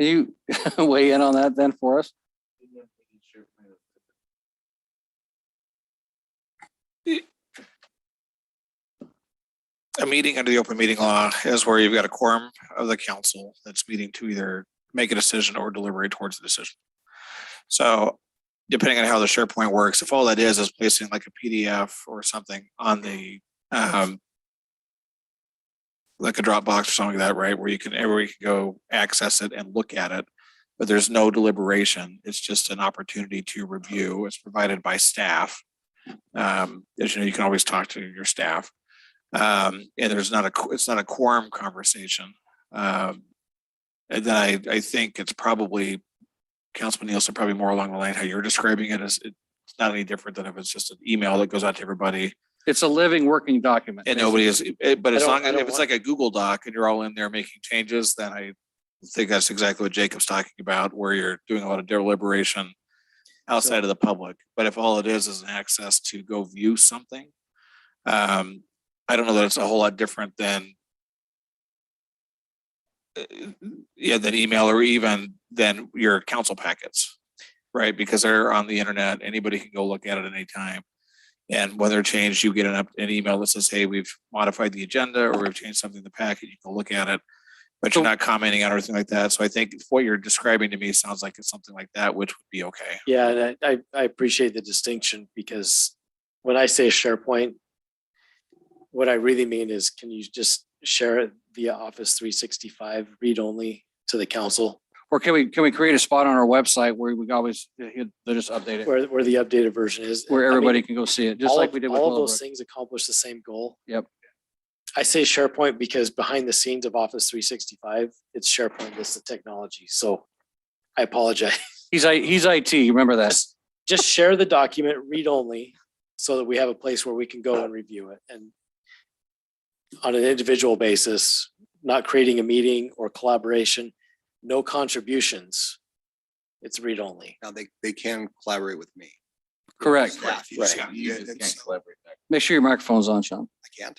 can you weigh in on that then for us? A meeting under the open meeting law is where you've got a quorum of the council that's meeting to either make a decision or deliberate towards the decision. So depending on how the SharePoint works, if all that is placing like a PDF or something on the like a Dropbox or something like that, right? Where everybody can go access it and look at it, but there's no deliberation. It's just an opportunity to review. It's provided by staff. As you know, you can always talk to your staff. And it's not a quorum conversation. And then I think it's probably, Councilman Nielsen, probably more along the line how you're describing it. It's not any different than if it's just an email that goes out to everybody. It's a living, working document. And nobody is, but as long as if it's like a Google Doc and you're all in there making changes, then I think that's exactly what Jacob's talking about, where you're doing a lot of deliberation outside of the public. But if all it is an access to go view something, I don't know that it's a whole lot different than than email or even than your council packets, right? Because they're on the internet, anybody can go look at it at any time. And when they're changed, you get an email that says, hey, we've modified the agenda or we've changed something in the packet, you can look at it, but you're not commenting on anything like that. So I think what you're describing to me sounds like it's something like that, which would be okay. yeah, and I appreciate the distinction because when I say SharePoint, what I really mean is, can you just share it via Office 365 read only to the council? Or can we create a spot on our website where we always, they'll just update it, Where the updated version is. where I mean, everybody can go see it, just like we did with all of those Willowbrook. things accomplish the same goal. Yep. I say SharePoint because behind the scenes of Office 365, it's SharePoint, it's the technology. So I apologize. He's IT, remember that. Just share the document, read only, so that we have a place where we can go and review it. And on an individual basis, not creating a meeting or collaboration, no contributions. It's read only. Now they can collaborate with me. Correct. Staff, you Right. just- You just can't collaborate back. Make sure your microphone's on, Sean. I can't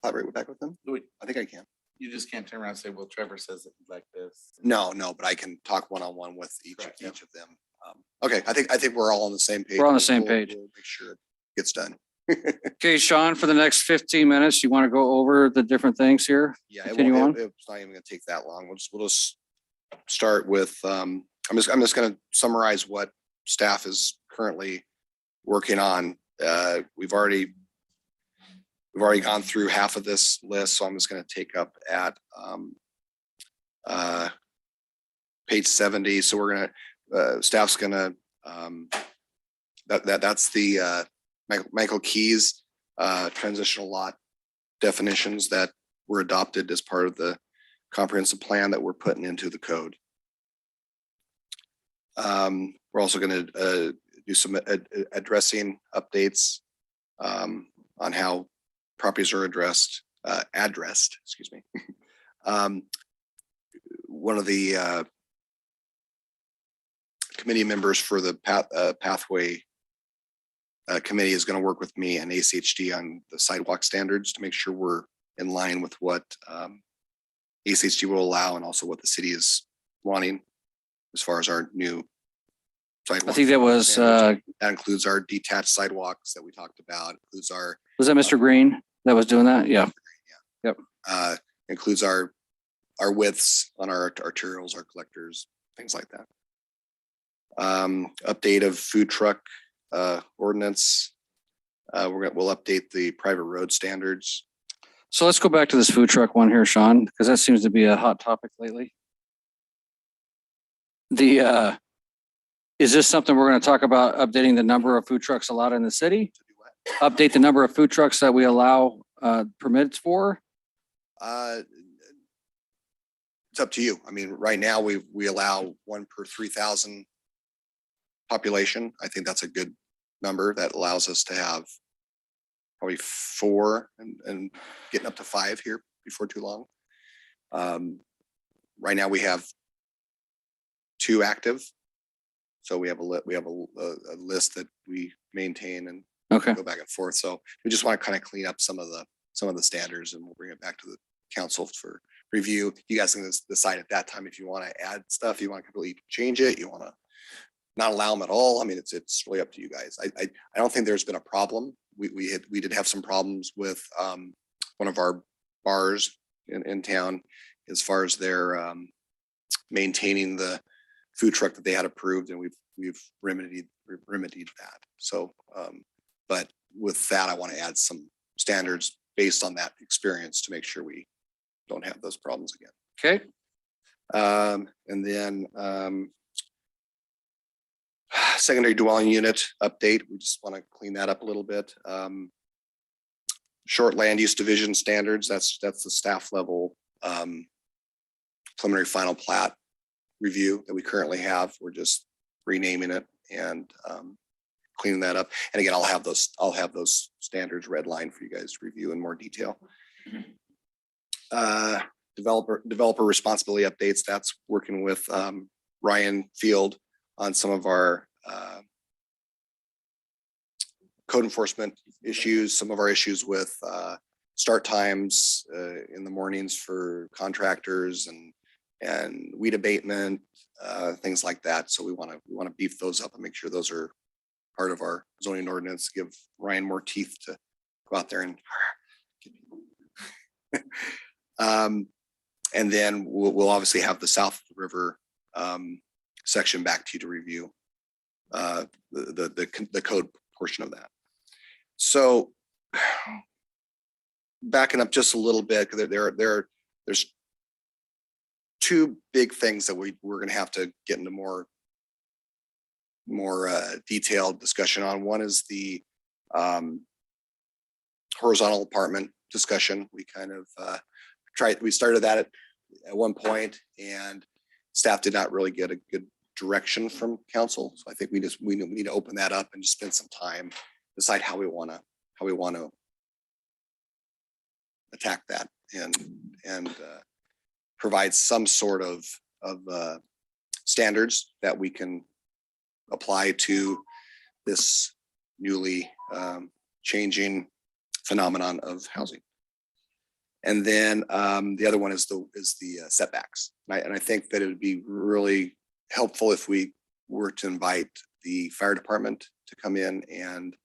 collaborate back with them. I think I can. You just can't turn around and say, well, Trevor says that he'd like this. No, but I can talk one-on-one with each Correct, yep. of them. Okay, I think we're all on the same page. We're on the same We'll page. make sure it gets done. Okay, Sean, for the next 15 minutes, you want to go over the different things here? Yeah, Continue on. it's not even gonna take that long. We'll just start with, I'm just gonna summarize what staff is currently working on. We've already gone through half of this list, so I'm just gonna take up at page 70. So we're gonna, staff's gonna, that's the Michael Key's transitional lot definitions that were adopted as part of the comprehensive plan that we're putting into the code. We're also going to do some addressing updates on how properties are addressed, excuse me. One of the committee members for the pathway committee is going to work with me and ACHD on the sidewalk standards to make sure we're in line with what ACHD will allow and also what the city is wanting as far as our new sidewalk. I think that was, standards. That includes our detached sidewalks that we talked about, includes our, was that Mr. Green that was doing that? Yeah. Yep. includes our widths on our arterials, our collectors, things like that. Update of food truck ordinance. We'll update the private road standards. So let's go back to this food truck one here, Sean, because that seems to be a hot topic lately. Is this something we're going to talk about, updating the number of food trucks allowed in the city? Update the number of food trucks that we allow permits for? It's up to you. I mean, right now we allow 1 per 3,000 population. I think that's a good number that allows us to have probably 4 and getting up to 5 here before too long. Right now we have 2 active. So we have a list that we maintain and go back and forth. So we just want to kind of clean up some of the standards, and we'll bring it back to the council for review. You guys can decide at that time if you want to add stuff, you want to completely change it, you want to not allow them at all. I mean, it's really up to you guys. I don't think there's been a problem. We did have some problems with one of our bars in town as far as their maintaining the food truck that they had approved, and we've remedied that. So, but with that, I want to add some standards based on that experience to make sure we don't have those problems again. Okay. And then secondary dwelling unit update. We just want to clean that up a little bit. Short land use division standards. That's the staff level preliminary final plat review that we currently have. We're just renaming it and cleaning that up. And again, I'll have those standards redlined for you guys to review in more detail. Developer responsibility updates. That's working with Ryan Field on some of our code enforcement issues, some of our issues with start times in the mornings for contractors and weed abatement, things like that. So we want to beef those up and make sure those are part of our zoning ordinance, give Ryan more teeth to go out there and and then we'll obviously have the South of the River section back to you to review the code portion of that. So backing up just a little bit, because there's 2 big things that we're going to have to get into more detailed discussion on. One is the horizontal apartment discussion. We kind of we started that at one point, and staff did not really get a good direction from council. So I think we need to open that up and just spend some time, decide how we want to attack that and provide some sort of standards that we can apply to this newly changing phenomenon of housing. And then the other one is the setbacks. And I think that it would be really helpful if we were to invite the fire department to come in and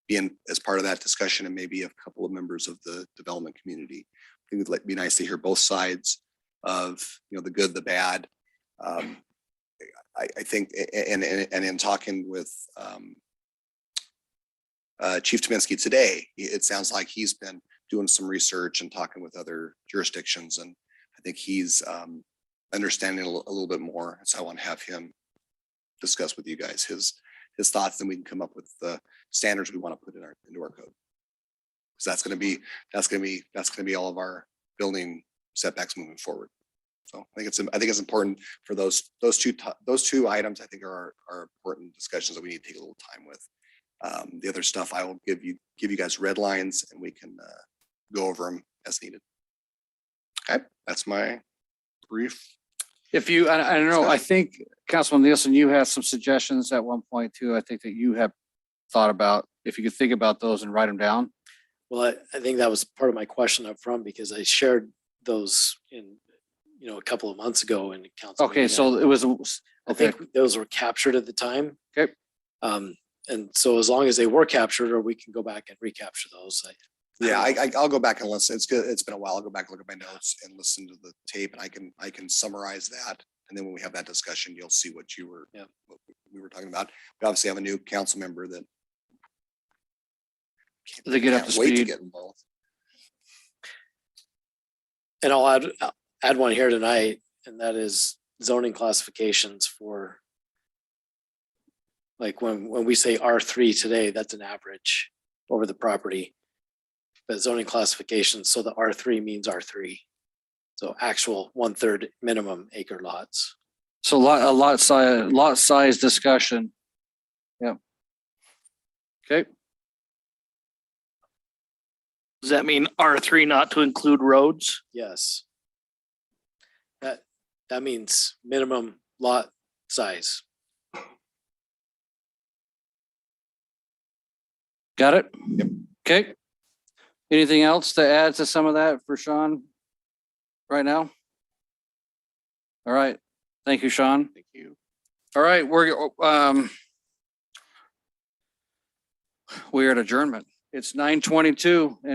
be in as part of that discussion, and maybe a couple of members of the development community. I think it would be nice to hear both sides of, the good, the bad. I think, and in talking with Chief Tominski today, it sounds like he's been doing some research and talking with other jurisdictions, and I think he's understanding a little bit more. So I want to have him discuss with you guys his thoughts, and we can come up with the standards we want to put into our code. So that's going to be all of our building setbacks moving forward. So I think it's important for those two items. I think are important discussions that we need to take a little time with. The other stuff I will give you guys red lines, and we can go over them as needed. Okay, that's my brief. If you, I don't know, I think Councilman Nielsen, you had some suggestions at one point too. I think that you have thought about, if you could think about those and write them down. Well, I think that was part of my question up front, because I shared those in, a couple of months ago in council. Okay, so it was, I think those were captured at the time. Okay. And so as long as they were captured, or we can go back and recapture those. I'll go back and listen. It's good. It's been a while. I'll go back and look at my notes and listen to the tape, and I can summarize that. And then when we have that discussion, you'll see what we were talking about. We obviously have a new council member that they get up to wait to speed. get involved. And I'll add one here tonight, and that is zoning classifications for, like, when we say R3 today, that's an average over the property. But zoning classifications, so the R3 means R3. So actual 1/3 minimum acre lots. So lot size discussion. Yep. Okay, Does that mean R3 not to include roads? Yes. That means minimum lot size. got it? Yep. Okay. Anything else to add to some of that for Sean right now? All right. Thank you, Sean. Thank you. All right, we're at adjournment. It's 9:22 and